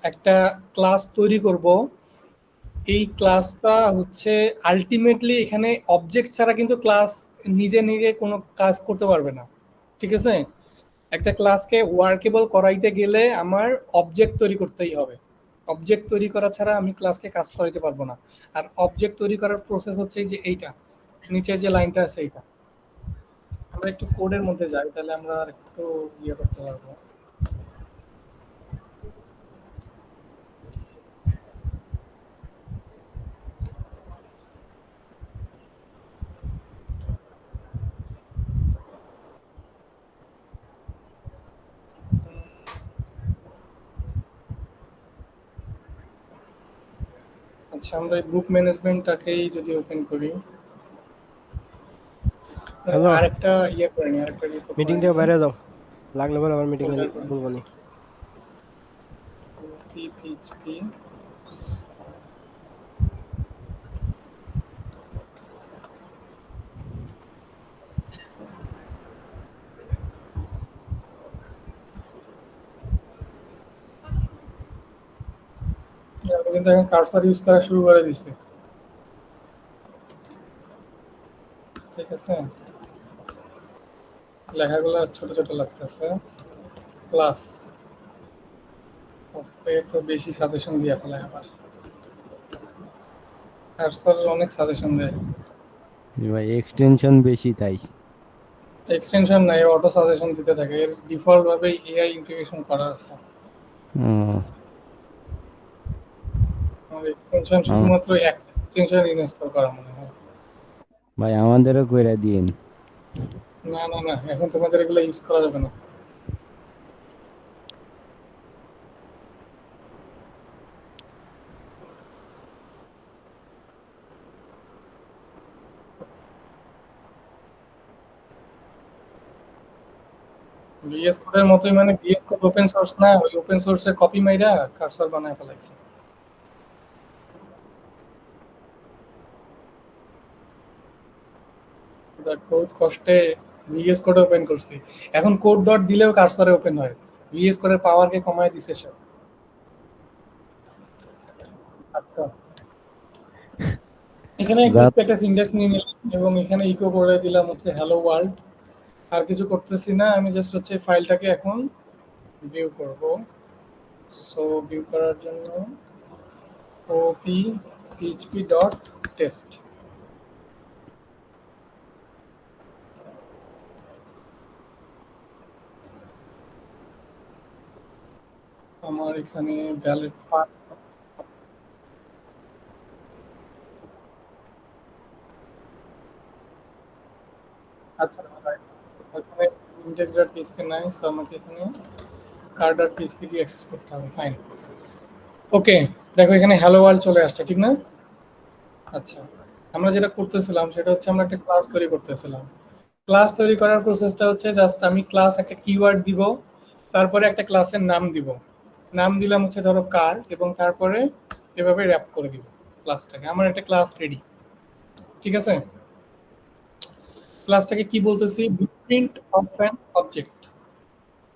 একটা ক্লাস তৈরি করব, এই ক্লাসটা হচ্ছে আলটিমেটলি এখানে অবজেক্ট ছাড়া কিন্তু ক্লাস নিজে নিজে কোনো কাজ করতে পারবে না। ঠিক আছে, একটা ক্লাসকে ওয়ার্কেবল করাইতে গেলে আমার অবজেক্ট তৈরি করতেই হবে। অবজেক্ট তৈরি করা ছাড়া আমি ক্লাসকে কাজ করাইতে পারবো না। আর অবজেক্ট তৈরি করার প্রসেস হচ্ছে এই যে এইটা, নিচে যে লাইনটা আছে এইটা। আমরা একটু কোডের মধ্যে যাই, তাহলে আমরা আর একটু ইয়ে করতে পারবো। আচ্ছা, আমরা বুক ম্যানেজমেন্টটাকেই যদি ওপেন করি, হ্যালো, আরেকটা ইয়ে করে নি, আরেকটা মিটিং থেকে বাইরে যাও, লাগলে বলে আবার মিটিং এ বলবো নি। পিএইচপি আমি কিন্তু এখন কার্সার ইউজ করা শুরু করে দিছি। ঠিক আছে, লেখাগুলো ছোট ছোট লাগতেছে। প্লাস তো বেশি সাজেশন দিয়ে ফেলে আবার, কার্সার অনেক সাজেশন দেয়। ভাই এক্সটেনশন বেশি তাই। এক্সটেনশন নাই, অটো সাজেশন দিতে থাকে। এর ডিফল্ট ভাবে এআই ইন্টিগ্রেশন করা আছে। আমাদের এক্সটেনশন শুধুমাত্র একটা এক্সটেনশন ইনস্টল করা মনে হয়। ভাই আমাদেরও কইরা দিন। না না না, এখন তোমাদের এগুলো ইউজ করা যাবে না। ভিএস কোডের মতোই, মানে ভিএস কোড ওপেন সোর্স না, ওই ওপেন সোর্সের কপি মাইরা কার্সর বানায় ফেলাইছে। বহুত কষ্টে ভিএস কোড ওপেন করছি, এখন কোড ডট দিলেও কার্সরে ওপেন হয়, ভিএস কোডের পাওয়ারকে কমায় দিছে সব। আচ্ছা, এখানে একটা সিনট্যাক্স নিয়ে নিলাম এবং এখানে ইকো করে দিলাম হচ্ছে হ্যালো ওয়ার্ল্ড। আর কিছু করতেছি না, আমি জাস্ট হচ্ছে ফাইলটাকে এখন ভিউ করব। সো ভিউ করার জন্য php.test আমার এখানে ভ্যালিড পাথ, আচ্ছা এখানে index.php নাই, সো আমাকে এখানে car.php দিয়ে অ্যাক্সেস করতে হবে। ফাইন, ওকে, দেখো এখানে হ্যালো ওয়ার্ল্ড চলে আসছে, ঠিক না? আচ্ছা, আমরা যেটা করতেছিলাম সেটা হচ্ছে আমরা একটা ক্লাস তৈরি করতেছিলাম। ক্লাস তৈরি করার প্রসেসটা হচ্ছে জাস্ট আমি ক্লাস একটা কিওয়ার্ড দিব, তারপরে একটা ক্লাসের নাম দিব, নাম দিলাম হচ্ছে ধরো কার, এবং তারপরে এভাবে র্যাপ করে দিব ক্লাসটাকে। আমার একটা ক্লাস রেডি, ঠিক আছে? ক্লাসটাকে কি বলতেছি, ব্লুপ্রিন্ট অফ অ্যান অবজেক্ট।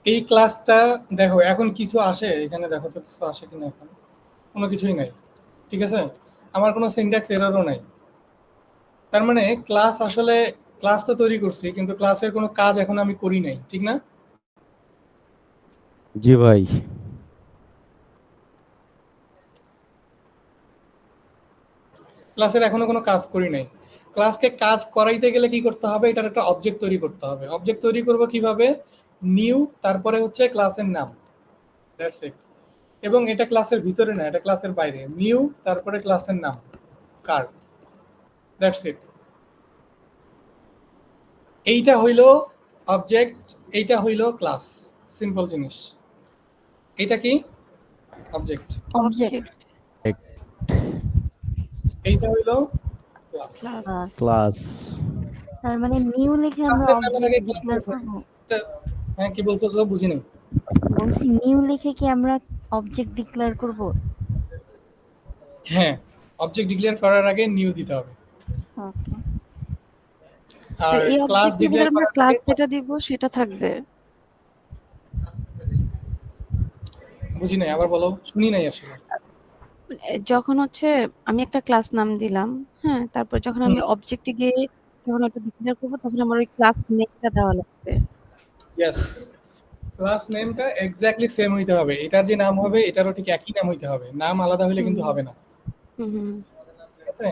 এই ক্লাসটা দেখো এখন কিছু আসে এখানে, দেখো তো কিছু আসে কিনা, এখন কোনো কিছুই নাই, ঠিক আছে? আমার কোনো সিনট্যাক্স এররও নাই। তার মানে ক্লাস আসলে, ক্লাস তো তৈরি করছি কিন্তু ক্লাসের কোনো কাজ এখন আমি করি নাই, ঠিক না? জি ভাই। ক্লাসের এখনো কোনো কাজ করি নাই। ক্লাসকে কাজ করাইতে গেলে কি করতে হবে, এটার একটা অবজেক্ট তৈরি করতে হবে। অবজেক্ট তৈরি করব কিভাবে, নিউ তারপরে হচ্ছে ক্লাসের নাম, দ্যাটস ইট। এবং এটা ক্লাসের ভিতরে না, এটা ক্লাসের বাইরে, নিউ তারপরে ক্লাসের নাম কার, দ্যাটস ইট। এইটা হইলো অবজেক্ট, এইটা হইলো ক্লাস, সিম্পল জিনিস। এটা কি অবজেক্ট, অবজেক্ট এইটা হইলো ক্লাস। ক্লাস। তার মানে নিউ লিখে আমরা ক্লাসের নামের আগে অবজেক্ট ক্লাস ডিক্লেয়ার আছে। করব। হ্যাঁ, কি বলতেছো বুঝি নাই। বলছি নিউ লিখে কি আমরা অবজেক্ট ডিক্লেয়ার করব? হ্যাঁ, অবজেক্ট ডিক্লেয়ার করার আগে নিউ দিতে হবে। ওকে। আর এই ক্লাস অবজেক্টের ভিতরে ডিক্লেয়ার আমরা করার ক্লাস আগে যেটা দিব সেটা থাকবে। বুঝি নাই, আবার বলো, শুনি নাই আসলে। যখন হচ্ছে আমি একটা ক্লাস নাম দিলাম, হ্যাঁ, তারপর যখন আমি অবজেক্টে গিয়ে যখন ওটা ডিক্লেয়ার করবো তখন আমার ওই ক্লাস নেমটা দেওয়া লাগবে। ইয়েস, ক্লাস নেমটা এক্স্যাক্টলি সেম হইতে হবে, এটার যে নাম হবে এটারও ঠিক একই নাম হইতে হবে, নাম আলাদা হইলে কিন্তু হবে না, হুম। ঠিক আছে?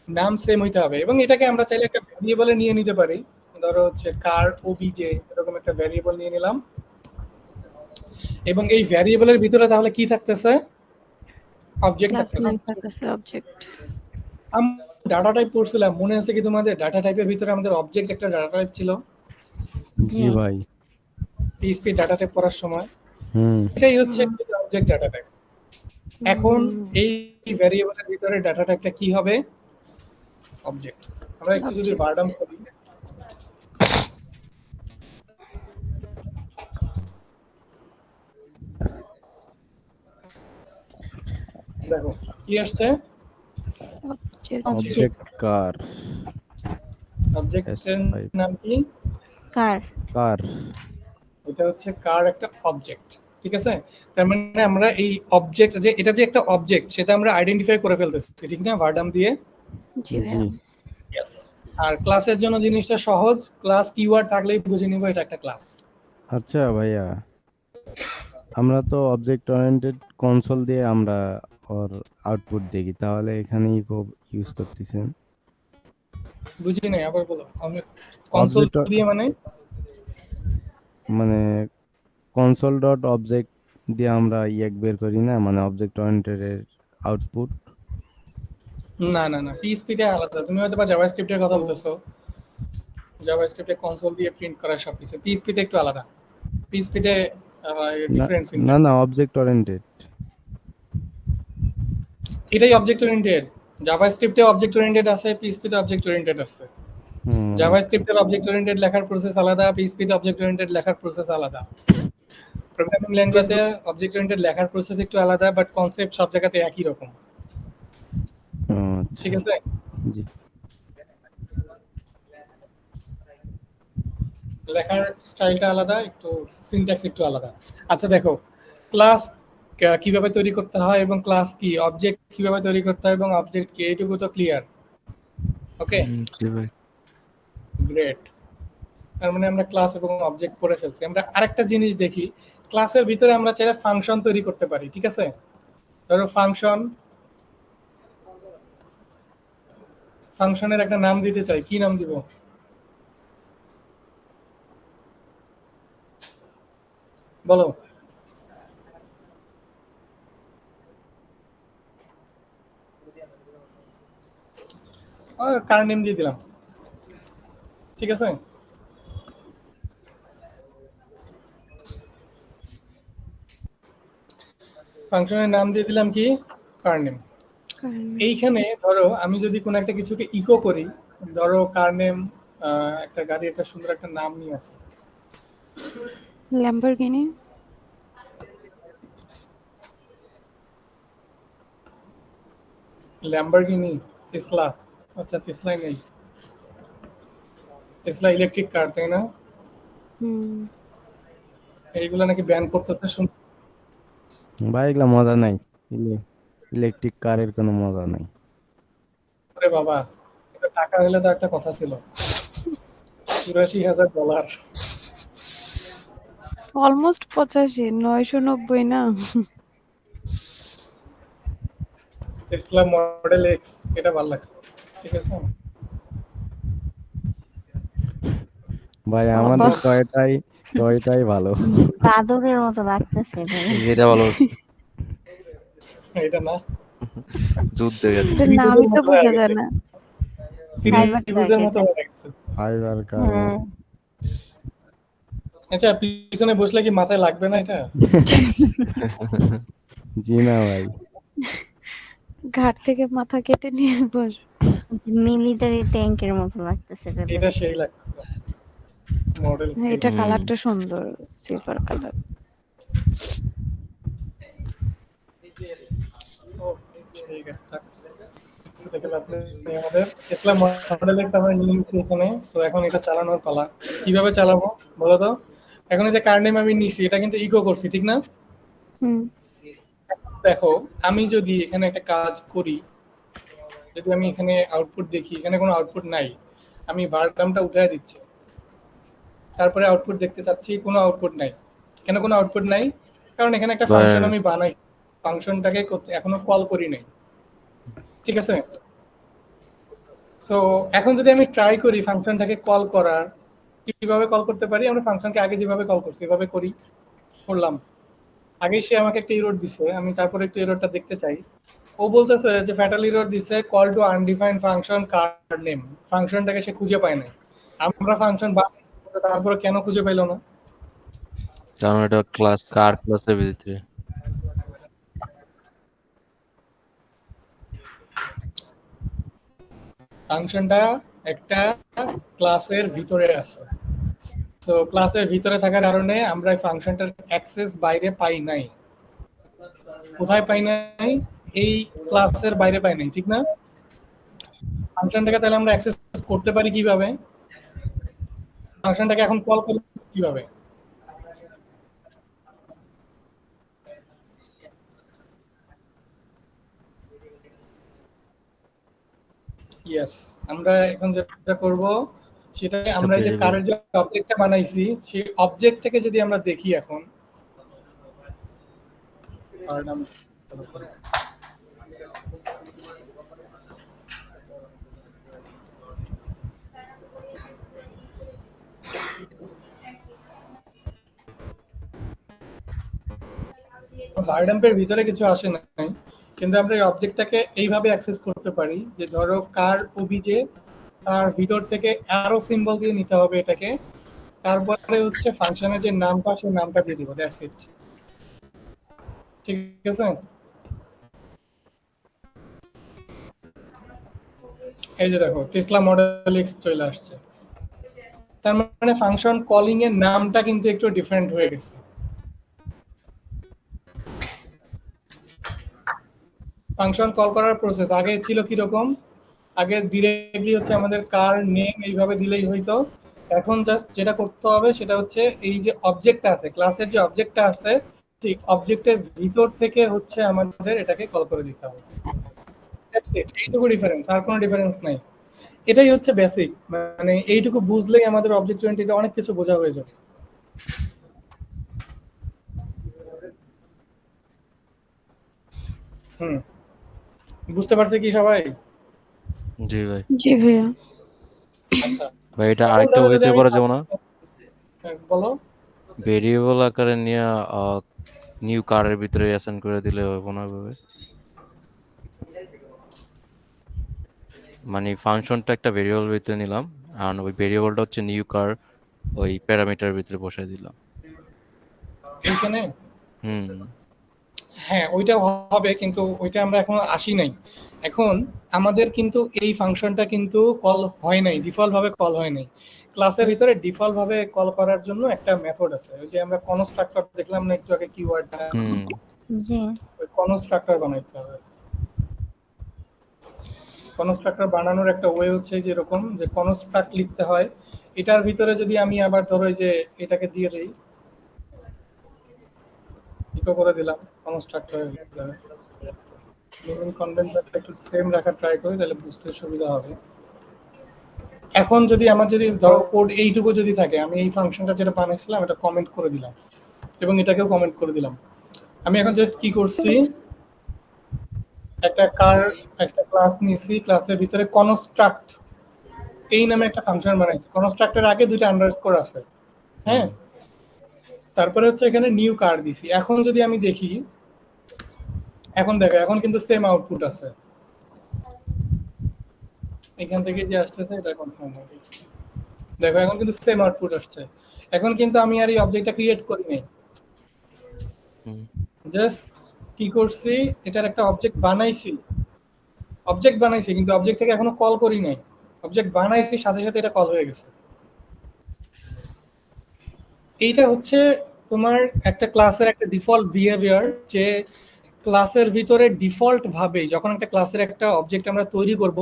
নাম সেম হইতে হবে। এবং এটাকে আমরা চাইলে একটা ভেরিয়েবলে নিয়ে নিতে পারি, ধরো হচ্ছে কার ওবিজে, এরকম একটা ভেরিয়েবল নিয়ে নিলাম। এবং এই ভেরিয়েবলের ভিতরে তাহলে কি থাকতেছে, অবজেক্ট ক্লাস থাকতেছে। নেম থাকতেছে অবজেক্ট। আমরা ডাটা টাইপ পড়ছিলাম, মনে আছে কি তোমাদের? ডাটা টাইপের ভিতরে আমাদের অবজেক্ট একটা ডাটা টাইপ ছিল, জি ভাই। পিএইচপি ডাটা টাইপ করার সময়। হুম। এটাই হচ্ছে অবজেক্ট ডাটা টাইপ। এখন এই ভেরিয়েবলের ভিতরে ডাটা টাইপটা কি হবে, অবজেক্ট। আমরা একটু যদি বারডাম করি, দেখো কি আসছে, অবজেক্ট কার। অবজেক্টের নাম কি, কার। কার। এটা হচ্ছে কার একটা অবজেক্ট, ঠিক আছে? তার মানে আমরা এই অবজেক্ট, যে এটা যে একটা অবজেক্ট সেটা আমরা আইডেন্টিফাই করে ফেলতেছি, ঠিক না, ভার্ডাম দিয়ে। জি ভাইয়া। ইয়েস। আর ক্লাসের জন্য জিনিসটা সহজ, ক্লাস কিওয়ার্ড থাকলেই বুঝে নিব এটা একটা ক্লাস। আচ্ছা ভাইয়া, আমরা তো অবজেক্ট ওরিয়েন্টেড কনসোল দিয়ে আমরা ওর আউটপুট দেখি, তাহলে এখানে ইকো ইউজ করতেছেন? বুঝি নাই, আবার বলো। আমি কনসোল দিয়ে মানে কনসোল ডট অবজেক্ট দিয়ে আমরা বের করি না, মানে অবজেক্ট ওরিয়েন্টেড এর আউটপুট? না না না, পিএইচপি টা আলাদা, তুমি হয়তো বা জাভাস্ক্রিপ্টের কথা বলতেছো। জাভাস্ক্রিপ্টে কনসোল দিয়ে প্রিন্ট করা সবকিছু, পিএইচপি তে একটু আলাদা। পিএইচপি তে ডিফারেন্ট না সিনট্যাক্স। না, অবজেক্ট ওরিয়েন্টেড। এটাই অবজেক্ট ওরিয়েন্টেড। জাভাস্ক্রিপ্টে অবজেক্ট ওরিয়েন্টেড আছে, পিএইচপি তে অবজেক্ট ওরিয়েন্টেড আছে। জাভাস্ক্রিপ্টের অবজেক্ট ওরিয়েন্টেড লেখার প্রসেস আলাদা, পিএইচপিতে অবজেক্ট ওরিয়েন্টেড লেখার প্রসেস আলাদা। প্রোগ্রামিং ল্যাঙ্গুয়েজে অবজেক্ট ওরিয়েন্টেড লেখার প্রসেস একটু আলাদা, বাট কনসেপ্ট সব জায়গাতে একই রকম। আচ্ছা ঠিক আছে? জি। লেখার স্টাইলটা আলাদা, একটু সিনট্যাক্স একটু আলাদা। আচ্ছা দেখো, ক্লাস কিভাবে তৈরি করতে হয় এবং ক্লাস কি, অবজেক্ট কিভাবে তৈরি করতে হয় এবং অবজেক্ট কি, এইটুকু তো ক্লিয়ার। ওকে, জি ভাই। গ্রেট। তার মানে আমরা ক্লাস এবং অবজেক্ট পড়ে ফেলছি। আমরা আরেকটা জিনিস দেখি, ক্লাসের ভিতরে আমরা চাইলে ফাংশন তৈরি করতে পারি। ঠিক আছে, ধরো ফাংশনের একটা নাম দিতে চাই, কি নাম দিব? বলো। কার নেম দিয়ে দিলাম। ঠিক আছে, ফাংশনের নাম দিয়ে দিলাম কি, কার নেম। এইখানে ধরো আমি যদি কোনো একটা কিছুকে ইকো করি, ধরো কার নেম, একটা গাড়ি, একটা সুন্দর একটা নাম নিয়ে আসি, ল্যাম্বরগিনি। Lamborghini, Tesla. আচ্ছা, টেসলাই নেই, টেসলা ইলেকট্রিক কার, তাই না? হুম। এইগুলো নাকি ব্যান করতেছে ভাই এগুলা মজা নাই, ইলেকট্রিক কারের কোনো মজা নাই। শুনতে বাবা। এটা টাকা হলে তো একটা কথা ছিল, $84,000। অলমোস্ট 85, 990 না? টেসলা মডেল এক্স, এটা ভালো লাগছে। ঠিক আছে, ভাই বাবা। আমাদের টয়টাই ভালো। বাদরের মতো লাগতেছে ভাই। এটা ভালো হচ্ছে। এটা না, যুদ্ধে গেছে। এটা নামই তো বোঝা যায় না। সাইবার ত্রিভুজের মতো ট্রাক হয়ে গেছে। ফাইবার কার। হ্যাঁ, আচ্ছা, পিছনে বসলে কি মাথায় লাগবে না এটা? জি না ভাই। ঘাট থেকে মাথা কেটে নিয়ে বস। মিলিটারি ট্যাঙ্কের মতো লাগতেছে এটা এটা সেই লাগছে মডেল। এটা কালারটা সুন্দর, সিলভার কালার। ঠিক আছে, সেটা গেল আপনি আমাদের টেসলা মডেল এক্স আমরা নিয়ে নিয়েছি এখানে। সো এখন এটা চালানোর পালা। কিভাবে চালাবো বলো তো? এখন এই যে কার নেম আমি নিছি, এটা কিন্তু ইকো করছি, ঠিক না? হুম। দেখো, আমি যদি এখানে একটা কাজ করি, যদি আমি এখানে আউটপুট দেখি, এখানে কোনো আউটপুট নাই, আমি var নামটা উঠায় দিচ্ছি, তারপরে আউটপুট দেখতে চাচ্ছি, কোনো আউটপুট নাই। কেন কোনো আউটপুট নাই? কারণ এখানে একটা ফাংশন আমি বানাই, ফাংশনটাকে এখনো কল করি নাই। ঠিক আছে, সো এখন যদি আমি ট্রাই করি ফাংশনটাকে কল করার, কিভাবে কল করতে পারি? আমরা ফাংশনকে আগে যেভাবে কল করছি এভাবে করলাম। আগে সে আমাকে একটা এরর দিছে, আমি তারপরে একটু এররটা দেখতে চাই। ও বলতেছে যে ফ্যাটাল এরর দিছে, call to undefined function car name. ফাংশনটাকে সে খুঁজে পায় না। আমরা ফাংশন বানাইছি, তারপরে কেন খুঁজে পাইলো না? কারণ এটা কার ক্লাসের ভিতরে। ফাংশনটা একটা ক্লাসের ভিতরে আছে। তো ক্লাসের ভিতরে থাকার কারণে আমরা এই ফাংশনটার অ্যাক্সেস বাইরে পাই নাই। কোথায় পাই নাই? এই ক্লাসের বাইরে পাই নাই, ঠিক না? ফাংশনটাকে তাহলে আমরা অ্যাক্সেস করতে পারি কিভাবে? ফাংশনটাকে এখন কল করব কিভাবে? ইয়েস, আমরা এখন যেটা করব সেটা, আমরা এই যে কারের যে অবজেক্টটা বানাইছি, সেই অবজেক্ট থেকে যদি আমরা দেখি এখন, আর নাম ভারডাম্পের ভিতরে কিছু আসে নাই, কিন্তু আমরা এই অবজেক্টটাকে এইভাবে অ্যাক্সেস করতে পারি যে ধরো কার ওবিজে, তার ভিতর থেকে অ্যারো সিম্বল দিয়ে নিতে হবে এটাকে, তারপরে হচ্ছে ফাংশনের যে নামটা সেই নামটা দিয়ে দিব, দ্যাটস ইট। ঠিক আছে, এই যে দেখো টেসলা মডেল এক্স চলে আসছে। তার মানে ফাংশন কলিং এর নামটা কিন্তু একটু ডিফারেন্ট হয়ে গেছে। ফাংশন কল করার প্রসেস আগে ছিল কি রকম, আগে ডিরেক্টলি হচ্ছে আমাদের কার নেম এইভাবে দিলেই হইতো। এখন জাস্ট যেটা করতে হবে সেটা হচ্ছে এই যে অবজেক্টটা আছে, ক্লাসের যে অবজেক্টটা আছে, ঠিক অবজেক্টের ভিতর থেকে হচ্ছে আমাদের এটাকে কল করে দিতে হবে। That's it, এইটুকু ডিফারেন্স, আর কোনো ডিফারেন্স নাই। এটাই হচ্ছে বেসিক, মানে এইটুকু বুঝলেই আমাদের অবজেক্ট ওরিয়েন্টেড অনেক কিছু বোঝা হয়ে যাবে। হুম, বুঝতে পারছে কি সবাই? জি ভাই। জি ভাইয়া। আচ্ছা, ভাই এটা এখন আরেকটা ধরো যদি ওয়েতে আমি করা যাবে না? বলো। ভেরিয়েবল আকারে নিয়ে নিউ কারের ভিতরে অ্যাসাইন করে দিলে হবে না ভাবে? মানে ফাংশনটা একটা ভেরিয়েবল ভিতরে নিলাম, আর ওই ভেরিয়েবলটা হচ্ছে নিউ কার ওই প্যারামিটার ভিতরে বসাই দিলাম। এইখানে হুম। হ্যাঁ ওইটা হবে, কিন্তু ওইটা আমরা এখনো আসি নাই। এখন আমাদের কিন্তু এই ফাংশনটা কিন্তু কল হয় নাই, ডিফল্ট ভাবে কল হয় নাই। ক্লাসের ভিতরে ডিফল্ট ভাবে কল করার জন্য একটা মেথড আছে, ওই যে আমরা কনস্ট্রাক্টর দেখলাম না একটু আগে কিওয়ার্ডটা, হুম। জি ওই কনস্ট্রাক্টর বানাইতে হবে। কনস্ট্রাক্টর বানানোর একটা ওয়ে হচ্ছে যে এরকম, যে কনস্ট্রাক্ট লিখতে হয়, এটার ভিতরে যদি আমি আবার ধরো এই যে এটাকে দিয়ে দেই, ইকো করে দিলাম কনস্ট্রাক্টরের ভিতরে, নেমিং কনভেনশনটা একটু সেম রাখার ট্রাই করি, তাহলে বুঝতে সুবিধা হবে। এখন যদি আমার যদি ধরো কোড এইটুকু যদি থাকে, আমি এই ফাংশনটা যেটা বানাইছিলাম এটা কমেন্ট করে দিলাম এবং এটাকেও কমেন্ট করে দিলাম। আমি এখন জাস্ট কি করছি, একটা একটা ক্লাস নিয়েছি, ক্লাসের ভিতরে কনস্ট্রাক্ট এই নামে একটা ফাংশন বানাইছি। কনস্ট্রাক্টের আগে দুইটা আন্ডারস্কোর আছে, হ্যাঁ। তারপরে হচ্ছে এখানে নিউ কার দিছি। এখন যদি আমি দেখি, এখন দেখো এখন কিন্তু সেম আউটপুট আছে, এখান থেকে যে আসতেছে এটা কনফার্ম হবে। দেখো এখন কিন্তু সেম আউটপুট আসছে। এখন কিন্তু আমি আর এই অবজেক্টটা ক্রিয়েট করি নাই, জাস্ট কি করছি, এটার একটা অবজেক্ট বানাইছি, কিন্তু অবজেক্টটাকে এখনো কল করি নাই। অবজেক্ট বানাইছি, সাথে সাথে এটা কল হয়ে গেছে। এইটা হচ্ছে তোমার একটা ক্লাসের একটা ডিফল্ট বিহেভিয়ার, যে ক্লাসের ভিতরে ডিফল্ট ভাবে যখন একটা ক্লাসের একটা অবজেক্ট আমরা তৈরি করব,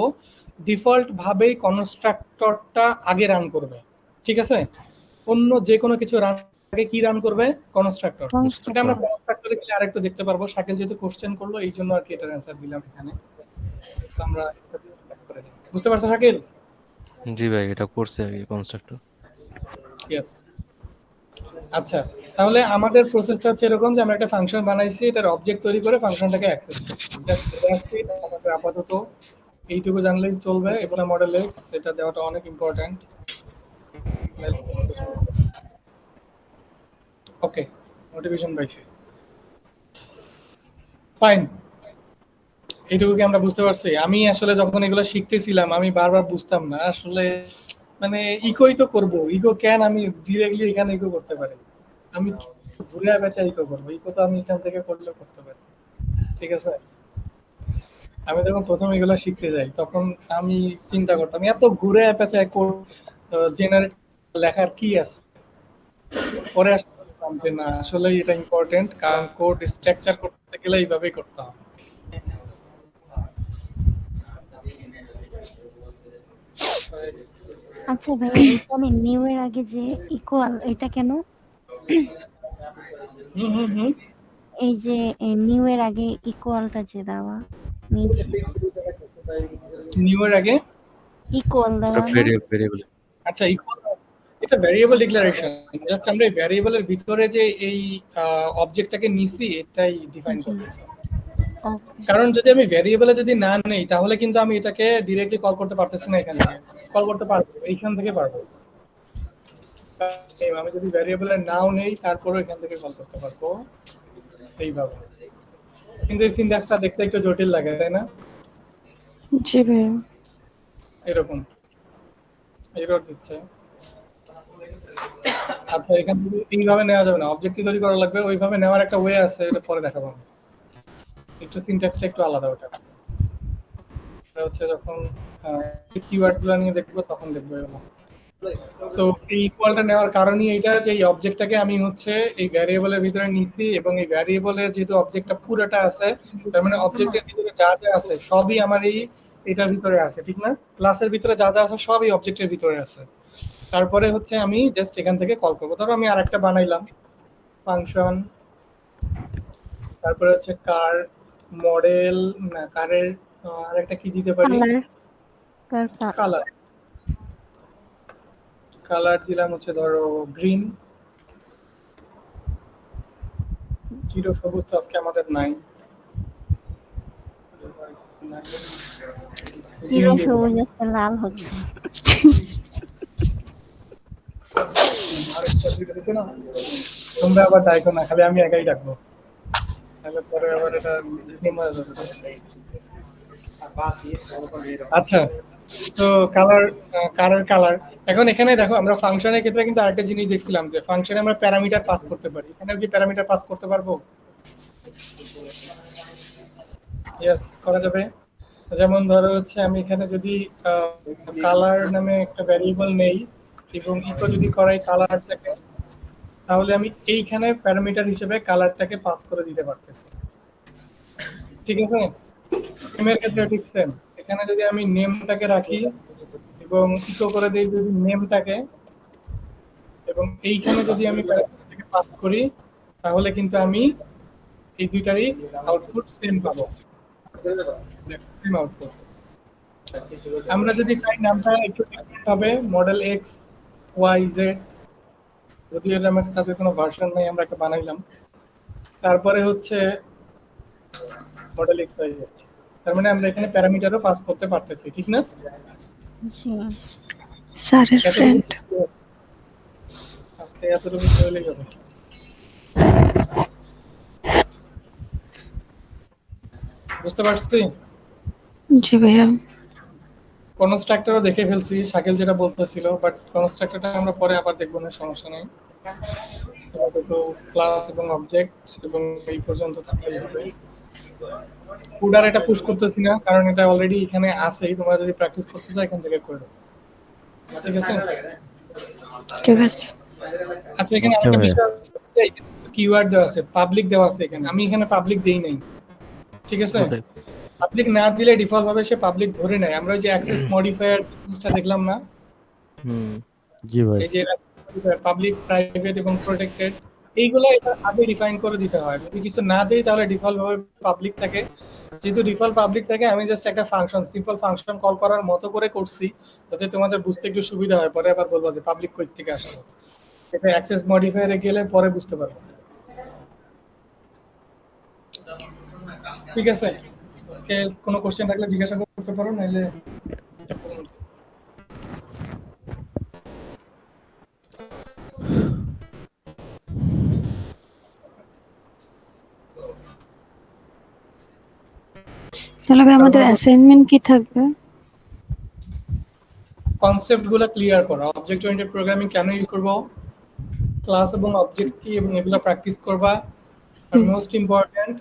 ডিফল্ট ভাবেই কনস্ট্রাক্টরটা আগে রান করবে, ঠিক আছে? অন্য যে কোনো কিছু রান আগে কি রান করবে? কনস্ট্রাক্টর। এটা আমরা কনস্ট্রাক্টরে গেলে আরেকটু দেখতে পারবো। শাকিল যেহেতু কোশ্চেন করলো এই জন্য আর কি এটার অ্যান্সার দিলাম এখানে। তো আমরা বুঝতে পারছো শাকিল? জি ভাই, এটা করছে আগে কনস্ট্রাক্টর। ইয়েস। আচ্ছা, তাহলে আমাদের প্রসেসটা হচ্ছে এরকম যে আমরা একটা ফাংশন বানাইছি, এটার অবজেক্ট তৈরি করে ফাংশনটাকে অ্যাক্সেস করছি। জাস্ট দ্যাটস আমাদের আপাতত এইটুকু জানলেই চলবে। এগুলা মডেল এক্স, এটা দেওয়াটা অনেক ইম্পর্ট্যান্ট। ওকে, মোটিভেশন পাইছি, ফাইন। এইটুকু কি আমরা বুঝতে পারছি? আমি আসলে যখন এগুলো শিখতেছিলাম আমি বারবার বুঝতাম না আসলে, মানে ইকোই তো করবো, ইকো কেন আমি ডিরেক্টলি এখানে ইকো করতে পারি, আমি ঘুরে বেচা ইকো করবো, ইকো তো আমি এখান থেকে করলেও করতে পারি, ঠিক আছে? আমি যখন প্রথম এগুলো শিখতে যাই তখন আমি চিন্তা করতাম এত ঘুরে পেঁচায় কোড জেনারেট লেখার কি আছে, পরে আসলে বুঝলাম যে না আসলে এটা ইম্পর্টেন্ট, কারণ কোড স্ট্রাকচার করতে গেলে এইভাবেই করতে হবে। আচ্ছা ভাই, এখানে নিউ এর আগে যে ইকুয়াল এটা কেন? এই যে নিউ এর আগে ইকুয়ালটা যে দেওয়া নিচে, নিউ এর আগে ইকুয়াল দেওয়া না? ভেরিয়েবল। আচ্ছা, ইকুয়াল এটা ভ্যারিয়েবল ডিক্লারেশন, জাস্ট আমরা এই ভ্যারিয়েবলের ভিতরে যে এই অবজেক্টটাকে নিছি এটাই ডিফাইন করতেছি। ওকে কারণ যদি আমি ভ্যারিয়েবলে যদি না নেই তাহলে কিন্তু আমি এটাকে ডিরেক্টলি কল করতে পারতেছি না, এখান থেকে কল করতে পারবো, এইখান থেকে পারবো। আমি যদি ভ্যারিয়েবলে নাও নেই তারপরে এখান থেকে কল করতে পারবো এইভাবে। কিন্তু এই সিনট্যাক্সটা দেখতে একটু জটিল লাগে, তাই না? জি ভাইয়া। এরকম এরর দিচ্ছে। আচ্ছা, এখান থেকে এইভাবে নেওয়া যাবে না, অবজেক্ট তৈরি করা লাগবে, ওইভাবে নেওয়ার একটা ওয়ে আছে, এটা পরে দেখাবো আমি। একটু সিনট্যাক্সটা একটু আলাদা ওটা। হচ্ছে যখন কিওয়ার্ড গুলো নিয়ে দেখবো তখন দেখবো এগুলো। সো এই ইকুয়ালটা নেওয়ার কারণই এটা যে এই অবজেক্টটাকে আমি হচ্ছে এই ভ্যারিয়েবলের ভিতরে নিছি এবং এই ভ্যারিয়েবলের যেহেতু অবজেক্টটা পুরোটা আছে, তার মানে অবজেক্টের ভিতরে যা যা আছে সবই আমার এটার ভিতরে আছে, ঠিক না? ক্লাসের ভিতরে যা যা আছে সবই অবজেক্টের ভিতরে আছে। তারপরে হচ্ছে আমি জাস্ট এখান থেকে কল করবো। ধরো আমি আরেকটা বানাইলাম ফাংশন, তারপরে হচ্ছে কার মডেল, না কারের আরেকটা কি দিতে পারি, কালার কালার। কালার দিলাম হচ্ছে ধরো গ্রিন, চির সবুজ তো আজকে আমাদের নাই। চির সবুজ একটা লাল হচ্ছে। তোমরা আবার ডাকো না, খালি আমি একাই ডাকবো, তাহলে পরে আবার এটা নিয়ম হয়ে যাবে। আচ্ছা, তো কালার এখন এখানে দেখো আমরা ফাংশনের ক্ষেত্রে কিন্তু আরেকটা জিনিস দেখছিলাম যে ফাংশনে আমরা প্যারামিটার পাস করতে পারি। এখানে কি প্যারামিটার পাস করতে পারবো? ইয়েস, করা যাবে। যেমন ধরো হচ্ছে আমি এখানে যদি কালার নামে একটা ভ্যারিয়েবল নেই এবং ইকো যদি করাই কালারটাকে, তাহলে আমি এইখানে প্যারামিটার হিসেবে কালারটাকে পাস করে দিতে পারতেছি, ঠিক আছে? নেমের ক্ষেত্রে ঠিক সেম। এখানে যদি আমি নেমটাকে রাখি এবং ইকো করে দিই যদি নেমটাকে, এবং এইখানে যদি আমি প্যারামিটারটাকে পাস করি, তাহলে কিন্তু আমি এই দুইটারই আউটপুট সেম পাবো, সেম আউটপুট। আমরা যদি চাই নামটা একটু ডিফারেন্ট হবে, মডেল এক্স ওয়াই জেড, যদি এটা আমার সাথে কোনো ভার্সন নেই আমরা একটা বানাইলাম, তারপরে হচ্ছে মডেল এক্স ওয়াই জেড, তার মানে আমরা এখানে প্যারামিটারও পাস করতে পারতেছি, ঠিক না? স্যারের ফ্রেন্ড। আজকে এতটুকু চলে যাবে। বুঝতে পারছি? জি ভাইয়া। কনস্ট্রাক্টরও দেখে ফেলছি, শাকিল যেটা বলতেছিল, বাট কনস্ট্রাক্টরটা আমরা পরে আবার দেখবো না, সমস্যা নেই। তো ক্লাস এবং অবজেক্ট এবং এই পর্যন্ত থাকলেই হবে। কোডার এটা পুশ করতেছি না, কারণ এটা অলরেডি এখানে আছেই। তোমরা যদি প্র্যাকটিস করতে চাও এখান থেকে করো, ঠিক আছে? ঠিক আছে। আচ্ছা, এখানে আচ্ছা একটা ভাইয়া। বিষয়, কিওয়ার্ড দেওয়া আছে, পাবলিক দেওয়া আছে এখানে, আমি এখানে পাবলিক দেই নাই, ঠিক আছে? ওটাই। পাবলিক না দিলে ডিফল্ট ভাবে সে পাবলিক ধরে নেয়। আমরা ওই যে অ্যাক্সেস মডিফায়ার জিনিসটা দেখলাম না, হুম। জি ভাই। এই যে পাবলিক, প্রাইভেট এবং প্রোটেক্টেড, এইগুলো এটা আগে ডিফাইন করে দিতে হয়। যদি কিছু না দেই তাহলে ডিফল্ট ভাবে পাবলিক থাকে। যেহেতু ডিফল্ট পাবলিক থাকে, আমি জাস্ট একটা ফাংশন, সিম্পল ফাংশন কল করার মতো করে করছি, যাতে তোমাদের বুঝতে একটু সুবিধা হয়। পরে আবার বলবো যে পাবলিক কই থেকে আসলো, এটা অ্যাক্সেস মডিফায়ারে গেলে পরে বুঝতে পারবো, ঠিক আছে? আজকে কোনো কোশ্চেন থাকলে জিজ্ঞাসা করতে পারো, নাহলে তাহলে ভাই আমাদের অ্যাসাইনমেন্ট কি থাকবে? কনসেপ্ট গুলো ক্লিয়ার করা, অবজেক্ট ওরিয়েন্টেড প্রোগ্রামিং কেন ইউজ করব, ক্লাস এবং অবজেক্ট কি, এবং এগুলো প্র্যাকটিস করবা। আর মোস্ট ইম্পর্ট্যান্ট,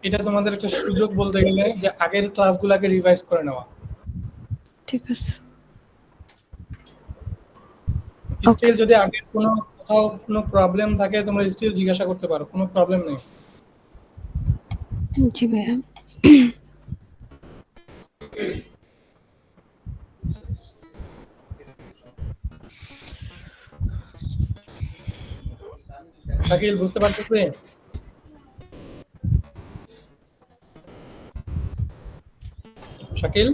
এটা তোমাদের একটা সুযোগ বলতে গেলে, যে আগের ক্লাসগুলোকে রিভাইজ করে নেওয়া। ঠিক আছে। স্টিল যদি আগের কোথাও কোনো প্রবলেম থাকে, তোমরা স্টিল জিজ্ঞাসা করতে পারো, কোনো প্রবলেম নেই। জি ভাইয়া। শাকিল বুঝতে পারতেছে? শাকিল,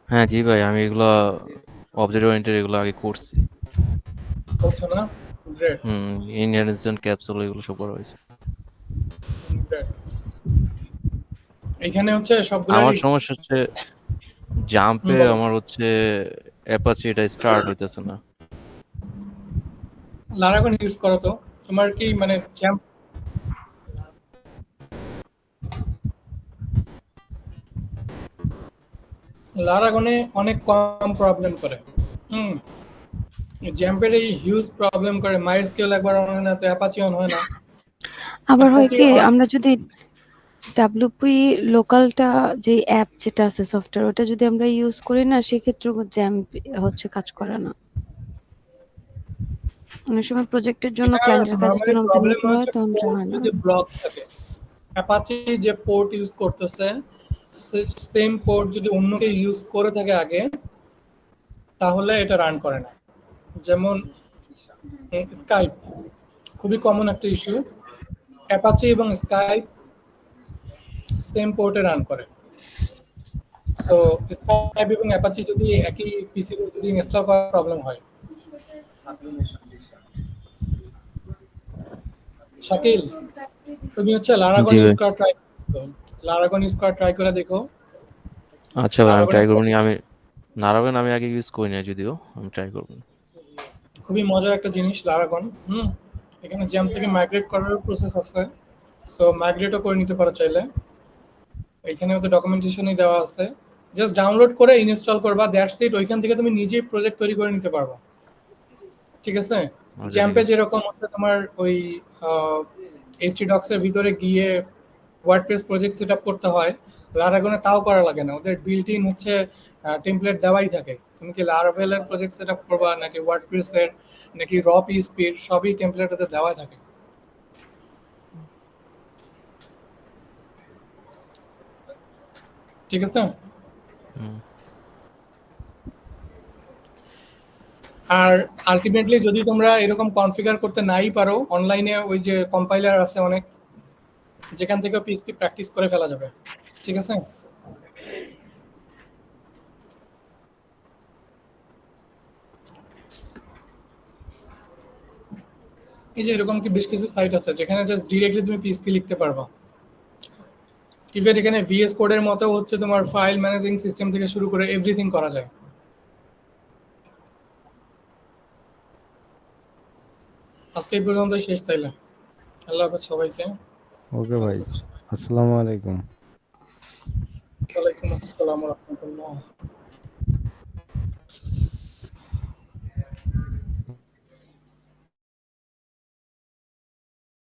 হ্যাঁ জি ভাই, আমি এগুলো অবজেক্ট ওরিয়েন্টেড এগুলো আগে করছি। করছো না? গ্রেট, ইনহেরিটেন্স ক্যাপসুল এগুলো সব করা হয়েছে। গ্রেট। এখানে হচ্ছে সবগুলো আমার সমস্যা হচ্ছে জাম্পে বলো। আমার হচ্ছে অ্যাপাচি এটা স্টার্ট হইতেছে না। লারাগন ইউজ করো তো, তোমার কি মানে জ্যাম্প, লারাগনে অনেক কম প্রবলেম করে। জ্যাম্পের এই হিউজ প্রবলেম করে, মাইস্কেল একবার অন হয় না, তো অ্যাপাচি অন হয় না। আবার হয় কি, Apache আমরা যদি ডাব্লিউপি লোকালটা যে অ্যাপ যেটা আছে সফটওয়্যার ওটা যদি আমরা ইউজ করি না সেক্ষেত্রে জ্যাম হচ্ছে কাজ করে না। অনেক সময় প্রজেক্টের জন্য এটা ক্লায়েন্টের কাজের নরমালি জন্য আমাদের প্রবলেম নিতে হয় হচ্ছে তখন পোর্ট হয় না। যদি ব্লক থাকে, অ্যাপাচি যে পোর্ট ইউজ করতেছে সেম পোর্ট যদি অন্য কেউ ইউজ করে থাকে আগে, তাহলে এটা রান করে না। যেমন স্কাইপ খুবই কমন একটা ইস্যু, অ্যাপাচি এবং স্কাইপ সেম পোর্টে রান করে। সো স্কাইপ এবং অ্যাপাচি যদি একই পিসি যদি ইনস্টল করার প্রবলেম হয়। শাকিল, তুমি হচ্ছে লারাগন জি ইউজ ভাই। করা ট্রাই করো, লারাগন ইউজ করা ট্রাই করে দেখো। আচ্ছা ভাই, আমি ট্রাই লারাগনের করবো নি। আমি নারাবেন আমি আগে ইউজ করি না, যদিও আমি ট্রাই করবো। খুবই মজার একটা জিনিস লারাগন। এখানে জ্যাম থেকে মাইগ্রেট করার প্রসেস আছে, সো মাইগ্রেটও করে নিতে পারো চাইলে। এখানে ওদের ডকুমেন্টেশনই দেওয়া আছে, জাস্ট ডাউনলোড করে ইনস্টল করবা, দ্যাটস ইট। ওইখান থেকে তুমি নিজেই প্রজেক্ট তৈরি করে নিতে পারবা, ঠিক আছে? আচ্ছা ঠিক জ্যাম্পে আছে। যেরকম হচ্ছে তোমার ওই এইচটি ডক্স এর ভিতরে গিয়ে ওয়ার্ডপ্রেস প্রজেক্ট সেটআপ করতে হয়, লারাগনে তাও করা লাগে না। ওদের বিল্ট ইন হচ্ছে টেমপ্লেট দেওয়াই থাকে। তুমি কি লারাভেলের প্রজেক্ট সেটআপ করবা নাকি ওয়ার্ডপ্রেস এর নাকি র পিএইচপি এর, সবই টেমপ্লেট ওদের দেওয়া থাকে। ঠিক আছে? হুম। আর আলটিমেটলি যদি তোমরা এরকম কনফিগার করতে নাই পারো, অনলাইনে ওই যে কম্পাইলার আছে অনেক, যেখান থেকে পিএইচপি প্র্যাকটিস করে ফেলা যাবে, ঠিক আছে? এই যে এরকম কি বেশ কিছু সাইট আছে যেখানে জাস্ট ডিরেক্টলি তুমি পিএইচপি লিখতে পারবা। ইভেন এখানে ভিএস কোডের মতো হচ্ছে তোমার ফাইল ম্যানেজিং সিস্টেম থেকে শুরু করে এভরিথিং করা যায়। আজকে এই পর্যন্তই শেষ তাইলে। আল্লাহ হাফেজ সবাইকে। ওকে ভাই, আসসালামু আলাইকুম। ওয়ালাইকুম আসসালাম ওয়া রাহমাতুল্লাহ।